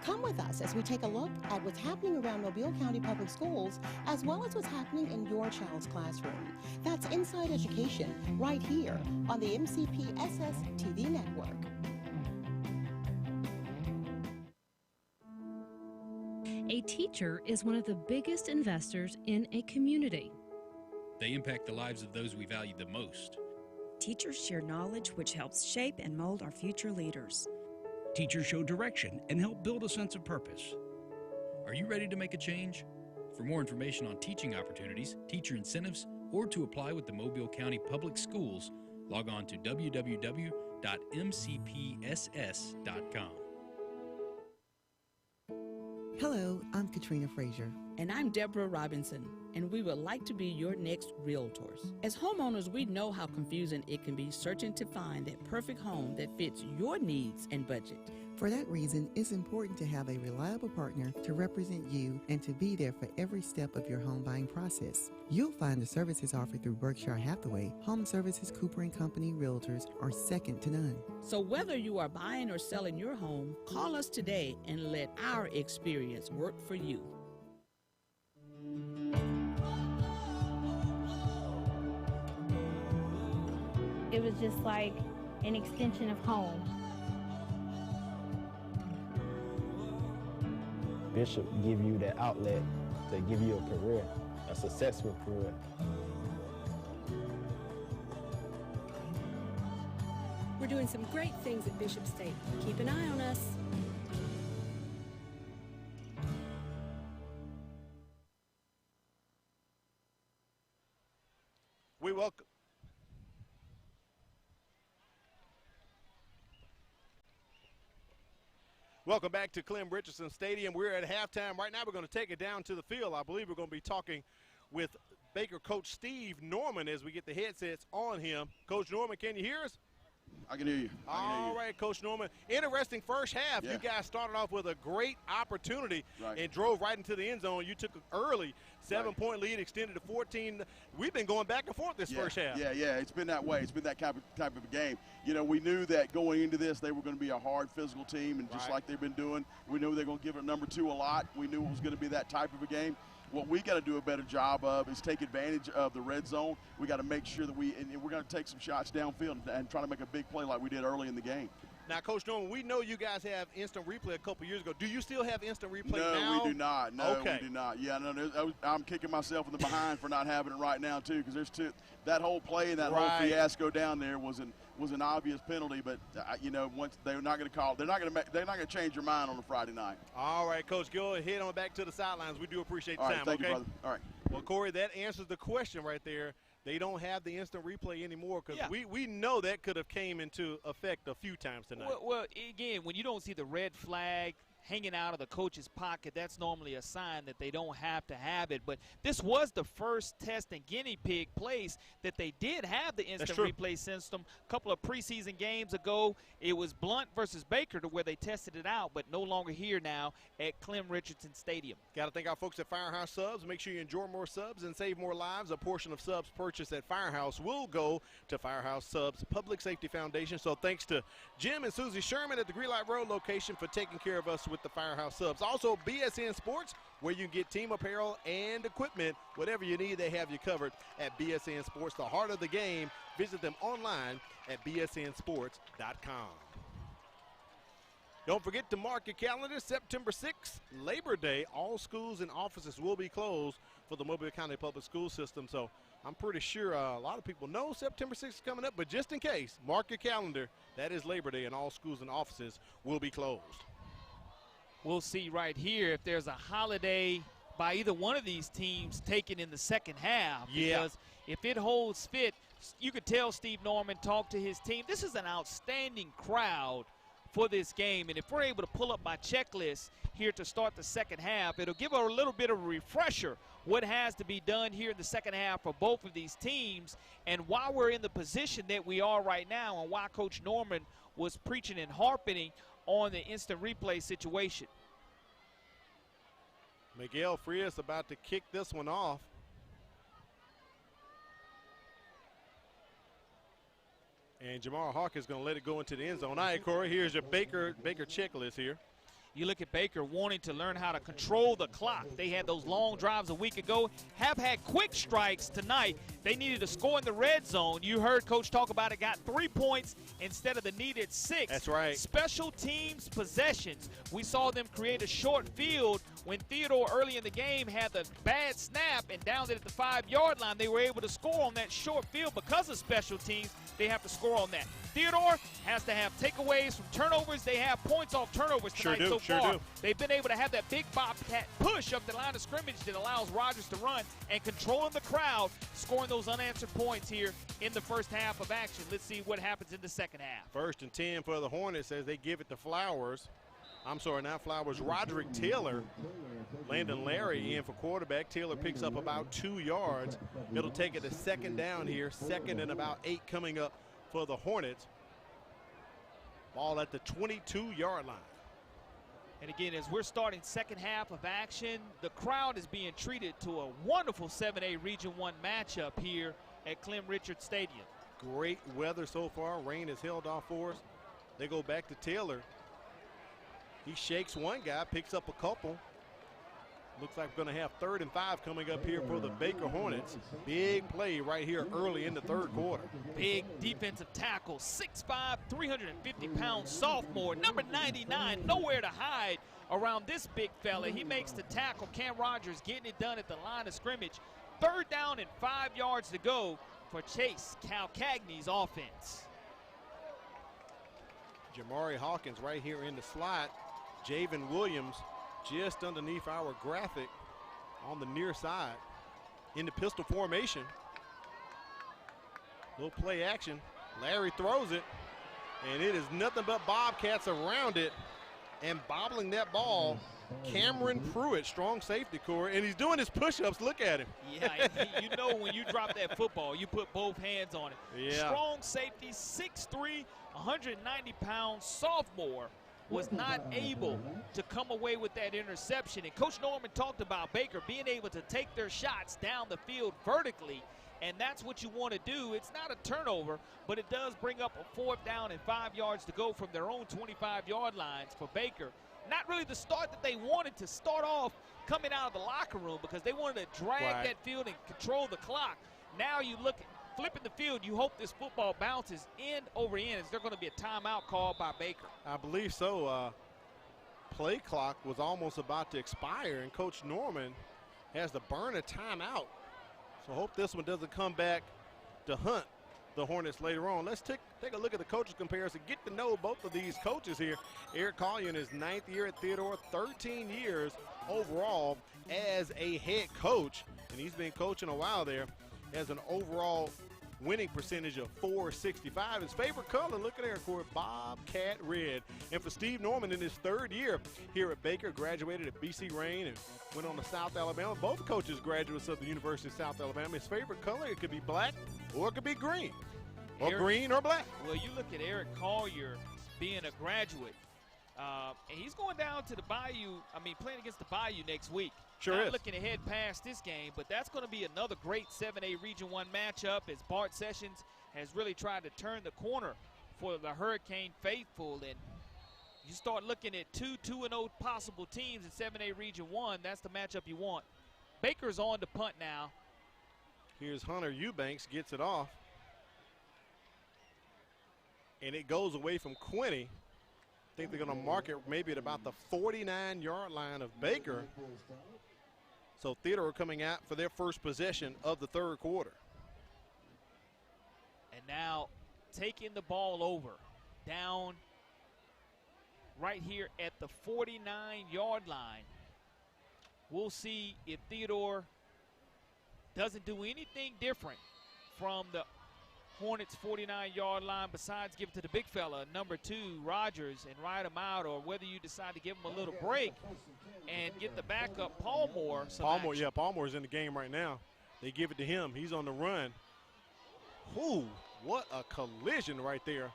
Come with us as we take a look at what's happening around Mobile County Public Schools, as well as what's happening in your child's classroom. That's Inside Education, right here on the MCPSS TV network. A teacher is one of the biggest investors in a community. They impact the lives of those we value the most. Teachers share knowledge which helps shape and mold our future leaders. Teachers show direction and help build a sense of purpose. Are you ready to make a change? For more information on teaching opportunities, teacher incentives, or to apply with the Mobile County Public Schools, log on to www.mcpss.com. Hello, I'm Katrina Frazier. And I'm Deborah Robinson, and we would like to be your next realtors. As homeowners, we know how confusing it can be searching to find that perfect home that fits your needs and budget. For that reason, it's important to have a reliable partner to represent you and to be there for every step of your home buying process. You'll find the services offered through Berkshire Hathaway, Home Services Cooper & Company Realtors are second to none. So whether you are buying or selling your home, call us today and let our experience work for you. It was just like an extension of home. Bishop give you that outlet to give you a career, a successful career. We're doing some great things at Bishop State. Keep an eye on us. We welcome. Welcome back to Clem Richardson Stadium. We're at halftime. Right now we're going to take it down to the field. I believe we're going to be talking with Baker coach Steve Norman as we get the headsets on him. Coach Norman, can you hear us? I can hear you. All right, Coach Norman. Interesting first half. Yeah. You guys started off with a great opportunity and drove right into the end zone. You took an early 7-point lead, extended to 14. We've been going back and forth this first half. Yeah. It's been that way. It's been that type of a game. You know, we knew that going into this, they were going to be a hard physical team, and just like they've been doing, we knew they were going to give it number 2 a lot. We knew it was going to be that type of a game. What we got to do a better job of is take advantage of the red zone. We got to make sure that we're going to take some shots downfield and try to make a big play like we did early in the game. Now, Coach Norman, we know you guys have instant replay a couple years ago. Do you still have instant replay now? No, we do not. No, okay. We do not. Yeah, no, I'm kicking myself in the behind for not having it right now too, because that whole play and that whole fiasco down there was an obvious penalty. But once they're not going to call, they're not going to change your mind on a Friday night. All right, Coach, go ahead on back to the sidelines. We do appreciate the time. All right, thank you, brother. All right. Well, Corey, that answers the question right there. They don't have the instant replay anymore because we know that could have came into effect a few times tonight. Well, again, when you don't see the red flag hanging out of the coach's pocket, that's normally a sign that they don't have to have it. But this was the first test and guinea pig place that they did have the instant replay system. A couple of preseason games ago, it was Blount versus Baker to where they tested it out, but no longer here now at Clem Richardson Stadium. Got to thank our folks at Firehouse Subs. Make sure you enjoy more subs and save more lives. A portion of subs purchased at Firehouse will go to Firehouse Subs Public Safety Foundation. So thanks to Jim and Susie Sherman at the Greenlight Road location for taking care of us with the Firehouse Subs. Also, BSN Sports, where you get team apparel and equipment. Whatever you need, they have you covered at BSN Sports, the heart of the game. Visit them online at bsnsports.com. Don't forget to mark your calendar, September 6th, Labor Day. All schools and offices will be closed for the Mobile County Public School System. So I'm pretty sure a lot of people know September 6th is coming up, but just in case, mark your calendar. That is Labor Day, and all schools and offices will be closed. We'll see right here if there's a holiday by either one of these teams taken in the second half. Yeah. Because if it holds fit, you could tell Steve Norman talked to his team. This is an outstanding crowd for this game, and if we're able to pull up my checklist here to start the second half, it'll give a little bit of a refresher what has to be done here in the second half for both of these teams, and why we're in the position that we are right now, and why Coach Norman was preaching and harping on the instant replay situation. Miguel Frias about to kick this one off. And Jamar Hawkins going to let it go into the end zone. All right, Corey, here's your Baker checklist here. You look at Baker wanting to learn how to control the clock. They had those long drives a week ago, have had quick strikes tonight. They needed to score in the red zone. You heard Coach talk about it, got 3 points instead of the needed 6. That's right. Special teams possessions. We saw them create a short field when Theodore early in the game had the bad snap and downed it at the 5-yard line. They were able to score on that short field because of special teams. They have to score on that. Theodore has to have takeaways from turnovers. They have points off turnovers tonight so far. They've been able to have that big bobcat push up the line of scrimmage that allows Rogers to run and controlling the crowd, scoring those unanswered points here in the first half of action. Let's see what happens in the second half. 1st and 10 for the Hornets as they give it to Flowers. I'm sorry, not Flowers, Roderick Taylor. Landon Larry in for quarterback. Taylor picks up about 2 yards. It'll take it to second down here. 2nd and about 8 coming up for the Hornets. Ball at the 22-yard line. And again, as we're starting second half of action, the crowd is being treated to a wonderful 7A Region 1 matchup here at Clem Richards Stadium. Great weather so far. Rain has held off for us. They go back to Taylor. He shakes one guy, picks up a couple. Looks like we're going to have 3rd and 5 coming up here for the Baker Hornets. Big play right here early in the 3rd quarter. Big defensive tackle, 6'5", 350-pound sophomore, number 99, nowhere to hide around this big fella. He makes the tackle. Cam Rogers getting it done at the line of scrimmage. 3rd down and 5 yards to go for Chase Calcagney's offense. Jamari Hawkins right here in the slot. Javen Williams just underneath our graphic on the near side in the pistol formation. Little play action. Larry throws it, and it is nothing but Bobcats around it. And bobbling that ball, Cameron Pruitt, strong safety, Corey, and he's doing his push-ups. Look at him. Yeah, you know when you drop that football, you put both hands on it. Yeah. Strong safety, 6'3", 190-pound sophomore was not able to come away with that interception. And Coach Norman talked about Baker being able to take their shots down the field vertically, and that's what you want to do. It's not a turnover, but it does bring up a 4th down and 5 yards to go from their own 25-yard lines for Baker. Not really the start that they wanted to start off coming out of the locker room, because they wanted to drag that field and control the clock. Now you look at flipping the field, you hope this football bounces end over end. Is there going to be a timeout called by Baker? I believe so. Play clock was almost about to expire, and Coach Norman has to burn a timeout. So hope this one doesn't come back to hunt the Hornets later on. Let's take a look at the coaches comparison, get to know both of these coaches here. Eric Collier in his 9th year at Theodore, 13 years overall as a head coach, and he's been coaching a while there. Has an overall winning percentage of .465. His favorite color, look at there, Corey, Bobcat red. And for Steve Norman in his third year here at Baker, graduated at BC Rain and went on to South Alabama. Both coaches graduates of the University of South Alabama. His favorite color, it could be black or it could be green. Or green or black. Well, you look at Eric Collier being a graduate. And he's going down to the Bayou, playing against the Bayou next week. Sure Not is. looking ahead past this game, but that's going to be another great 7A Region 1 matchup as Bart Sessions has really tried to turn the corner for the Hurricane faithful. And you start looking at 2-2-0 possible teams in 7A Region 1, that's the matchup you want. Baker's on to punt now. Here's Hunter Eubanks, gets it off. And it goes away from Quinney. I think they're going to mark it maybe at about the 49-yard line of Baker. So Theodore coming out for their first possession of the third quarter. And now taking the ball over, down right here at the 49-yard line. We'll see if Theodore doesn't do anything different from the Hornets' 49-yard line besides give it to the big fella, number 2, Rogers, and ride him out, or whether you decide to give him a little break and get the backup Palmore some action. Palmore's in the game right now. They give it to him. He's on the run. Whoo, what a collision right there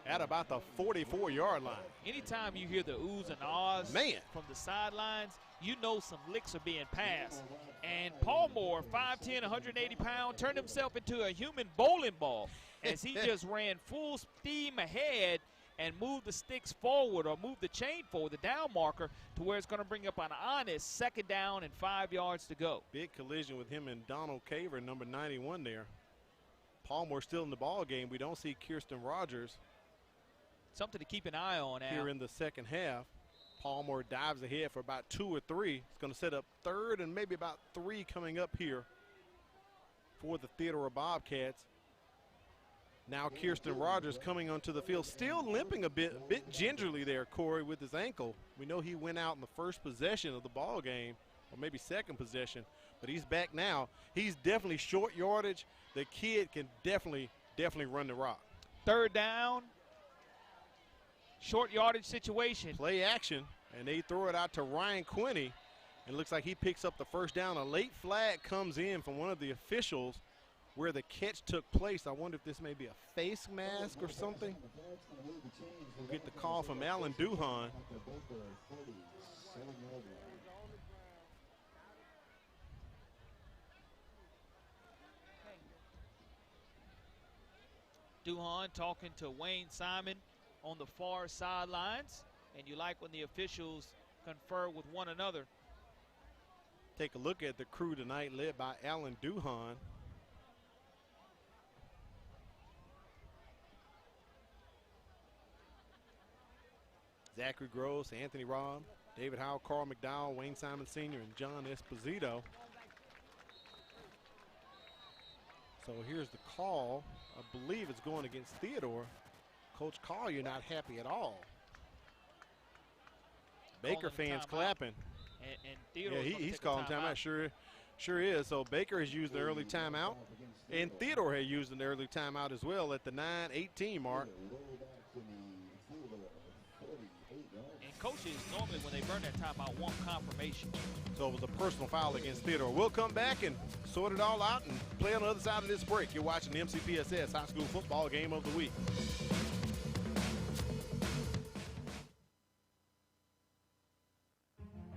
at about the 44-yard line. Anytime you hear the oohs and ahs from the sidelines, you know some licks are being passed. And Palmore, 5'10", 180 pounds, turned himself into a human bowling ball as he just ran full steam ahead and moved the sticks forward, or moved the chain forward, the down marker, to where it's going to bring up an honest 2nd down and 5 yards to go. Big collision with him and Donald Caver, number 91 there. Palmore still in the ball game. We don't see Kirsten Rogers. Something to keep an eye on, Al. Here in the second half. Palmore dives ahead for about 2 or 3. It's going to set up 3rd and maybe about 3 coming up here for the Theodore Bobcats. Now Kirsten Rogers coming onto the field, still limping a bit gingerly there, Corey, with his ankle. We know he went out in the first possession of the ball game, or maybe second possession, but he's back now. He's definitely short yardage. The kid can definitely run the rock. 3rd down. Short yardage situation. Play action, and they throw it out to Ryan Quinney. It looks like he picks up the first down. A late flag comes in from one of the officials where the catch took place. I wonder if this may be a face mask or something. We'll get the call from Alan Duhan. Duhan talking to Wayne Simon on the far sidelines, and you like when the officials confer with one another. Take a look at the crew tonight, led by Alan Duhan. Zachary Gross, Anthony Robb, David Howe, Carl McDowell, Wayne Simon Sr., and John Esposito. So here's the call. I believe it's going against Theodore. Coach Collier not happy at all. Baker fans clapping. And Theodore, he's calling timeout. Sure is. So Baker has used the early timeout, and Theodore had used an early timeout as well at the 9:18 mark. And coaches normally, when they burn that timeout, want confirmation. So it was a personal foul against Theodore. We'll come back and sort it all out and play on the other side of this break. You're watching the MCPSS High School Football Game of the Week.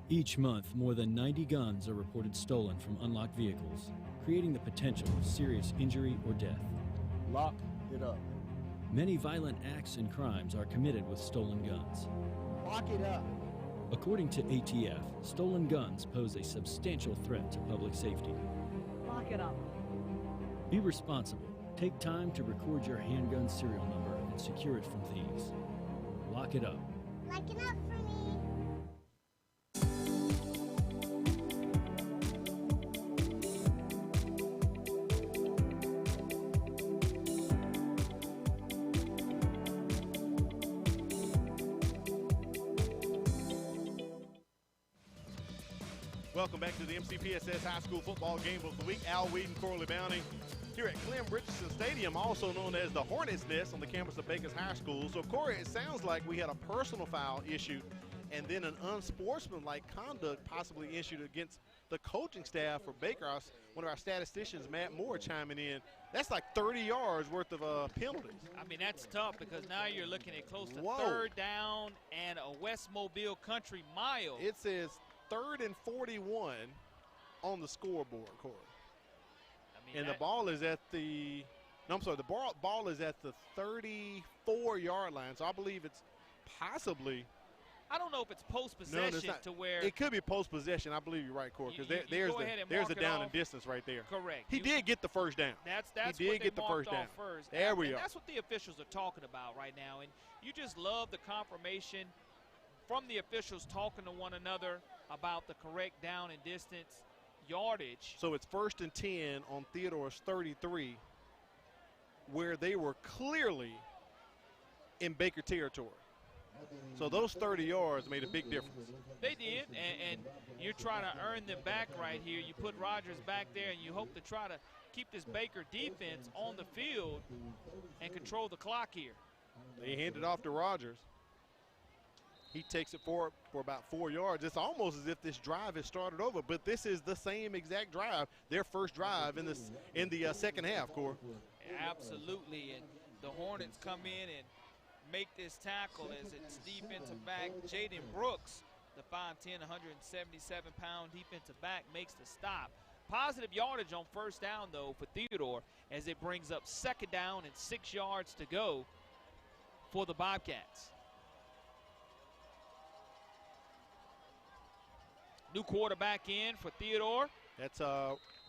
Each month, more than 90 guns are reported stolen from unlocked vehicles, creating the potential of serious injury or death. Lock it up. Many violent acts and crimes are committed with stolen guns. Lock it up. According to ATF, stolen guns pose a substantial threat to public safety. Lock it up. Be responsible. Take time to record your handgun serial number and secure it from thieves. Lock it up. Lock it up for me. Welcome back to the MCPSS High School Football Game of the Week. Al Weed and Corley Bounty here at Clem Richardson Stadium, also known as the Hornets Nest on the campus of Baker's High School. So, Corey, it sounds like we had a personal foul issue and then an unsportsmanlike conduct possibly issued against the coaching staff for Baker. One of our statisticians, Matt Moore, chiming in. That's like 30 yards worth of penalties. I mean, that's tough because now you're looking at close to Whoa. 3rd down and a West Mobile Country mile. It says 3rd and 41 on the scoreboard, Corey. I mean, and the ball is at the – no, I'm sorry. The ball is at the 34-yard line. So I believe it's possibly – I don't know if it's post-possession to where – it could be post-possession. I believe you're right, Corey, because there's the down and distance right there. Correct. He did get the first down. That's he did what they get the marked first down. Off first. There we are. That's what the officials are talking about right now. And you just love the confirmation from the officials talking to one another about the correct down and distance yardage. So it's 1st and 10 on Theodore's 33, where they were clearly in Baker territory. So those 30 yards made a big difference. They did, and you're trying to earn them back right here. You put Rogers back there, and you hope to try to keep this Baker defense on the field and control the clock here. They hand it off to Rogers. He takes it for about 4 yards. It's almost as if this drive has started over, but this is the same exact drive, their first drive in the second half, Corey. Absolutely, and the Hornets come in and make this tackle as it's defensive back Jaden Brooks, the 5'10", 177-pound defensive back, makes the stop. Positive yardage on first down, though, for Theodore as it brings up 2nd down and 6 yards to go for the Bobcats. New quarterback in for Theodore. That's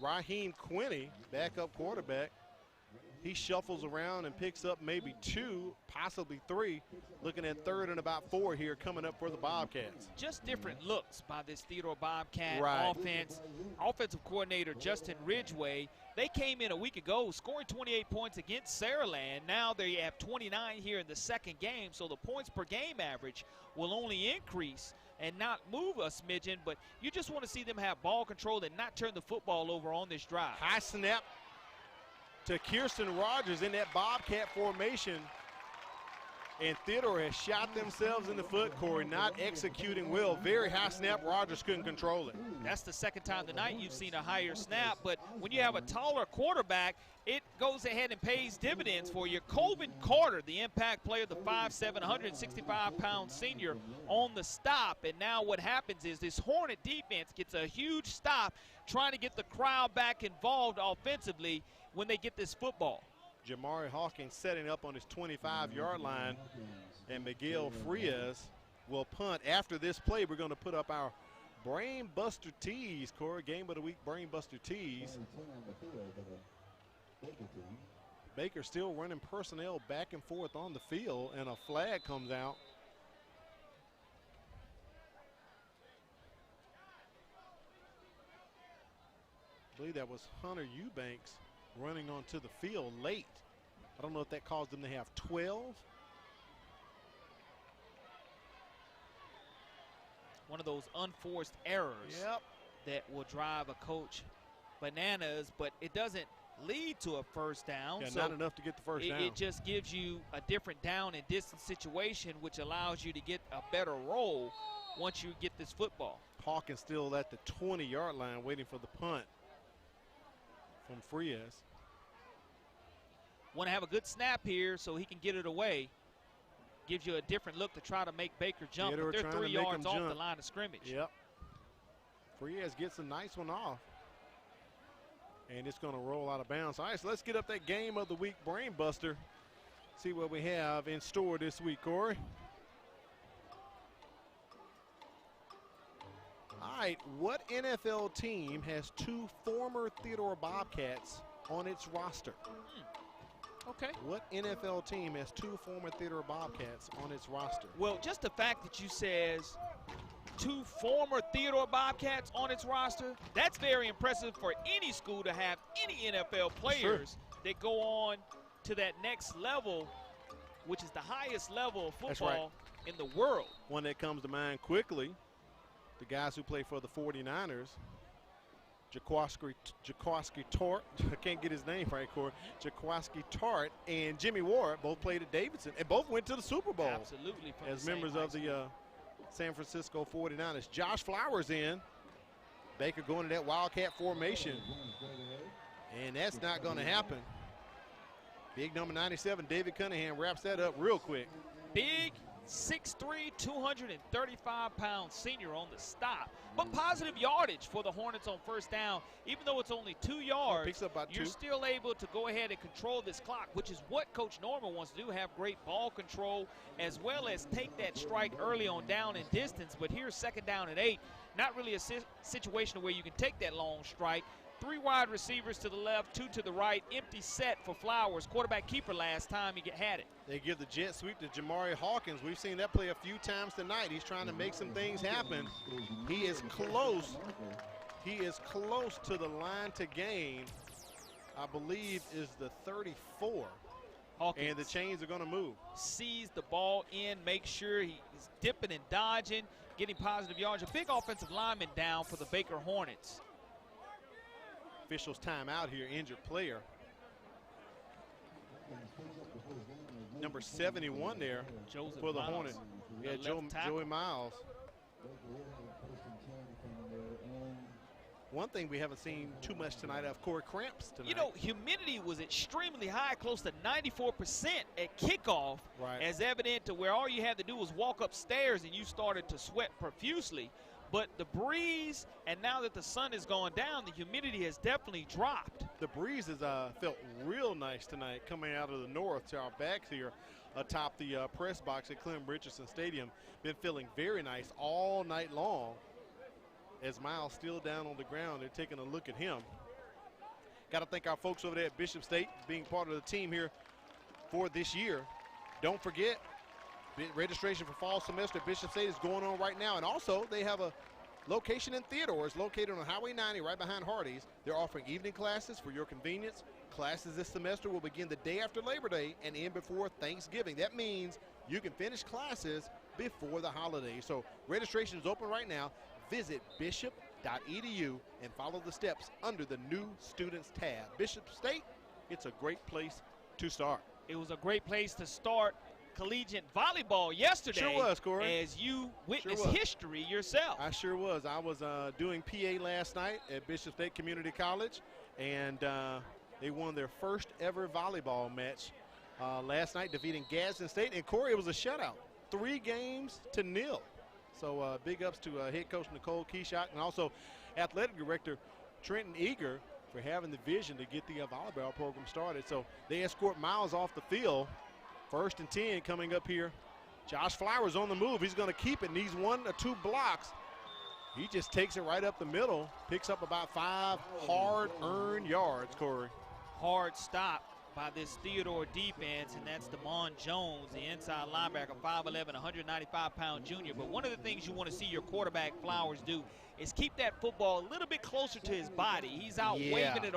Raheem Quinney, backup quarterback. He shuffles around and picks up maybe 2, possibly 3, looking at 3rd and about 4 here coming up for the Bobcats. Just different looks by this Theodore Bobcat offense. Offensive coordinator Justin Ridgway, they came in a week ago scoring 28 points against Saraland. Now they have 29 here in the second game, so the points per game average will only increase and not move a smidgen, but you just want to see them have ball control and not turn the football over on this drive. High snap to Kirsten Rogers in that Bobcat formation. And Theodore has shot themselves in the foot, Corey, not executing well. Very high snap. Rogers couldn't control it. That's the second time tonight you've seen a higher snap, but when you have a taller quarterback, it goes ahead and pays dividends for you. Colvin Carter, the impact player, the 5'7", 165-pound senior, on the stop. And now what happens is this Hornet defense gets a huge stop trying to get the crowd back involved offensively when they get this football. Jamari Hawkins setting up on his 25-yard line, and Miguel Frias will punt. After this play, we're going to put up our Brain Buster Tees, Corey, Game of the Week Brain Buster Tees. Baker still running personnel back and forth on the field, and a flag comes out. I believe that was Hunter Eubanks running onto the field late. I don't know if that caused them to have 12. One of those unforced errors that will drive a coach bananas, but it doesn't lead to a first down. Yeah, so not enough to get the first down. It just gives you a different down and distance situation, which allows you to get a better roll once you get this football. Hawkins still at the 20-yard line waiting for the punt from Frias. Want to have a good snap here so he can get it away. Gives you a different look to try to make Baker jump. But they're 3 yards off the line of scrimmage. Yep. Frias gets a nice one off. And it's going to roll out of bounds. All right, so let's get up that Game of the Week Brain Buster. See what we have in store this week, Corey. All right, what NFL team has 2 former Theodore Bobcats on its roster? Okay. What NFL team has 2 former Theodore Bobcats on its roster? Well, just the fact that you says 2 former Theodore Bobcats on its roster, that's very impressive for any school to have any NFL players that go on to that next level, which is the highest level of football in the world. One that comes to mind quickly, the guys who play for the 49ers, Jaquaski Tart, I can't get his name right, Corey. Jaquaski Tart and Jimmy Ward both played at Davidson and both went to the Super Bowl. Absolutely. As members of the San Francisco 49ers. Josh Flowers in. Baker going to that Wildcat formation. And that's not going to happen. Big number 97, David Cunningham, wraps that up real quick. Big 6'3", 235-pound senior on the stop. But positive yardage for the Hornets on first down. Even though it's only 2 yards, picks up about you're 2. still able to go ahead and control this clock, which is what Coach Norman wants to do, have great ball control, as well as take that strike early on down and distance. But here's 2nd down and 8. Not really a situation where you can take that long strike. 3 wide receivers to the left, 2 to the right. Empty set for Flowers. Quarterback keeper last time he had it. They give the jet sweep to Jamari Hawkins. We've seen that play a few times tonight. He's trying to make some things happen. He is close. He is close to the line to gain. I believe is the 34. Hawkins, and the chains are going to move. Sees the ball in, make sure he's dipping and dodging, getting positive yards. A big offensive lineman down for the Baker Hornets. Officials timeout here, injured player. Number 71 there Joseph for the Miles. Hornets. Yeah, Joey Miles. One thing we haven't seen too much tonight of Corey cramps tonight. You know, humidity was extremely high, close to 94% at kickoff, as evident to where all you had to do was walk upstairs and you started to sweat profusely. But the breeze, and now that the sun has gone down, the humidity has definitely dropped. The breeze has felt real nice tonight coming out of the north to our backs here atop the press box at Clem Richardson Stadium. Been feeling very nice all night long. As Miles still down on the ground, they're taking a look at him. Got to thank our folks over there at Bishop State being part of the team here for this year. Don't forget, registration for fall semester at Bishop State is going on right now. And also, they have a location in Theodore. It's located on Highway 90 right behind Hardee's. They're offering evening classes for your convenience. Classes this semester will begin the day after Labor Day and end before Thanksgiving. That means you can finish classes before the holidays. So registration is open right now. Visit bishop.edu and follow the steps under the new students tab. Bishop State, it's a great place to start. It was a great place to start collegiate volleyball yesterday. Sure was, Corey. As you witnessed history yourself. I sure was. I was doing PA last night at Bishop State Community College, and they won their first ever volleyball match last night, defeating Gadsden State. And Corey, it was a shutout, 3-0. So big ups to head coach Nicole Keyshock and also athletic director Trenton Eager for having the vision to get the volleyball program started. So they escort Miles off the field. 1st and 10 coming up here. Josh Flowers on the move. He's going to keep it. Needs 1 or 2 blocks. He just takes it right up the middle. Picks up about 5 hard-earned yards, Corey. Hard stop by this Theodore defense, and that's Damon Jones, the inside linebacker, 5'11", 195-pound junior. But one of the things you want to see your quarterback Flowers do is keep that football a little bit closer to his body. He's out waving it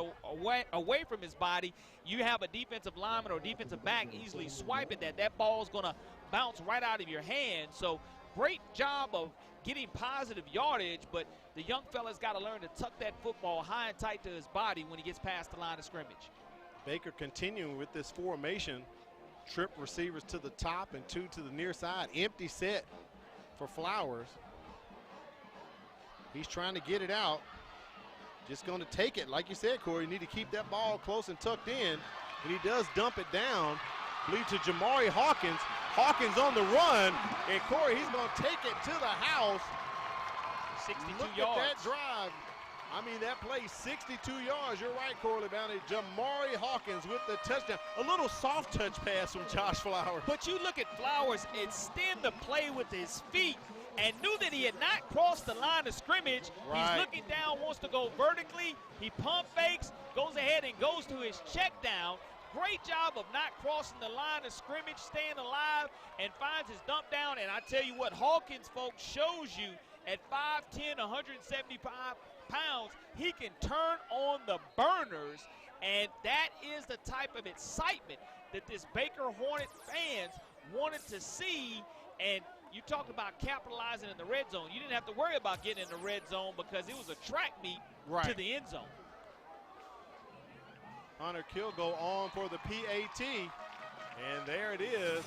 away from his body. You have a defensive lineman or defensive back easily swiping that. That ball's going to bounce right out of your hand. So great job of getting positive yardage, but the young fella's got to learn to tuck that football high and tight to his body when he gets past the line of scrimmage. Baker continuing with this formation. Trip receivers to the top and 2 to the near side. Empty set for Flowers. He's trying to get it out. Just going to take it. Like you said, Corey, you need to keep that ball close and tucked in. And he does dump it down. Lead to Jamari Hawkins. Hawkins on the run. And Corey, he's going to take it to the house. 62 Look yards. at that drive. I mean, that play, 62 yards. You're right, Corley Bounty. Jamari Hawkins with the touchdown. A little soft touch pass from Josh Flowers. But you look at Flowers and stemmed the play with his feet and knew that he had not crossed the line of scrimmage. Right. He's looking down, wants to go vertically. He pump fakes, goes ahead and goes to his check down. Great job of not crossing the line of scrimmage, staying alive, and finds his dump down. And I tell you what, Hawkins, folks, shows you at 5'10", 175 pounds, he can turn on the burners, and that is the type of excitement that this Baker Hornet fans wanted to see. And you talked about capitalizing in the red zone. You didn't have to worry about getting in the red zone because it was a track meet to the end zone. Hunter Kilgo on for the PAT. And there it is.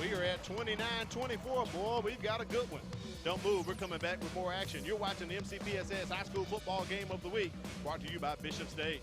We are at 29-24. Boy, we've got a good one. Don't move. We're coming back with more action. You're watching the MCPSS High School Football Game of the Week, brought to you by Bishop State.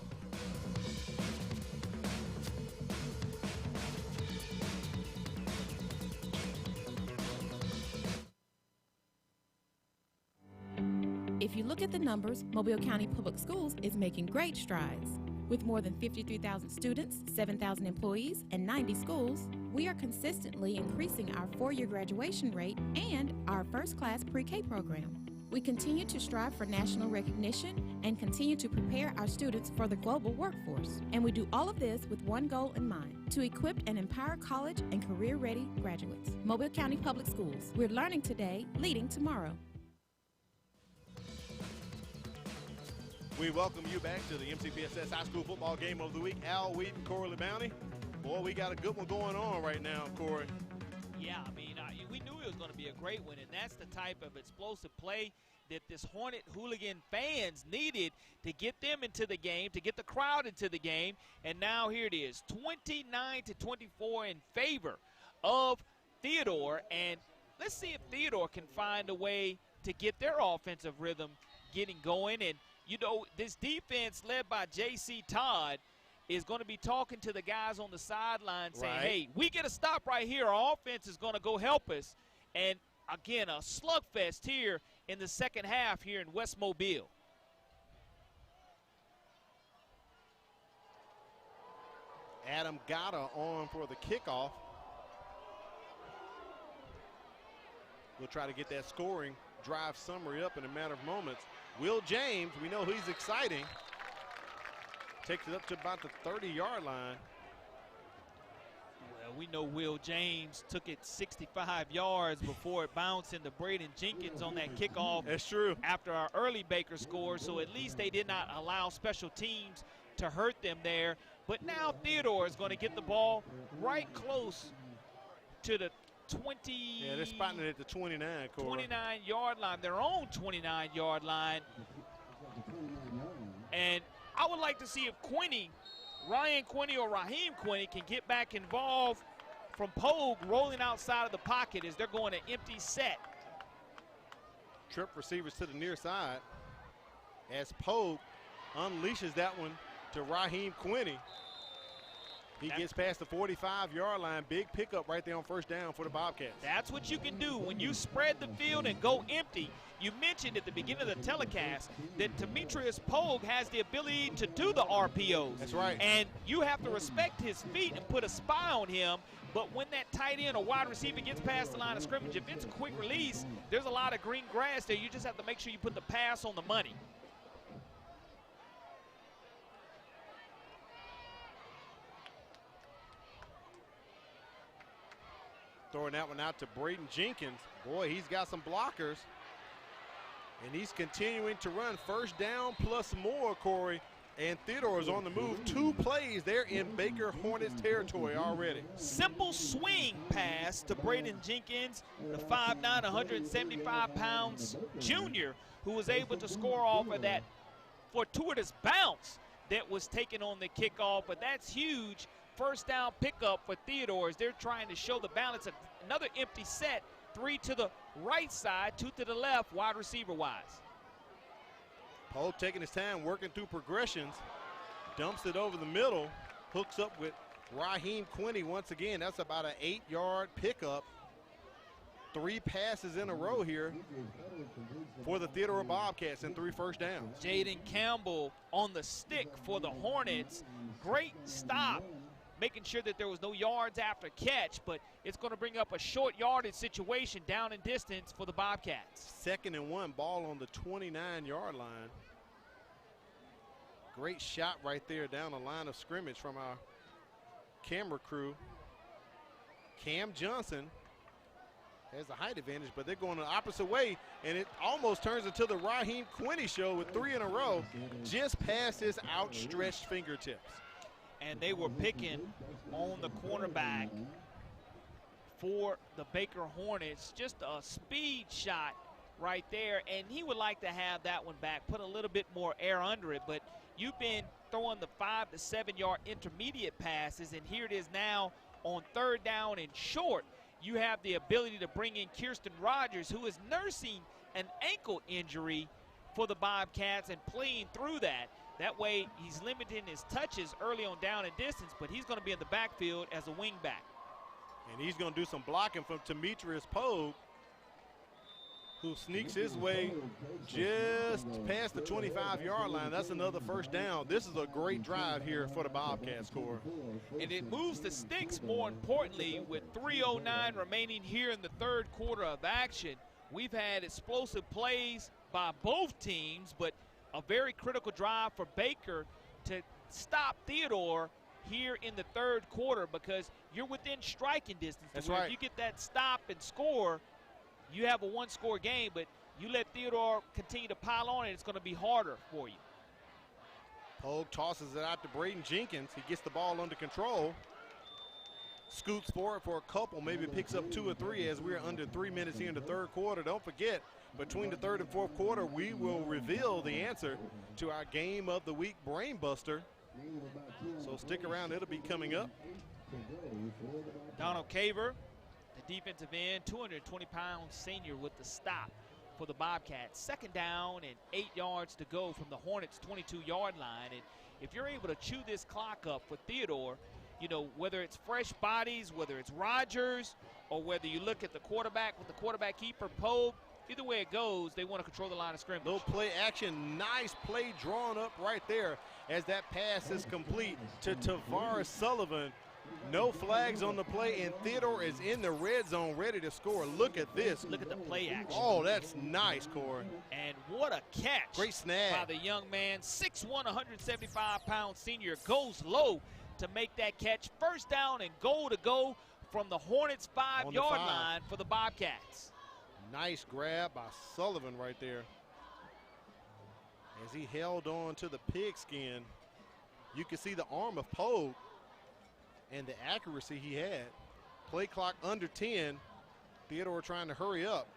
If you look at the numbers, Mobile County Public Schools is making great strides. With more than 53,000 students, 7,000 employees, and 90 schools, we are consistently increasing our four-year graduation rate and our first-class pre-K program. We continue to strive for national recognition and continue to prepare our students for the global workforce. And we do all of this with one goal in mind, to equip and empower college and career-ready graduates. Mobile County Public Schools. We're learning today, leading tomorrow. We welcome you back to the MCPSS High School Football Game of the Week. Al Wheaton, Corey Bounty. Boy, we got a good one going on right now, Corey. Yeah, I mean, we knew it was going to be a great one, and that's the type of explosive play that this Hornet Hooligan fans needed to get them into the game, to get the crowd into the game. And now here it is, 29-24 in favor of Theodore. And let's see if Theodore can find a way to get their offensive rhythm getting going. And you know, this defense led by J.C. Todd is going to be talking to the guys on the sideline saying, hey, we get a stop right here. Our offense is going to go help us. And, again, a slugfest here in the second half here in West Mobile. Adam Gata on for the kickoff. We'll try to get that scoring drive summary up in a matter of moments. Will James, we know he's exciting, takes it up to about the 30-yard line. Well, we know Will James took it 65 yards before it bounced into Braden Jenkins on that kickoff. That's true. After our early Baker score, so at least they did not allow special teams to hurt them there. But now Theodore is going to get the ball right close to the 20. Yeah, they're spotting it at the 29, Corey. 29-yard line, their own 29-yard line. And I would like to see if Ryan Quinney or Raheem Quinney can get back involved from Pogue rolling outside of the pocket as they're going to empty set. Trip receivers to the near side as Pogue unleashes that one to Raheem Quinney. He gets past the 45-yard line. Big pickup right there on first down for the Bobcats. That's what you can do when you spread the field and go empty. You mentioned at the beginning of the telecast that Demetrius Pogue has the ability to do the RPOs. That's right. And you have to respect his feet and put a spy on him. But when that tight end or wide receiver gets past the line of scrimmage, if it's a quick release, there's a lot of green grass there. You just have to make sure you put the pass on the money. Throwing that one out to Braden Jenkins. Boy, he's got some blockers. And he's continuing to run first down plus more, Corey. And Theodore is on the move. 2 plays there in Baker Hornets territory already. Simple swing pass to Braden Jenkins, the 5'9", 175 pounds junior, who was able to score off of that fortuitous bounce that was taken on the kickoff. But that's huge. First down pickup for Theodore as they're trying to show the balance. Another empty set, 3 to the right side, 2 to the left, wide receiver-wise. Pogue taking his time, working through progressions, dumps it over the middle, hooks up with Raheem Quinney once again. That's about an 8-yard pickup. 3 passes in a row here for the Theodore Bobcats and 3 first downs. Jaden Campbell on the stick for the Hornets. Great stop, making sure that there was no yards after catch, but it's going to bring up a short yardage situation down in distance for the Bobcats. 2nd and 1, ball on the 29-yard line. Great shot right there down the line of scrimmage from our camera crew. Cam Johnson has the height advantage, but they're going the opposite way, and it almost turns into the Raheem Quinney show with 3 in a row, just past his outstretched fingertips. And they were picking on the cornerback for the Baker Hornets. Just a speed shot right there, and he would like to have that one back, put a little bit more air under it, but you've been throwing the 5 to 7 yard intermediate passes, and here it is now on 3rd down and short. You have the ability to bring in Kirsten Rogers, who is nursing an ankle injury for the Bobcats and playing through that. That way, he's limiting his touches early on down and distance, but he's going to be in the backfield as a wing back. And he's going to do some blocking from Demetrius Pogue, who sneaks his way just past the 25-yard line. That's another 1st down. This is a great drive here for the Bobcats, Cora. And it moves the sticks, more importantly, with 3:09 remaining here in the 3rd quarter of action. We've had explosive plays by both teams, but a very critical drive for Baker to stop Theodore here in the 3rd quarter, because you're within striking distance. That's right. If you get that stop and score, you have a 1-score game, but you let Theodore continue to pile on, and it's going to be harder for you. Pogue tosses it out to Braden Jenkins. He gets the ball under control. Scoots forward for a couple, maybe picks up 2 or 3 as we're under 3 minutes here in the 3rd quarter. Don't forget, between the 3rd and 4th quarter, we will reveal the answer to our Game of the Week Brain Buster. So stick around, it'll be coming up. Donald Caver, the defensive end, 220-pound senior with the stop for the Bobcats. 2nd down and 8 yards to go from the Hornets' 22-yard line. And if you're able to chew this clock up for Theodore, you know, whether it's fresh bodies, whether it's Rogers, or whether you look at the quarterback with the quarterback keeper, Pogue, either way it goes, they want to control the line of scrimmage. Little play action, nice play drawn up right there as that pass is complete to Tavares Sullivan. No flags on the play, and Theodore is in the red zone ready to score. Look at this. Look at the play action. Oh, that's nice, Corey. And what a catch. Great snag by the young man. 6'1", 175-pound senior goes low to make that catch. 1st down and goal to go from the Hornets' 5-yard line for the Bobcats. Nice grab by Sullivan right there. As he held on to the pigskin, you can see the arm of Pogue and the accuracy he had. Play clock under 10. Theodore trying to hurry up.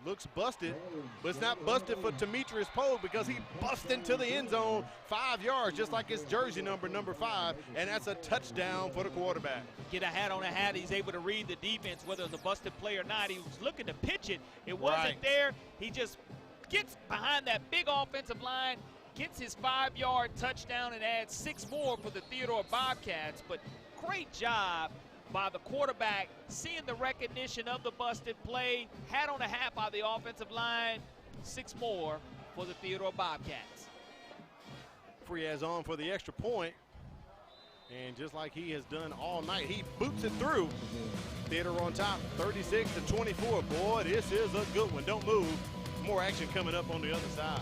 Looks busted, but it's not busted for Demetrius Pogue because he busted into the end zone 5 yards, just like his jersey number 5, and that's a touchdown for the quarterback. Get a hat on a hat. He's able to read the defense, whether it's a busted play or not. He was looking to pitch it. It wasn't there. He just gets behind that big offensive line, gets his 5-yard touchdown, and adds 6 more for the Theodore Bobcats. But great job by the quarterback, seeing the recognition of the busted play, hat on a hat by the offensive line, 6 more for the Theodore Bobcats. Frias on for the extra point, and just like he has done all night, he boots it through. Theodore on top, 36-24. Boy, this is a good one. Don't move. More action coming up on the other side.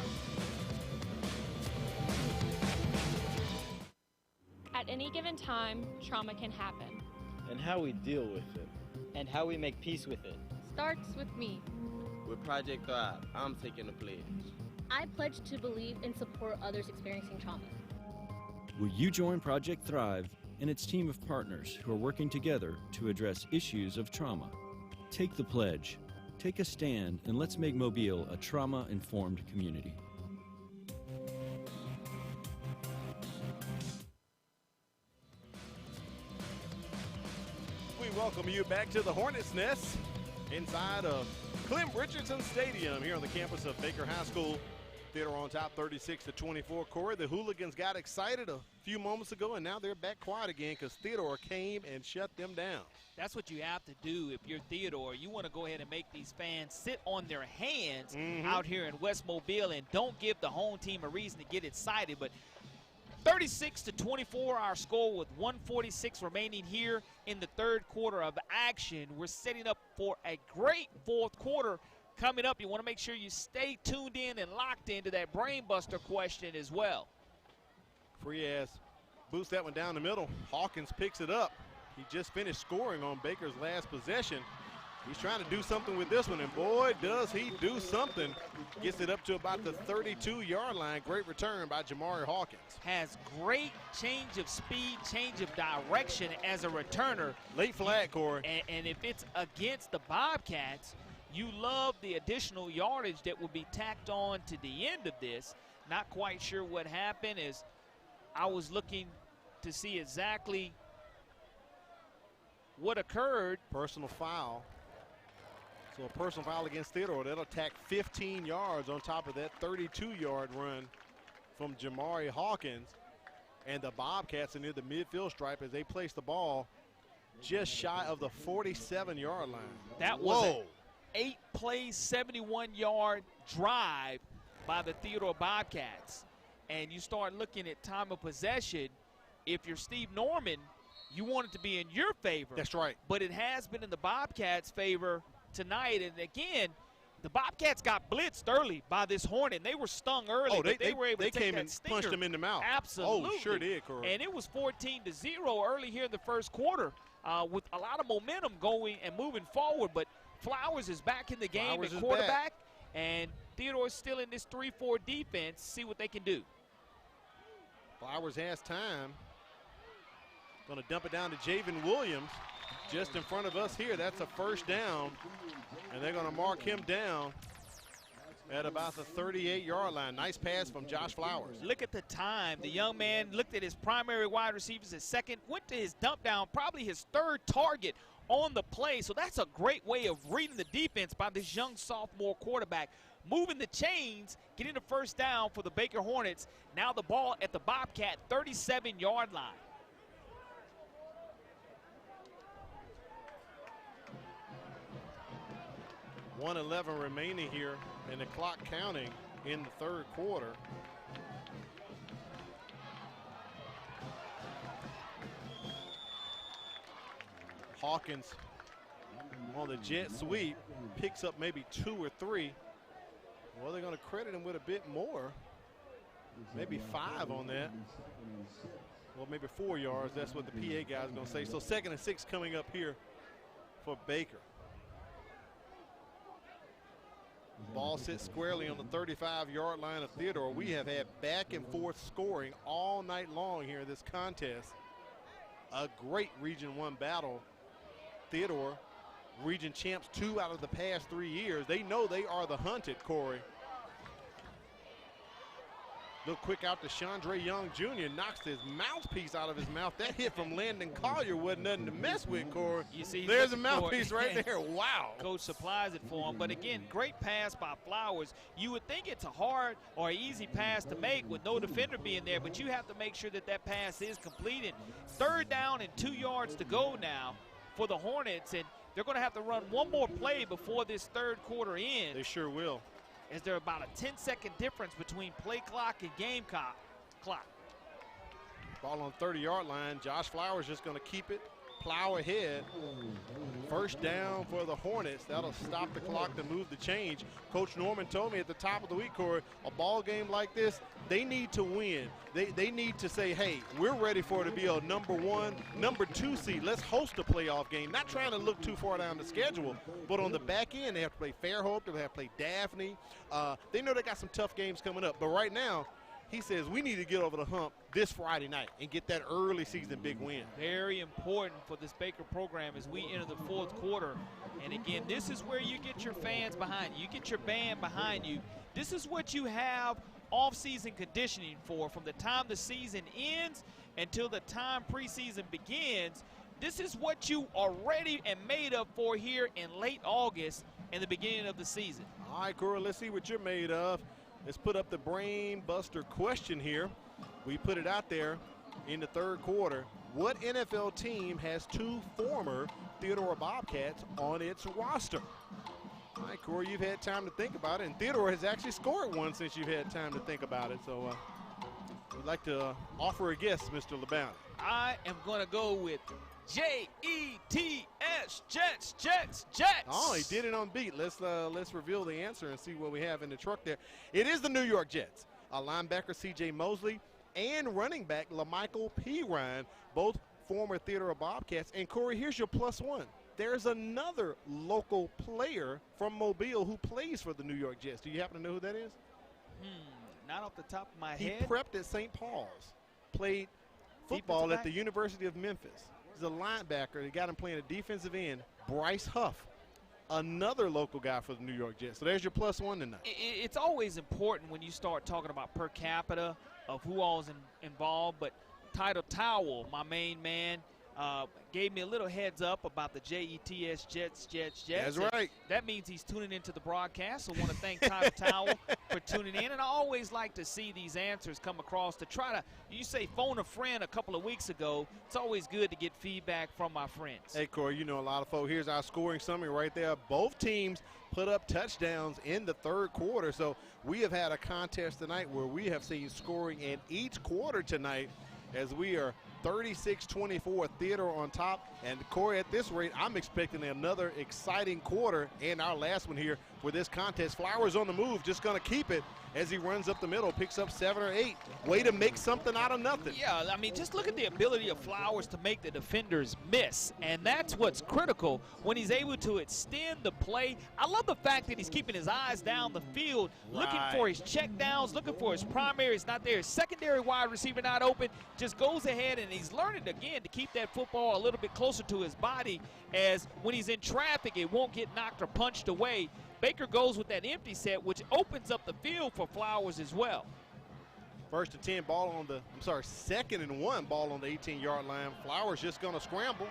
At any given time, trauma can happen. And how we deal with it. And how we make peace with it. Starts with me. With Project Thrive, I'm taking a pledge. I pledge to believe and support others experiencing trauma. Will you join Project Thrive and its team of partners who are working together to address issues of trauma? Take the pledge, take a stand, and let's make Mobile a trauma-informed community. Welcome you back to the Hornets' Nest inside of Clem Richardson Stadium here on the campus of Baker High School. Theodore on top, 36-24. Corey, the Hooligans got excited a few moments ago, and now they're back quiet again because Theodore came and shut them down. That's what you have to do if you're Theodore. You want to go ahead and make these fans sit on their hands out here in West Mobile, and don't give the home team a reason to get excited. But 36-24, our score with 1:46 remaining here in the 3rd quarter of action. We're setting up for a great 4th quarter coming up. You want to make sure you stay tuned in and locked into that brain buster question as well. Frias boosts that one down the middle. Hawkins picks it up. He just finished scoring on Baker's last possession. He's trying to do something with this one, and boy, does he do something. Gets it up to about the 32-yard line. Great return by Jamari Hawkins. Has great change of speed, change of direction as a returner. Late flag, Corey. And if it's against the Bobcats, you love the additional yardage that will be tacked on to the end of this. Not quite sure what happened, as I was looking to see exactly what occurred. Personal foul. So a personal foul against Theodore. That'll tack 15 yards on top of that 32-yard run from Jamari Hawkins. And the Bobcats are near the midfield stripe as they place the ball just shy of the 47-yard line. That was an 8-play, 71-yard drive by the Theodore Bobcats. And you start looking at time of possession. If you're Steve Norman, you want it to be in your favor. That's right. But it has been in the Bobcats' favor tonight. And again, the Bobcats got blitzed early by this Hornet. They were stung early, but they were able to take that stinger. Punched them in the mouth. Absolutely. Oh, sure did, Corey. And it was 14-0 early here in the first quarter with a lot of momentum going and moving forward. But Flowers is back in the game at quarterback, and Theodore's still in this 3-4 defense. See what they can do. Flowers has time. Going to dump it down to Javen Williams just in front of us here. That's a first down, and they're going to mark him down at about the 38-yard line. Nice pass from Josh Flowers. Look at the time. The young man looked at his primary wide receivers at second, went to his dump down, probably his third target on the play. So that's a great way of reading the defense by this young sophomore quarterback. Moving the chains, getting the first down for the Baker Hornets. Now the ball at the Bobcat 37-yard line. .11 remaining here, and the clock counting in the third quarter. Hawkins on the jet sweep picks up maybe 2 or 3. Well, they're going to credit him with a bit more, maybe 5 on that. Well, maybe 4 yards. That's what the PA guy is going to say. So 2nd and 6 coming up here for Baker. Ball sits squarely on the 35-yard line of Theodore. We have had back and forth scoring all night long here in this contest. A great Region 1 battle. Theodore, region champs 2 out of the past 3 years. They know they are the hunted, Corey. Look quick out to Chandre Young Jr. Knocks his mouthpiece out of his mouth. That hit from Landon Collier wasn't nothing to mess with, Corey. You see, there's a mouthpiece right there. Wow. Coach supplies it for him. But again, great pass by Flowers. You would think it's a hard or easy pass to make with no defender being there, but you have to make sure that that pass is completed. 3rd down and 2 yards to go now for the Hornets, and they're going to have to run one more play before this third quarter ends. They sure will. Is there about a 10-second difference between play clock and game clock? Ball on the 30-yard line. Josh Flowers just going to keep it, plow ahead. First down for the Hornets. That'll stop the clock to move the change. Coach Norman told me at the top of the week, Corey, a ball game like this, they need to win. They need to say, hey, we're ready for it to be a number 1, number 2 seed. Let's host a playoff game. Not trying to look too far down the schedule, but on the back end, they have to play Fairhope, they have to play Daphne. They know they got some tough games coming up, but right now, he says we need to get over the hump this Friday night and get that early season big win. Very important for this Baker program as we enter the 4th quarter. And again, this is where you get your fans behind you. You get your band behind you. This is what you have off-season conditioning for from the time the season ends until the time preseason begins. This is what you are ready and made up for here in late August and the beginning of the season. All right, Corey, let's see what you're made of. Let's put up the brain buster question here. We put it out there in the third quarter. What NFL team has 2 former Theodore Bobcats on its roster? All right, Corey, you've had time to think about it, and Theodore has actually scored one since you've had time to think about it. So we'd like to offer a guess, Mr. LeBounty. I am going to go with Jets, Jets. Oh, he did it on beat. Let's reveal the answer and see what we have in the truck there. It is the New York Jets. Linebacker C.J. Mosley and running back LaMichael P. Ryan, both former Theodore Bobcats. And, Corey, here's your +1. there's another local player from Mobile who plays for the New York Jets. Do you happen to know who that is? Not off the top of my He head. prepped at St. Paul's, played football at the University of Memphis. He's a linebacker. They got him playing a defensive end, Bryce Huff, another local guy for the New York Jets. So there's your +1 tonight. It's always important when you start talking about per capita of who all's involved, but Title Towel, my main man, gave me a little heads up about the JETS Jets. That's right. That means he's tuning into the broadcast, so I want to thank Title Towel for tuning in. And I always like to see these answers come across to try to, you say phone a friend a couple of weeks ago. It's always good to get feedback from my friends. Hey, Corey, you know a lot of folks. Here's our scoring summary right there. Both teams put up touchdowns in the third quarter. So we have had a contest tonight where we have seen scoring in each quarter tonight as we are 36-24, Theodore on top. And Corey, at this rate, I'm expecting another exciting quarter and our last one here for this contest. Flowers on the move, just going to keep it as he runs up the middle, picks up 7 or 8. Way to make something out of nothing. Yeah, I mean, just look at the ability of Flowers to make the defenders miss, and that's what's critical when he's able to extend the play. I love the fact that he's keeping his eyes down the field, looking for his check downs, looking for his primary. It's not there. His secondary wide receiver not open, just goes ahead, and he's learning again to keep that football a little bit closer to his body, as when he's in traffic, it won't get knocked or punched away. Baker goes with that empty set, which opens up the field for Flowers as well. 1st and 10 ball on the, 2nd and 1 ball on the 18-yard line. Flowers just going to scramble.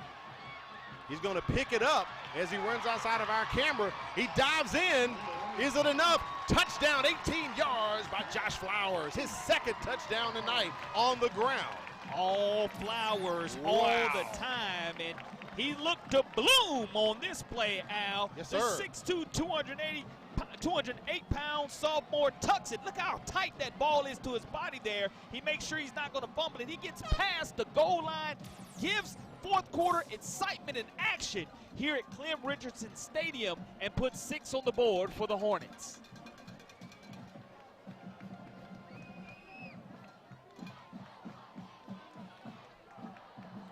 He's going to pick it up as he runs outside of our camera. He dives in. Is it enough? Touchdown, 18 yards by Josh Flowers. His 2nd touchdown tonight on the ground. All Flowers all the time, and he looked to bloom on this play, Al. Yes, the sir. 6'2", 208-pound sophomore tucks it. Look how tight that ball is to his body there. He makes sure he's not going to fumble it. He gets past the goal line, gives fourth quarter excitement and action here at Clem Richardson Stadium, and puts 6 on the board for the Hornets.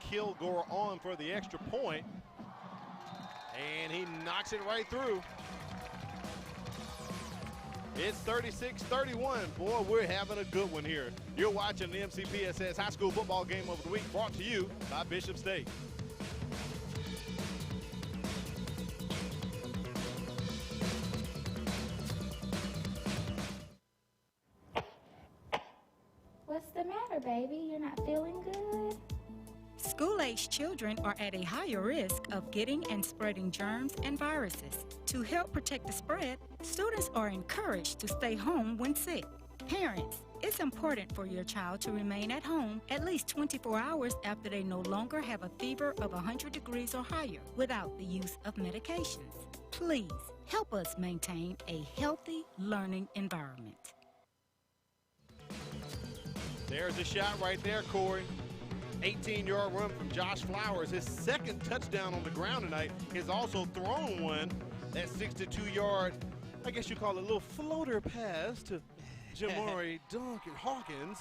Kilgore on for the extra point, and he knocks it right through. It's 36-31. Boy, we're having a good one here. You're watching the MCPSS High School Football Game of the Week, brought to you by Bishop State. What's the matter, baby? You're not feeling good? School-aged children are at a higher risk of getting and spreading germs and viruses. To help protect the spread, students are encouraged to stay home when sick. Parents, it's important for your child to remain at home at least 24 hours after they no longer have a fever of 100 degrees or higher without the use of medications. Please help us maintain a healthy learning environment. There's a shot right there, Corey. 18-yard run from Josh Flowers. His 2nd touchdown on the ground tonight. He's also thrown one. That 62-yard, I guess you call it a little floater pass to Jamari Duncan Hawkins.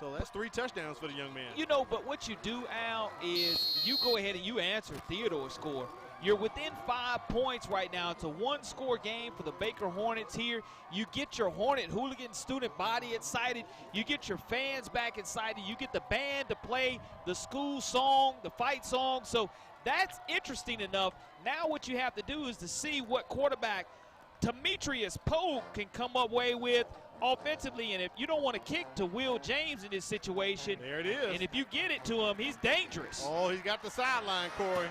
So that's 3 touchdowns for the young man. You know, but what you do, Al, is you go ahead and you answer Theodore's score. You're within 5 points right now. It's a 1-score game for the Baker Hornets here. You get your Hornet hooligan student body excited. You get your fans back excited. You get the band to play the school song, the fight song. So that's interesting enough. Now what you have to do is to see what quarterback Demetrius Pogue can come away with offensively. And if you don't want to kick to Will James in this situation, there it is. And if you get it to him, he's dangerous. Oh, he's got the sideline, Corey.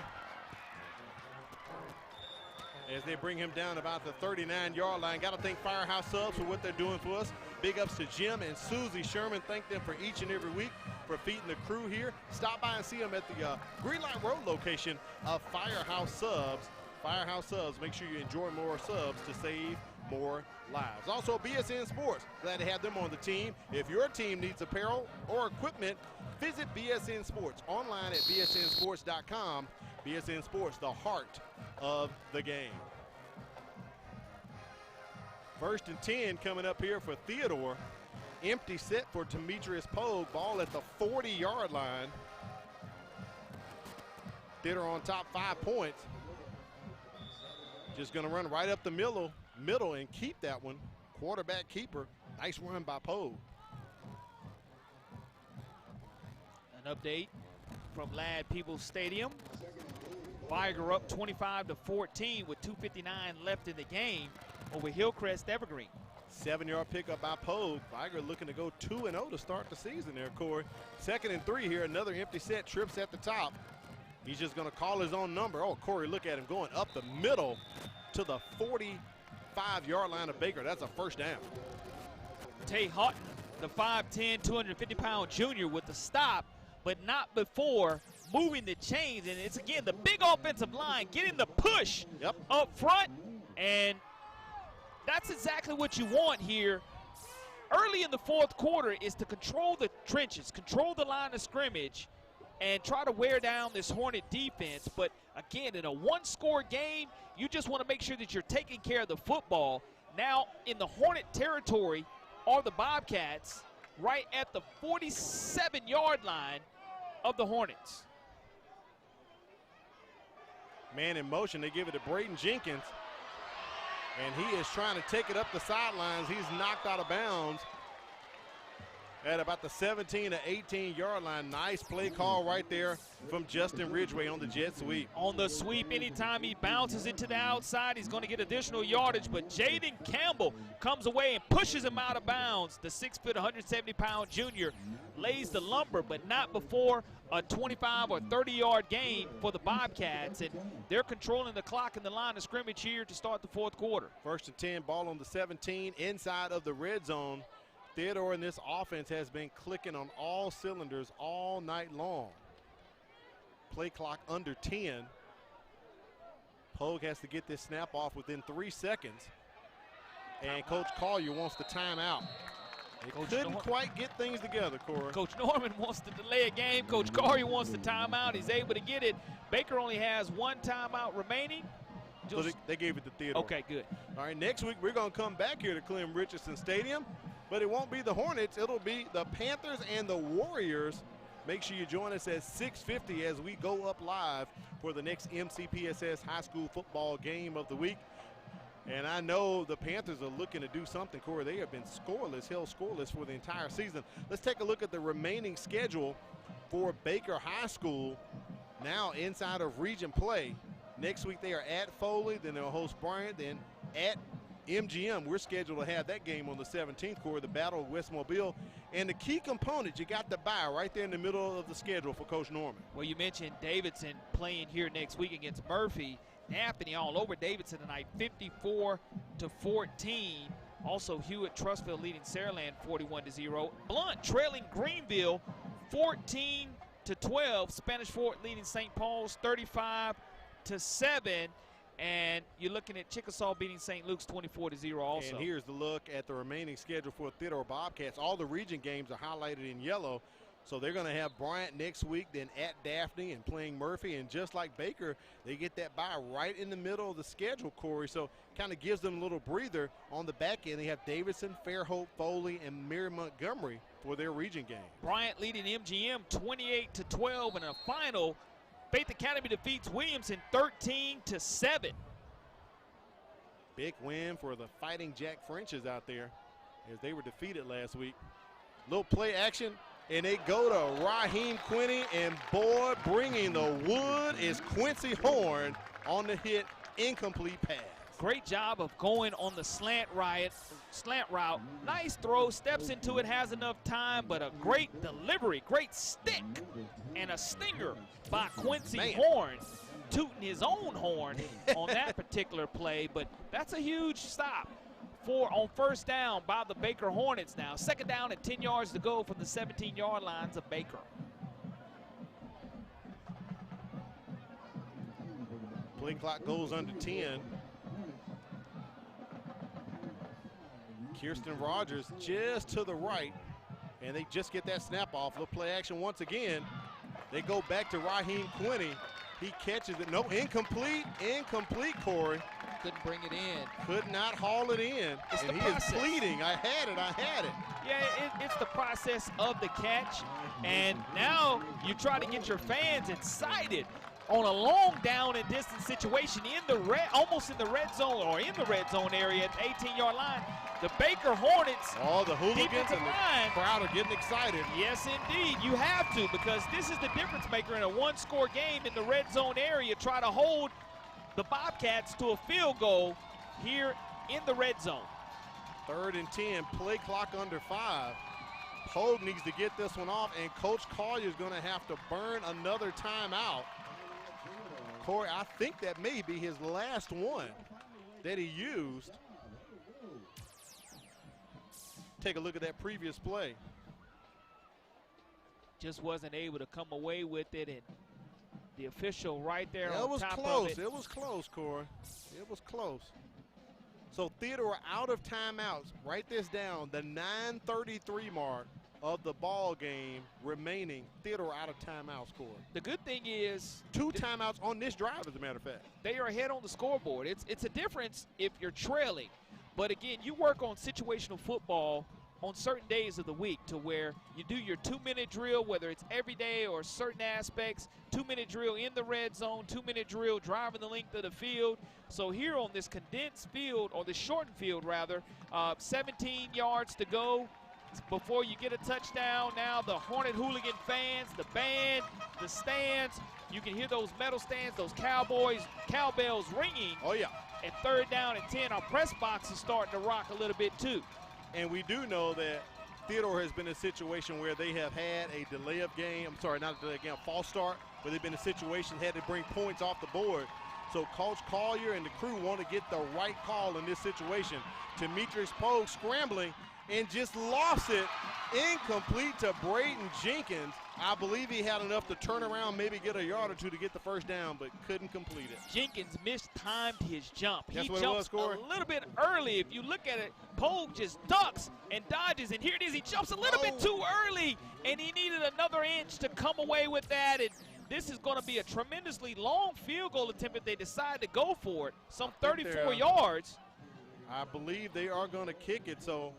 As they bring him down about the 39-yard line. Got to thank Firehouse Subs for what they're doing for us. Big ups to Jim and Susie Sherman. Thank them for each and every week for feeding the crew here. Stop by and see them at the Greenlight Road location of Firehouse Subs. Firehouse Subs, make sure you enjoy more subs to save more lives. Also, BSN Sports, glad to have them on the team. If your team needs apparel or equipment, visit BSN Sports online at bsnsports.com. BSN Sports, the heart of the game. 1st and 10 coming up here for Theodore. Empty set for Demetrius Pogue. Ball at the 40-yard line. Theodore on top 5 points. Just going to run right up the middle and keep that one. Quarterback keeper. Nice run by Pogue. An update from Ladd Peoples Stadium. Viger up 25-14 with 2:59 left in the game over Hillcrest Evergreen. 7-yard pickup by Pogue. Viger looking to go 2-0 to start the season there, Corey. 2nd and 3 here. Another empty set. Trips at the top. He's just going to call his own number. Oh, Corey, look at him going up the middle to the 45-yard line of Baker. That's a first down. Tay Houghton, the 5'10", 250-pound junior with the stop, but not before moving the chains. And it's, again, the big offensive line getting the push up front. And that's exactly what you want here. Early in the fourth quarter is to control the trenches, control the line of scrimmage, and try to wear down this Hornet defense. But, again, in a one-score game, you just want to make sure that you're taking care of the football. Now, in the Hornet territory are the Bobcats right at the 47-yard line of the Hornets. Man in motion. They give it to Braden Jenkins. And he is trying to take it up the sidelines. He's knocked out of bounds at about the 17 to 18-yard line. Nice play call right there from Justin Ridgway on the jet sweep. On the sweep, anytime he bounces into the outside, he's going to get additional yardage. But Jaden Campbell comes away and pushes him out of bounds. The 6', 170-pound junior lays the lumber, but not before a 25 or 30-yard game for the Bobcats. And they're controlling the clock in the line of scrimmage here to start the fourth quarter. 1st and 10, ball on the 17, inside of the red zone. Theodore in this offense has been clicking on all cylinders all night long. Play clock under 10. Pogue has to get this snap off within 3 seconds. And Coach Collier wants the timeout. They couldn't quite get things together, Corey. Coach Norman wants to delay a game. Coach Collier wants the timeout. He's able to get it. Baker only has 1 timeout remaining. So they gave it to Theodore. Okay, good. All right, next week we're going to come back here to Clem Richardson Stadium. But it won't be the Hornets. It'll be the Panthers and the Warriors. Make sure you join us at 6:50 as we go up live for the next MCPSS high school football game of the week. And I know the Panthers are looking to do something, Corey. They have been scoreless, held scoreless for the entire season. Let's take a look at the remaining schedule for Baker High School now inside of region play. Next week they are at Foley, then they'll host Bryant, then at MGM. We're scheduled to have that game on the 17th, Corey, the Battle of West Mobile. And the key component, you got the bye right there in the middle of the schedule for Coach Norman. Well, you mentioned Davidson playing here next week against Murphy. Anthony all over Davidson tonight, 54-14. Also, Hewitt Trustville leading Saraland 41-0. Blunt trailing Greenville 14-12. Spanish Fort leading St. Paul's 35-7. And you're looking at Chickasaw beating St. Luke's 24-0 also. And here's the look at the remaining schedule for Theodore Bobcats. All the region games are highlighted in yellow. So they're going to have Bryant next week, then at Daphne and playing Murphy. And just like Baker, they get that bye right in the middle of the schedule, Corey. So kind of gives them a little breather on the back end. They have Davidson, Fairhope, Foley, and Mary Montgomery for their region game. Bryant leading MGM 28-12 in a final. Faith Academy defeats Williamson 13-7. Big win for the Fighting Jack Frenches out there as they were defeated last week. Little play action, and they go to Raheem Quinney, and boy, bringing the wood is Quincy Horn on the hit, incomplete pass. Great job of going on the slant route. Nice throw, steps into it, has enough time, but a great delivery, great stick, and a stinger by Quincy Horn, tooting his own horn on that particular play. But that's a huge stop on first down by the Baker Hornets now. 2nd down and 10 yards to go from the 17-yard lines of Baker. Play clock goes under 10. Kirsten Rogers just to the right, and they just get that snap off. Little play action once again. They go back to Raheem Quinney. He catches it. No, incomplete, Corey. Couldn't bring it in. Could not haul it in. It's and the he process. is pleading. I had it. Yeah, it's the process of the catch. And now you try to get your fans excited on a long down and distance situation in the almost in the red zone or in the red zone area at the 18-yard line. The Baker Hornets, all the hooligans and line, the crowd are getting excited. Yes, indeed. You have to, because this is the difference maker in a one-score game in the red zone area. Try to hold the Bobcats to a field goal here in the red zone. 3rd and 10, play clock under 5. Pogue needs to get this one off, and Coach Collier's going to have to burn another timeout. Corey, I think that may be his last one that he used. Take a look at that previous play. Just wasn't able to come away with it, and the official right there on top close. of it. It was close, Corey. It was close. So Theodore out of timeouts. Write this down. The 9:33 mark of the ball game remaining. Theodore out of timeouts, Corey. The good thing is 2 timeouts on this drive, as a matter of fact. They are ahead on the scoreboard. It's a difference if you're trailing. But again, you work on situational football on certain days of the week to where you do your 2-minute drill, whether it's every day or certain aspects, 2-minute drill in the red zone, 2-minute drill driving the length of the field. So here on this condensed field, or the shortened field rather, 17 yards to go before you get a touchdown. Now the Hornet Hooligan fans, the band, the stands, you can hear those metal stands, those cowbells ringing. Oh yeah. At 3rd down and 10, our press box is starting to rock a little bit too. And we do know that Theodore has been in a situation where they have had a delay of game. I'm sorry, not a delay of game, a false start, but they've been in a situation had to bring points off the board. So Coach Collier and the crew want to get the right call in this situation. Demetrius Pogue scrambling and just lost it. Incomplete to Braden Jenkins. I believe he had enough to turn around, maybe get a yard or two to get the first down, but couldn't complete it. Jenkins mistimed his jump. That's he what jumps it was, Corey? a little bit early. If you look at it, Pogue just ducks and dodges, and here it is. He jumps a little bit too early, and he needed another inch to come away with that. And this is going to be a tremendously long field goal attempt if they decide to go for it. Some 34 yards. I believe they are going to kick it, so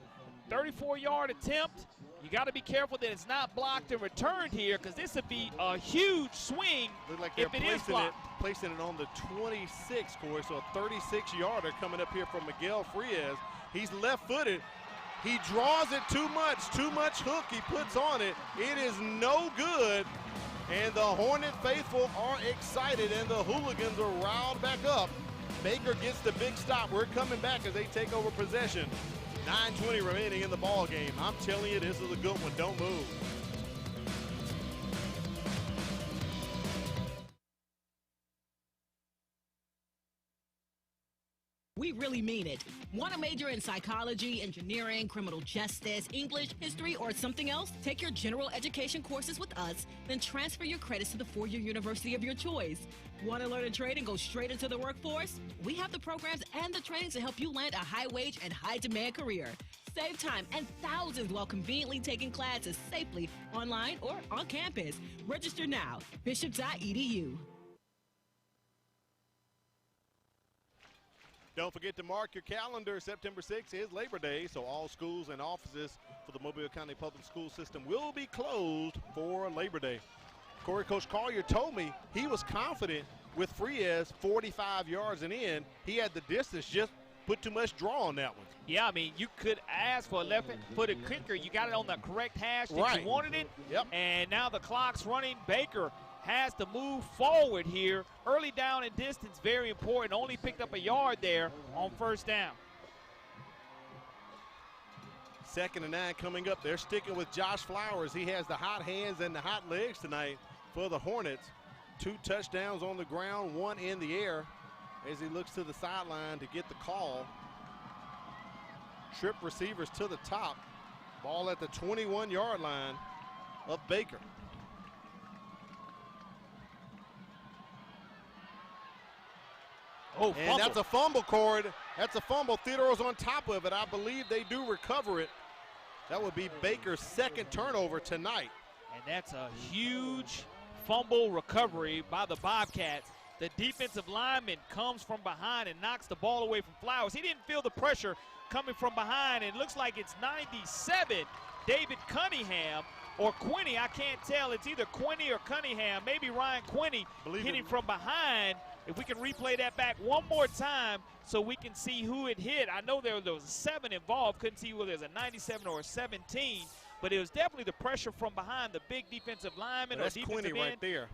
34-yard attempt. You got to be careful that it's not blocked and returned here, because this would be a huge swing like they're if it is blocked. placing it on the 26, Corey, so a 36-yarder coming up here from Miguel Frias. He's left-footed. He draws it too much hook he puts on it. It is no good, and the Hornet faithful are excited, and the Hooligans are riled back up. Baker gets the big stop. We're coming back as they take over possession. 9:20 remaining in the ball game. I'm telling you, this is a good one. Don't move. We really mean it. Want to major in psychology, engineering, criminal justice, English, history, or something else? Take your general education courses with us, then transfer your credits to the four-year university of your choice. Want to learn a trade and go straight into the workforce? We have the programs and the trainings to help you land a high-wage and high-demand career. Save time and thousands while conveniently taking classes safely online or on campus. Register now. Bishop.edu. Don't forget to mark your calendar. September 6th is Labor Day, so all schools and offices for the Mobile County Public School System will be closed for Labor Day. Corey, Coach Collier told me he was confident with Frias 45 yards and in. He had the distance, just put too much draw on that one. Yeah, I mean, you could ask for a left-footed kicker. You got it on the correct hash that right. You wanted it. Yep. And now the clock's running. Baker has to move forward here. Early down and distance, very important. Only picked up a yard there on 1st down. 2nd and 9 coming up. They're sticking with Josh Flowers. He has the hot hands and the hot legs tonight for the Hornets. 2 touchdowns on the ground, 1 in the air as he looks to the sideline to get the call. Trip receivers to the top. Ball at the 21-yard line of Baker. Oh, and that's a fumble, Corey. That's a fumble. Theodore's on top of it. I believe they do recover it. That would be Baker's 2nd turnover tonight. And that's a huge fumble recovery by the Bobcats. The defensive lineman comes from behind and knocks the ball away from Flowers. He didn't feel the pressure coming from behind, and it looks like it's 97, David Cunningham, or Quinney. I can't tell. It's either Quinney or Cunningham. Maybe Ryan Quinney hitting from behind. If we can replay that back one more time so we can see who it hit. I know there was a 7 involved. Couldn't see whether there's a 97 or a 17. But it was definitely the pressure from behind the big defensive lineman or defensive end. That's Quinney right there.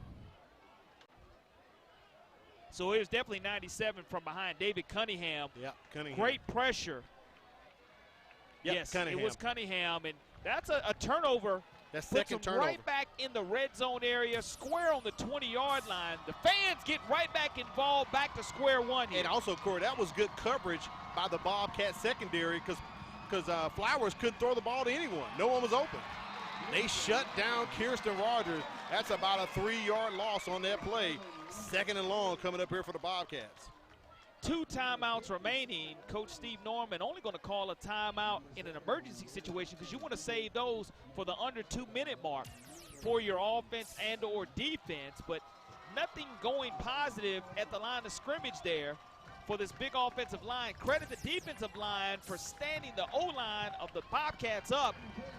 So it was definitely 97 from behind. David Cunningham. Yeah, Cunningham. Great pressure. Yep, yes, Cunningham. it was Cunningham. And that's a turnover. That's puts second them turnover. right back in the red zone area, square on the 20-yard line. The fans get right back involved, back to square one here. And also, Corey, that was good coverage by the Bobcat secondary because Flowers couldn't throw the ball to anyone. No one was open. They shut down Kirsten Rogers. That's about a 3-yard loss on that play. Second and long coming up here for the Bobcats. 2 timeouts remaining. Coach Steve Norman only going to call a timeout in an emergency situation because you want to save those for the under 2-minute mark for your offense and or defense. But nothing going positive at the line of scrimmage there for this big offensive line. Credit the defensive line for standing the O-line of the Bobcats up.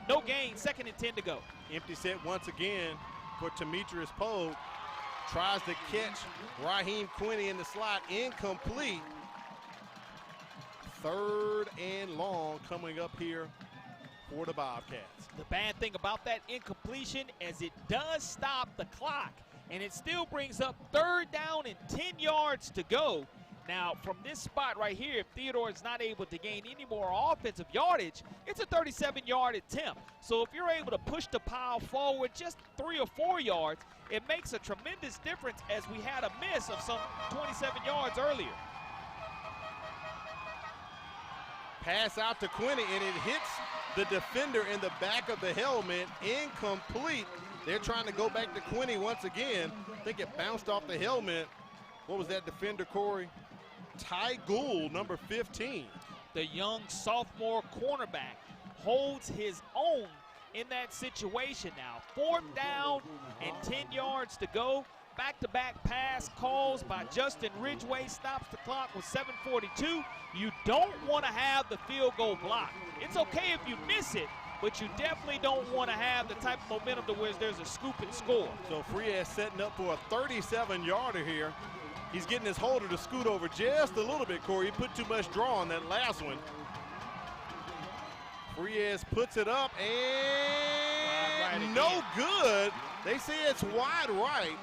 No gain, 2nd and 10 to go. Empty set once again for Demetrius Pogue. Tries to catch Raheem Quinney in the slot, incomplete. 3rd and long coming up here for the Bobcats. The bad thing about that incompletion is it does stop the clock, and it still brings up 3rd down and 10 yards to go. Now, from this spot right here, if Theodore is not able to gain any more offensive yardage, it's a 37-yard attempt. So if you're able to push the pile forward just 3 or 4 yards, it makes a tremendous difference as we had a miss of some 27 yards earlier. Pass out to Quinney, and it hits the defender in the back of the helmet. Incomplete. They're trying to go back to Quinney once again. I think it bounced off the helmet. What was that defender, Corey? Ty Gould, number 15. The young sophomore cornerback holds his own in that situation now. 4th down and 10 yards to go. Back-to-back pass calls by Justin Ridgway stops the clock with 7:42. You don't want to have the field goal block. It's okay if you miss it, but you definitely don't want to have the type of momentum to where there's a scoop and score. So Frias setting up for a 37-yarder here. He's getting his holder to scoot over just a little bit, Corey. He put too much draw on that last one. Frias puts it up, and no good. They say it's wide right.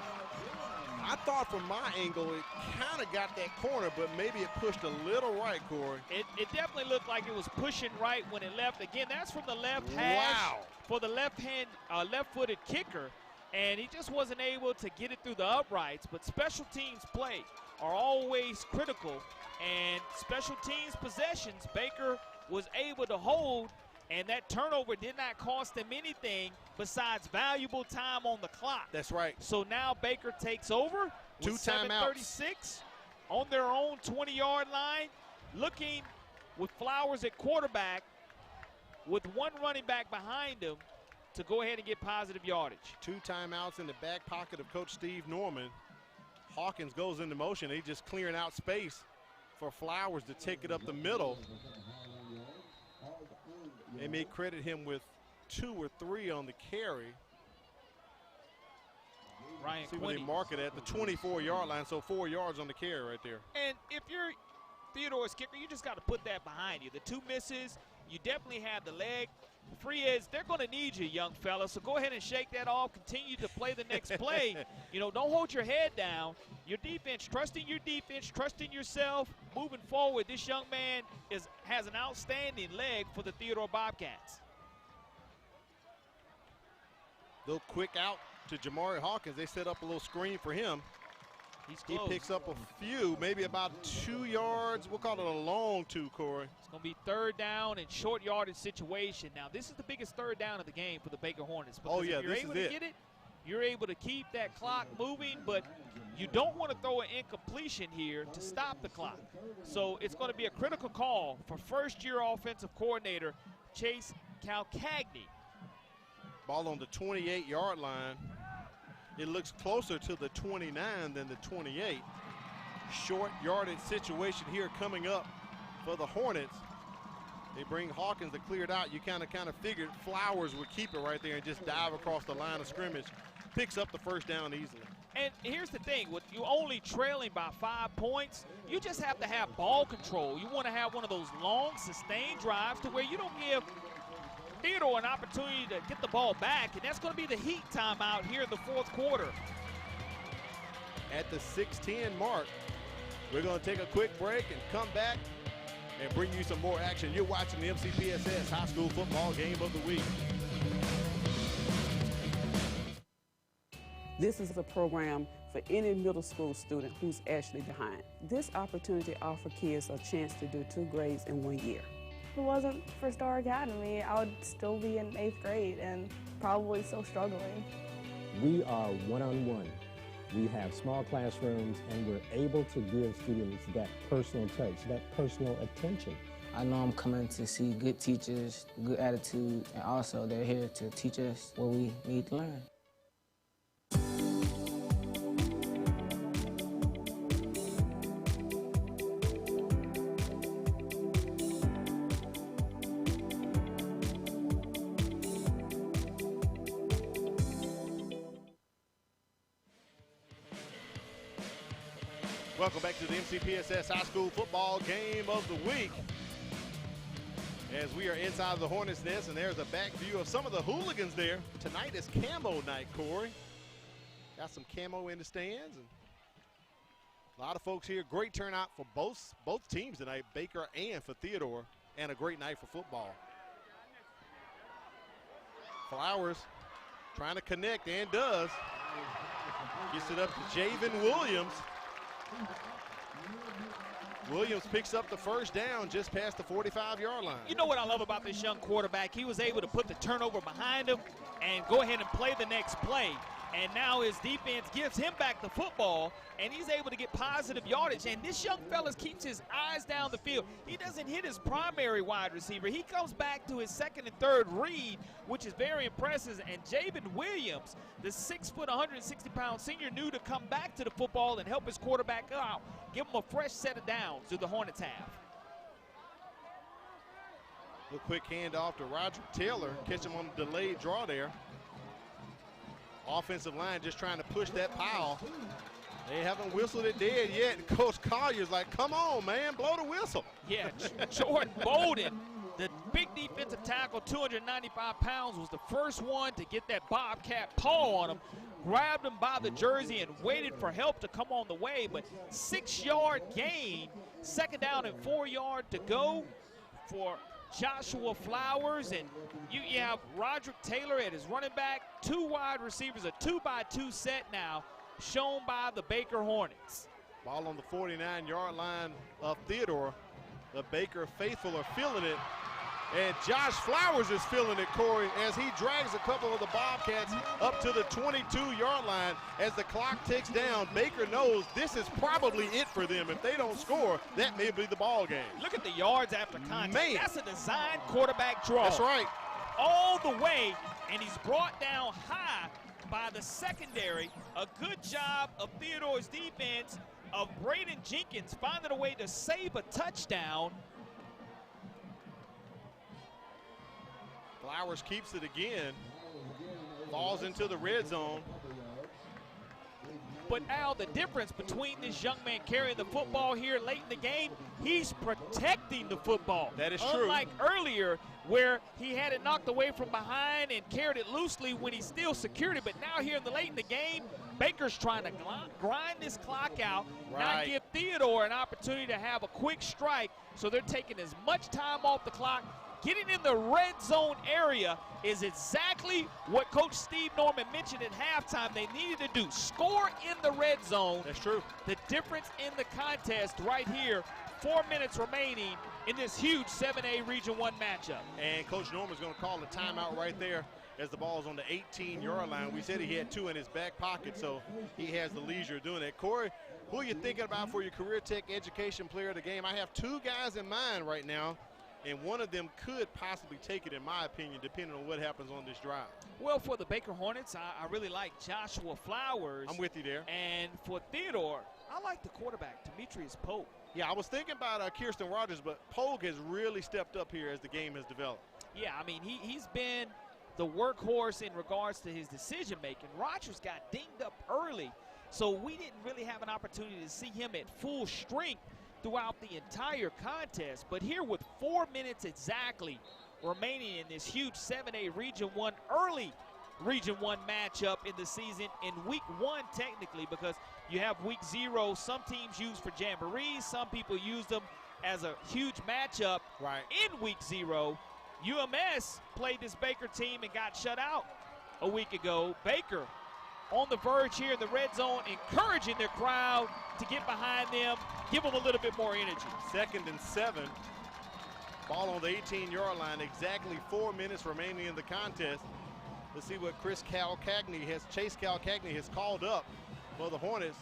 I thought from my angle it kind of got that corner, but maybe it pushed a little right, Corey. It definitely looked like it was pushing right when it left. Again, that's from the left hash for the left-footed kicker. And he just wasn't able to get it through the uprights. But special teams play are always critical. And special teams possessions, Baker was able to hold. And that turnover did not cost them anything besides valuable time on the clock. That's right. So now Baker takes over. 2 timeouts. 7:36 on their own 20-yard line. Looking with Flowers at quarterback with 1 running back behind him to go ahead and get positive yardage. 2 timeouts in the back pocket of Coach Steve Norman. Hawkins goes into motion. He's just clearing out space for Flowers to take it up the middle. They may credit him with 2 or 3 on the carry. Ryan See where they mark it at the 24-yard line, so 4 yards on the carry right there. And if you're Theodore's kicker, you just got to put that behind you. The 2 misses, you definitely have the leg. Frias, they're going to need you, young fella, so go ahead and shake that off. Continue to play the next play. You know, don't hold your head down. Your defense, trusting yourself, moving forward. This young man has an outstanding leg for the Theodore Bobcats. Little quick out to Jamari Hawkins. They set up a little screen for him. He picks up a few, maybe about 2 yards. We'll call it a long 2, Corey. It's going to be 3rd down and short yardage situation. Now, this is the biggest 3rd down of the game for the Baker Hornets. Because if you're able to get it, you're able to keep that clock moving, but you don't want to throw an incompletion here to stop the clock. So it's going to be a critical call for first-year offensive coordinator Chase Calcagney. Ball on the 28-yard line. It looks closer to the 29 than the 28. Short yardage situation here coming up for the Hornets. They bring Hawkins to clear it out. You kind of figured Flowers would keep it right there and just dive across the line of scrimmage. Picks up the first down easily. And here's the thing, with you only trailing by 5 points, you just have to have ball control. You want to have one of those long, sustained drives to where you don't give Theodore an opportunity to get the ball back, and that's going to be the heat timeout here in the fourth quarter. At the 6:10 mark, we're going to take a quick break and come back and bring you some more action. You're watching the MCPSS High School Football Game of the Week. This is a program for any middle school student who's actually behind. This opportunity offers kids a chance to do 2 grades in 1 year. If it wasn't for Star Academy, I would still be in 8th grade and probably still struggling. We are one-on-one. We have small classrooms, and we're able to give students that personal touch, that personal attention. I know I'm coming to see good teachers, good attitude, and also they're here to teach us what we need to learn. Welcome back to the MCPSS High School Football Game of the Week. As we are inside the Hornets' nest, and there's a back view of some of the hooligans there. Tonight is camo night, Corey. Got some camo in the stands, and a lot of folks here. Great turnout for both teams tonight, Baker and for Theodore, and a great night for football. Flowers trying to connect, and does. Gets it up to Javen Williams. Williams picks up the first down just past the 45-yard line. You know what I love about this young quarterback? He was able to put the turnover behind him and go ahead and play the next play. And now his defense gives him back the football, and he's able to get positive yardage. And this young fella keeps his eyes down the field. He doesn't hit his primary wide receiver. He comes back to his second and third read, which is very impressive. And Javen Williams, the 6 foot, 160-pound senior, knew to come back to the football and help his quarterback out, give him a fresh set of downs through the Hornets half. A quick handoff to Roderick Taylor, catch him on the delayed draw there. Offensive line just trying to push that pile. They haven't whistled it dead yet. Coach Collier's like, come on, man, blow the whistle. Yeah, Jordan Bolden, the big defensive tackle, 295 pounds, was the first one to get that Bobcat paw on him. Grabbed him by the jersey and waited for help to come on the way, but 6-yard gain, second down and 4 yards to go for Joshua Flowers, and you have Roderick Taylor at his running back, 2 wide receivers, a 2-by-2 set now shown by the Baker Hornets. Ball on the 49-yard line of Theodore. The Baker faithful are feeling it, and Josh Flowers is feeling it, Corey, as he drags a couple of the Bobcats up to the 22-yard line. As the clock ticks down, Baker knows this is probably it for them. If they don't score, that may be the ball game. Look at the yards after contact. Man. That's a design quarterback draw. That's right. All the way, and he's brought down high by the secondary. A good job of Theodore's defense, of Braden Jenkins finding a way to save a touchdown. Flowers keeps it again, falls into the red zone. But Al, the difference between this young man carrying the football here late in the game, he's protecting the football. That is true. Unlike earlier, where he had it knocked away from behind and carried it loosely when he still secured it. But now here in the late in the game, Baker's trying to grind this clock out, not give Theodore an opportunity to have a quick strike. So they're taking as much time off the clock. Getting in the red zone area is exactly what Coach Steve Norman mentioned at halftime they needed to do. Score in the red zone. That's true. The difference in the contest right here, 4 minutes remaining in this huge 7A Region 1 matchup. And Coach Norman's going to call the timeout right there as the ball's on the 18-yard line. We said he had 2 in his back pocket, so he has the leisure doing that. Corey, who are you thinking about for your Career Tech Education Player of the Game? I have 2 guys in mind right now. and one of them could possibly take it, in my opinion, depending on what happens on this drive. Well, for the Baker Hornets, I really like Joshua Flowers. I'm with you there. And for Theodore, I like the quarterback, Demetrius Pope. Yeah, I was thinking about Kirsten Rogers, but Pogue has really stepped up here as the game has developed. Yeah, I mean, he's been the workhorse in regards to his decision-making. Rogers got dinged up early, so we didn't really have an opportunity to see him at full strength throughout the entire contest. But here with 4 minutes exactly remaining in this huge 7A Region 1 early Region 1 matchup in the season, in week 1 technically, because you have week 0. Some teams use for jamborees. Some people use them as a huge matchup in week 0. UMS played this Baker team and got shut out a week ago. Baker on the verge here in the red zone, encouraging their crowd to get behind them, give them a little bit more energy. 2nd and 7. Ball on the 18-yard line. Exactly 4 minutes remaining in the contest. Let's see what Chase Calcagney has called up for the Hornets.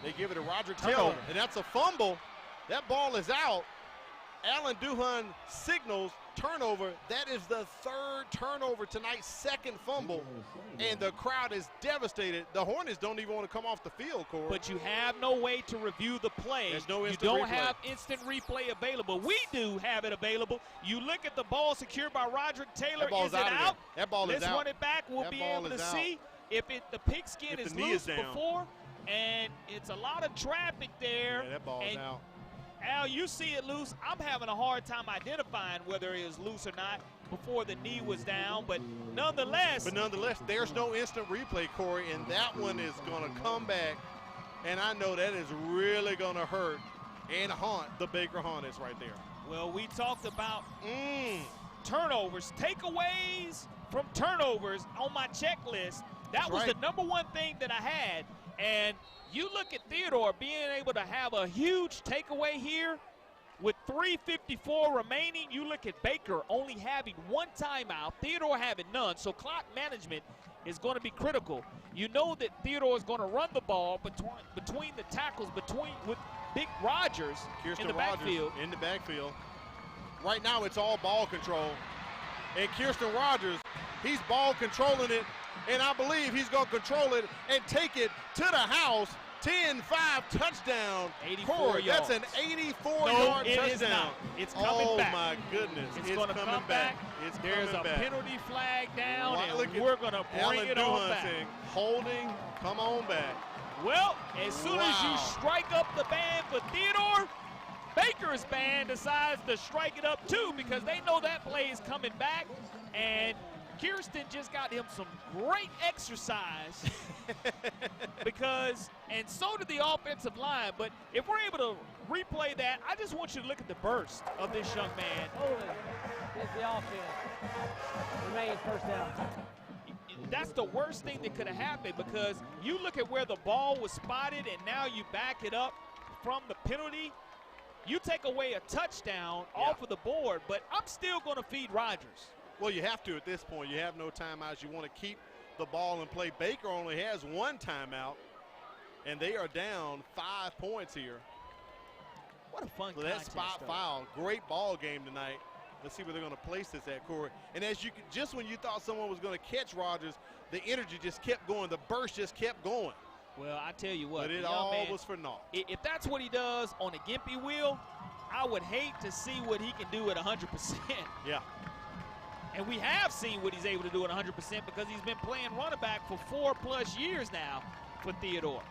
They give it to Roger Taylor, and that's a fumble. That ball is out. Alan Duhan signals turnover. That is the 3rd turnover tonight, 2nd fumble, and the crowd is devastated. The Hornets don't even want to come off the field, Corey. But you have no way to review the play. There's no instant replay. You don't have instant replay available. We do have it available. You look at the ball secured by Roderick Taylor. Is it out? That ball is out. Let's run it back. We'll be able to see if the pigskin is loose before, and it's a lot of traffic there. Yeah, that ball is out. Al, you see it loose. I'm having a hard time identifying whether it is loose or not before the knee was down, but nonetheless. There's no instant replay, Corey, and that one is going to come back, and I know that is really going to hurt and haunt the Baker Hornets right there. Well, we talked about turnovers, takeaways from turnovers on my checklist. That was the number one thing that I had, and you look at Theodore being able to have a huge takeaway here with 3:54 remaining. You look at Baker only having 1 timeout, Theodore having none, so clock management is going to be critical. You know that Theodore is going to run the ball between the tackles, with Big Rogers in the backfield. In the backfield. Right now it's all ball control. And Kirsten Rogers, he's ball controlling it, and I believe he's going to control it and take it to the house. 10-5 touchdown. 84 yards. That's an 84-yard touchdown. It is not. It's coming back. Oh, my goodness. It's going to come back. There's a penalty flag down, and we're going to bring it on back. Holding, come on back. Well, as soon as you strike up the band for Theodore, Baker's band decides to strike it up too, because they know that play is coming back, and Kirsten just got him some great exercise and so did the offensive line. But if we're able to replay that, I just want you to look at the burst of this young man. It's the offense. Remains first down. That's the worst thing that could have happened, because you look at where the ball was spotted and now you back it up from the penalty. You take away a touchdown off of the board, but I'm still going to feed Rogers. Well, you have to at this point. You have no timeouts. You want to keep the ball in play. Baker only has 1 timeout, and they are down 5 points here. What a fun contest. That spot foul. Great ball game tonight. Let's see where they're going to place this at, Corey. And as you just when you thought someone was going to catch Rogers, the energy just kept going. The burst just kept going. Well, I tell you what. But it all was for naught. If that's what he does on a gimpy wheel, I would hate to see what he can do at 100%. Yeah. And we have seen what he's able to do at 100% because he's been playing running back for 4+ years now for Theodore.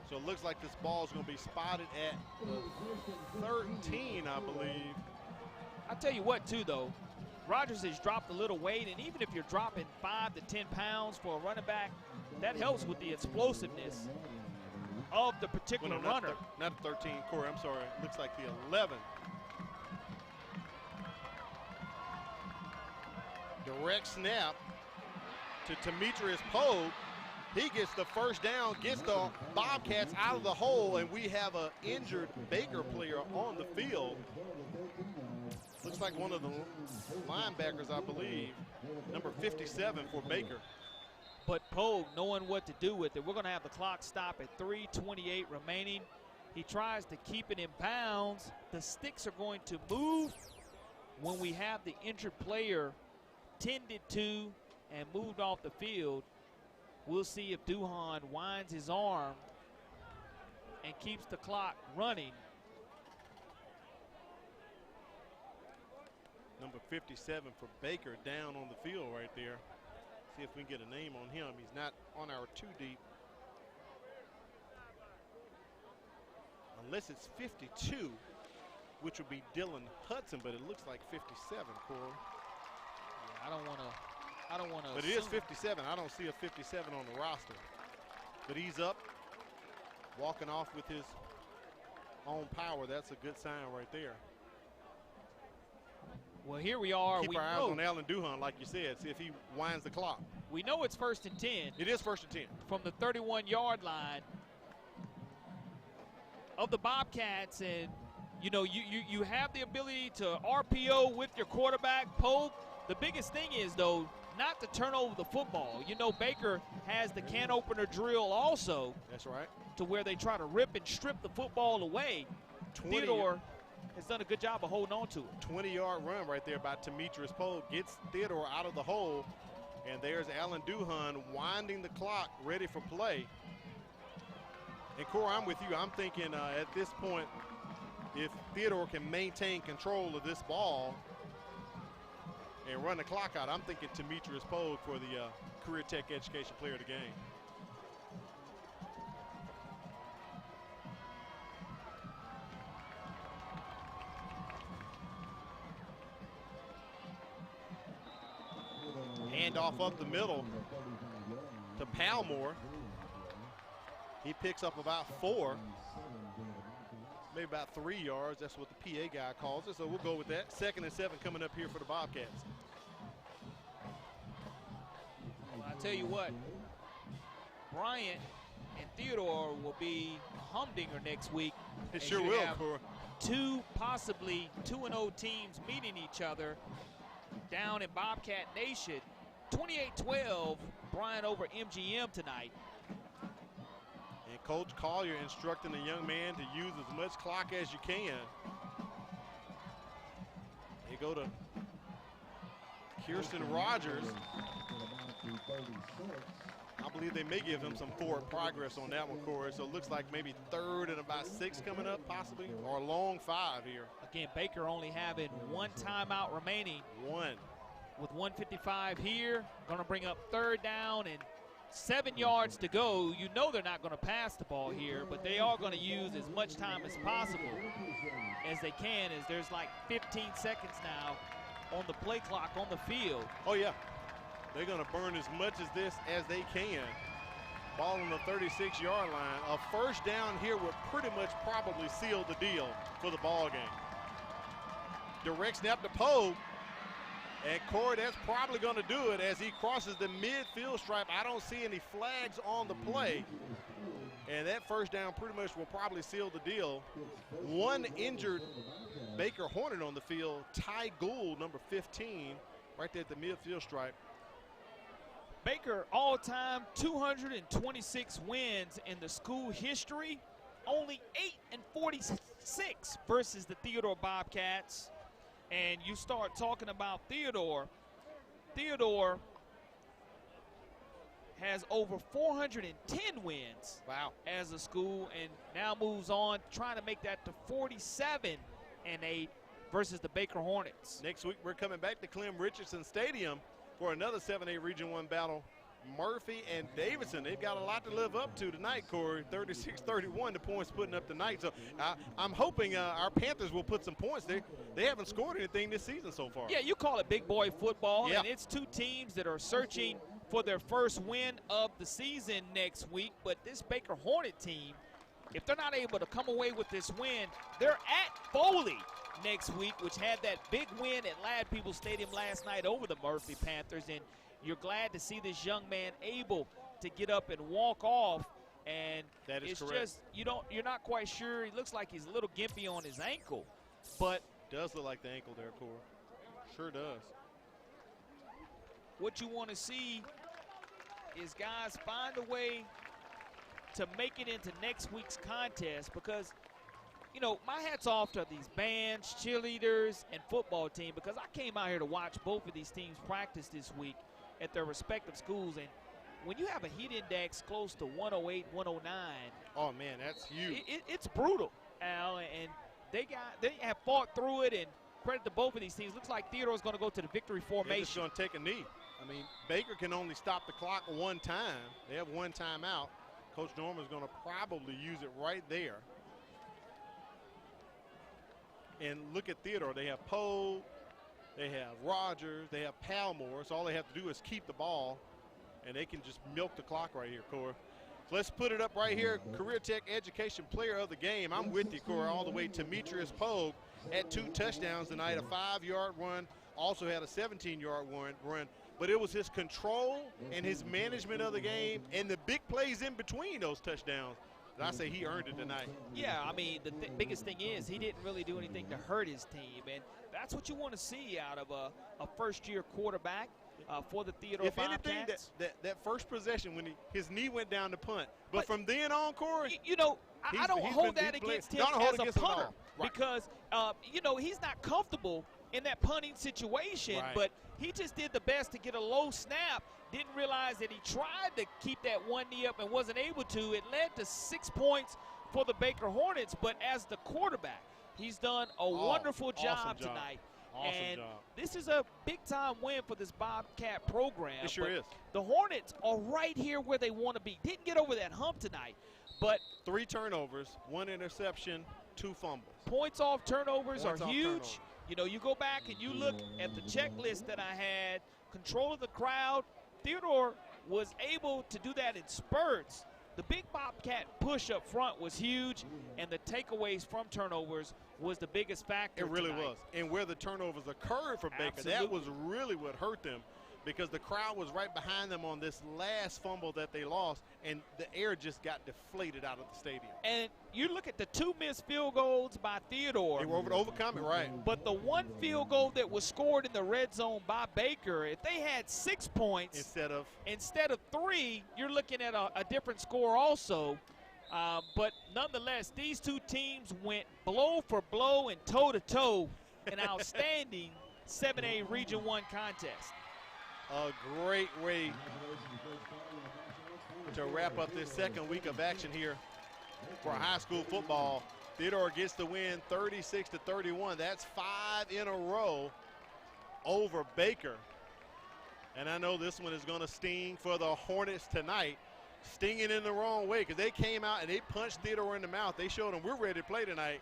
So it looks like this ball is going to be spotted at 13, I believe. I'll tell you what, too, though. Rogers has dropped a little weight, and even if you're dropping 5 to 10 pounds for a running back, that helps with the explosiveness of the particular runner. Not 13, Corey, I'm sorry. It looks like the 11. Direct snap to Demetrius Pogue. He gets the first down, gets the Bobcats out of the hole, and we have an injured Baker player on the field. Looks like one of the linebackers, I believe, number 57 for Baker. But Pogue knowing what to do with it. We're going to have the clock stop at 3:28 remaining. He tries to keep it in bounds. The sticks are going to move when we have the injured player tended to and moved off the field. We'll see if Duhan winds his arm and keeps the clock running. Number 57 for Baker down on the field right there. See if we can get a name on him. He's not on our 2 deep. Unless it's 52, which would be Dylan Hudson, but it looks like 57, Corey. Yeah, I don't want to. But it is 57. I don't see a 57 on the roster. But he's up, walking off with his own power. That's a good sign right there. Well, here we are. Keep our eyes on Alan Duhan, like you said. See if he winds the clock. We know it's 1st and 10. It is 1st and 10. From the 31-yard line of the Bobcats. And, you know, you have the ability to RPO with your quarterback, poke. The biggest thing is, though, not to turn over the football. You know, Baker has the can opener drill also. That's right. To where they try to rip and strip the football away. Theodore has done a good job of holding on to it. 20-yard run right there by Demetrius Pogue gets Theodore out of the hole. And there's Alan Duhan winding the clock, ready for play. And Corey, I'm with you. I'm thinking at this point, if Theodore can maintain control of this ball and run the clock out, I'm thinking Demetrius Pogue for the Career Tech Education Player of the Game. Handoff up the middle to Palmore. He picks up about 4, maybe about 3 yards. That's what the PA guy calls it, so we'll go with that. 2nd and 7 coming up here for the Bobcats. Well, I tell you what, Bryant and Theodore will be a humdinger next week. It sure will, Corey. 2 possibly 2-0 teams meeting each other down in Bobcat Nation. 28-12, Bryant over MGM tonight. And Coach Collier instructing the young man to use as much clock as you can. They go to Kirsten Rogers. I believe they may give him some forward progress on that one, Corey. So it looks like maybe 3rd and about 6 coming up, possibly, or a long 5 here. Again, Baker only having 1 timeout remaining. 1. With 1:55 here, going to bring up 3rd down and 7 yards to go. You know they're not going to pass the ball here, but they are going to use as much time as possible as they can, as there's like 15 seconds now on the play clock on the field. Oh, yeah. They're going to burn as much as this as they can. Ball on the 36-yard line. A 1st down here would pretty much probably seal the deal for the ball game. Direct snap to Pogue. And Corey, that's probably going to do it as he crosses the midfield stripe. I don't see any flags on the play. And that 1st down pretty much will probably seal the deal. 1 injured Baker Hornet on the field. Ty Gould, number 15, right there at the midfield stripe. Baker all-time 226 wins in the school history. Only 8-46 versus the Theodore Bobcats. And you start talking about Theodore. Theodore has over 410 wins. Wow. As a school, and now moves on, trying to make that to 47-8 versus the Baker Hornets. Next week, we're coming back to Clem Richardson Stadium for another 7A Region 1 battle. Murphy and Davidson, they've got a lot to live up to tonight, Corey. 36-31, the points putting up tonight. So I'm hoping our Panthers will put some points there. They haven't scored anything this season so far. Yeah, you call it big boy football, yeah. And it's 2 teams that are searching for their first win of the season next week. But this Baker Hornet team, if they're not able to come away with this win, they're at Foley next week, which had that big win at Ladd Peoples Stadium last night over the Murphy Panthers. And you're glad to see this young man able to get up and walk off. And that is it's correct. Just you're not quite sure. He looks like he's a little gimpy on his ankle, but does look like the ankle there, Corey. Sure does. What you want to see is guys find a way to make it into next week's contest because, you know, my hat's off to these bands, cheerleaders, and football team because I came out here to watch both of these teams practice this week at their respective schools. And when you have a heat index close to 108, 109. Oh, man, that's huge. It's brutal, Al, and they have fought through it, and credit to both of these teams. Looks like Theodore's going to go to the victory formation. They're just going to take a knee. I mean, Baker can only stop the clock one time. They have one timeout. Coach Norman's going to probably use it right there. And look at Theodore. They have Poe, they have Rogers, they have Palmore. So all they have to do is keep the ball, and they can just milk the clock right here, Cora. So let's put it up right here. Career Tech Education Player of the Game. I'm with you, Cora, all the way. Demetrius Pogue had 2 touchdowns tonight, a 5-yard run, also had a 17-yard run. But it was his control and his management of the game and the big plays in between those touchdowns that I say he earned it tonight. Yeah, I mean, the biggest thing is he didn't really do anything to hurt his team, and that's what you want to see out of a first-year quarterback for the Theodore Bobcats. If anything, that first possession when his knee went down to punt. But from then on, Corey, you know, I don't hold that against him as a punter because, you know, he's not comfortable in that punting situation, but he just did the best to get a low snap, didn't realize that he tried to keep that one knee up and wasn't able to. It led to 6 points for the Baker Hornets, but as the quarterback, he's done a wonderful job tonight. And this is a big-time win for this Bobcat program. It sure is. The Hornets are right here where they want to be. Didn't get over that hump tonight, but 3 turnovers, 1 interception, 2 fumbles. Points off turnovers are huge. You know, you go back and you look at the checklist that I had, control of the crowd. Theodore was able to do that in spurts. The big Bobcat push up front was huge, and the takeaways from turnovers was the biggest factor. It really tonight. was. And where the turnovers occurred for Baker, that was really what hurt them, because the crowd was right behind them on this last fumble that they lost, and the air just got deflated out of the stadium. And you look at the 2 missed field goals by Theodore. They were able to overcome it, right. But the 1 field goal that was scored in the red zone by Baker, if they had 6 points instead of 3, you're looking at a different score also. But nonetheless, these 2 teams went blow for blow and toe-to-toe, an outstanding 7A Region 1 contest. A great way to wrap up this second week of action here for high school football. Theodore gets the win 36-31. That's 5 in a row over Baker. And I know this one is going to sting for the Hornets tonight. Stinging in the wrong way because they came out and they punched Theodore in the mouth. They showed them we're ready to play tonight.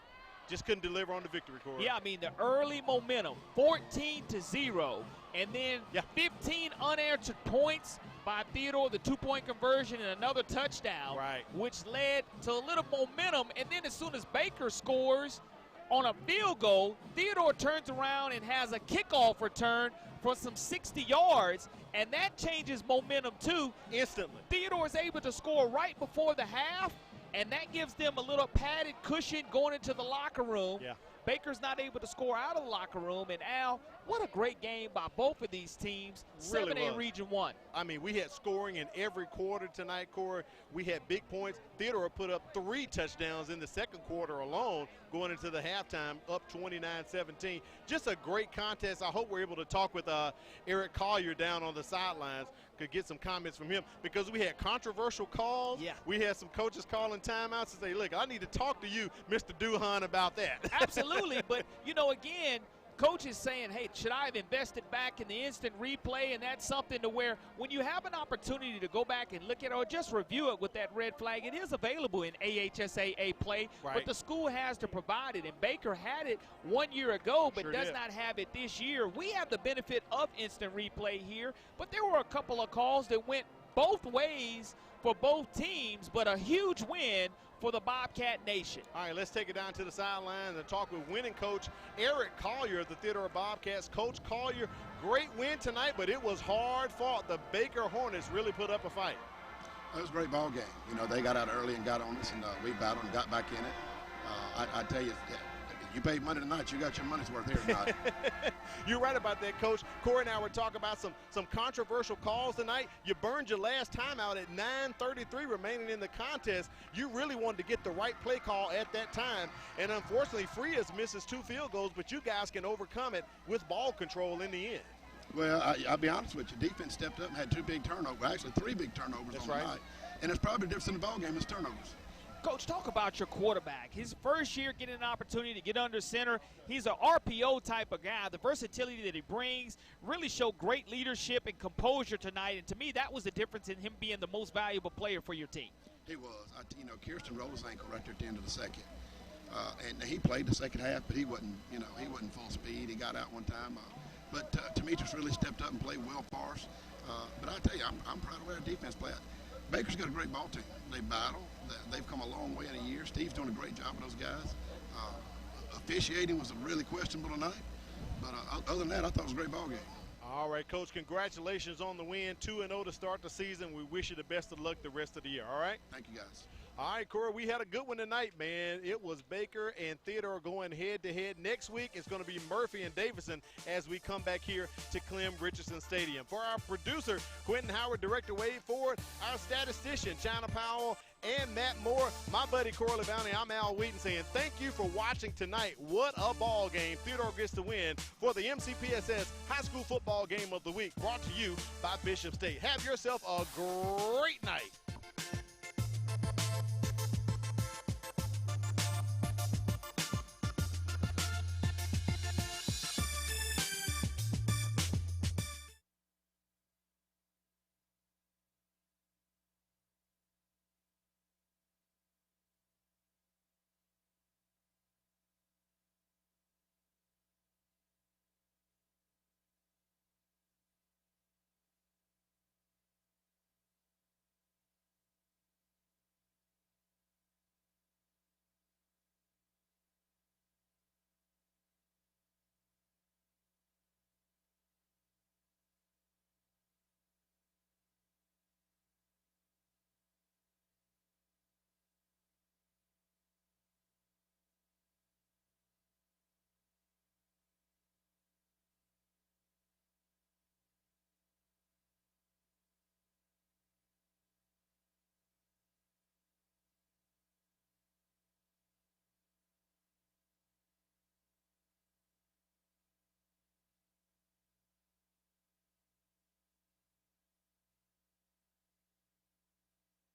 Just couldn't deliver on the victory, Corey. Yeah, I mean, the early momentum, 14-0, and then 15 unanswered points by Theodore, the 2-point conversion and another touchdown, which led to a little momentum. And then as soon as Baker scores on a field goal, Theodore turns around and has a kickoff return for some 60 yards, and that changes momentum too. Instantly. Theodore's able to score right before the half, and that gives them a little padded cushion going into the locker room. Yeah. Baker's not able to score out of the locker room. And, Al, what a great game by both of these teams. Really 7A Region 1. I mean, we had scoring in every quarter tonight, Corey. We had big points. Theodore put up 3 touchdowns in the second quarter alone, going into the halftime, up 29-17. Just a great contest. I hope we're able to talk with Eric Collier down on the sidelines. Could get some comments from him because we had controversial calls. Yeah. We had some coaches calling timeouts and say, look, I need to talk to you, Mr. Duhan, about that. Absolutely. But, you know, again, coaches saying, hey, should I have invested back in the instant replay? And that's something to where when you have an opportunity to go back and look at it or just review it with that red flag, it is available in AHSAA play, but the school has to provide it. And Baker had it 1 year ago, but does not have it this year. We have the benefit of instant replay here, but there were a couple of calls that went both ways for both teams, but a huge win for the Bobcat Nation. All right, let's take it down to the sideline and talk with winning coach Eric Collier of the Theodore Bobcats. Coach Collier, great win tonight, but it was hard fought. The Baker Hornets really put up a fight. It was a great ball game. You know, they got out early and got on us, and we battled and got back in it. I tell you, You paid money tonight, you got your money's worth here tonight. You're right about that, Coach. Corey and I were talking about some controversial calls tonight. You burned your last timeout at 9:33 remaining in the contest. You really wanted to get the right play call at that time. And unfortunately, Frias misses 2 field goals, but you guys can overcome it with ball control in the end. Well, I'll be honest with you. Defense stepped up and had 2 big turnovers, actually 3 big turnovers on the night. And it's probably the difference in the ball game is turnovers. Coach, talk about your quarterback. His first year getting an opportunity to get under center. He's an RPO type of guy. The versatility that he brings really showed great leadership and composure tonight. And to me, that was the difference in him being the most valuable player for your team. He was. Kirsten rolled his ankle right there at the end of the second. And he played the second half, but he wasn't full speed. He got out one time. But Demetrius really stepped up and played well for us. But I tell you, I'm proud of where our defense played. Baker's got a great ball team. They battle. They've come a long way in a year. Steve's doing a great job with those guys. Officiating was really questionable tonight. But other than that, I thought it was a great ball game. All right, Coach, congratulations on the win. 2-0 to start the season. We wish you the best of luck the rest of the year, all right? Thank you, guys. All right, Corey, we had a good one tonight, man. It was Baker and Theodore going head-to-head. Next week, it's going to be Murphy and Davison as we come back here to Clem Richardson Stadium. For our producer, Quentin Howard, Director Wade Ford, our statistician, China Powell, and Matt Moore, my buddy Corley Bounty, I'm Al Wheaton saying thank you for watching tonight. What a ball game. Theodore gets the win for the MCPSS High School Football Game of the Week, brought to you by Bishop State. Have yourself a great night.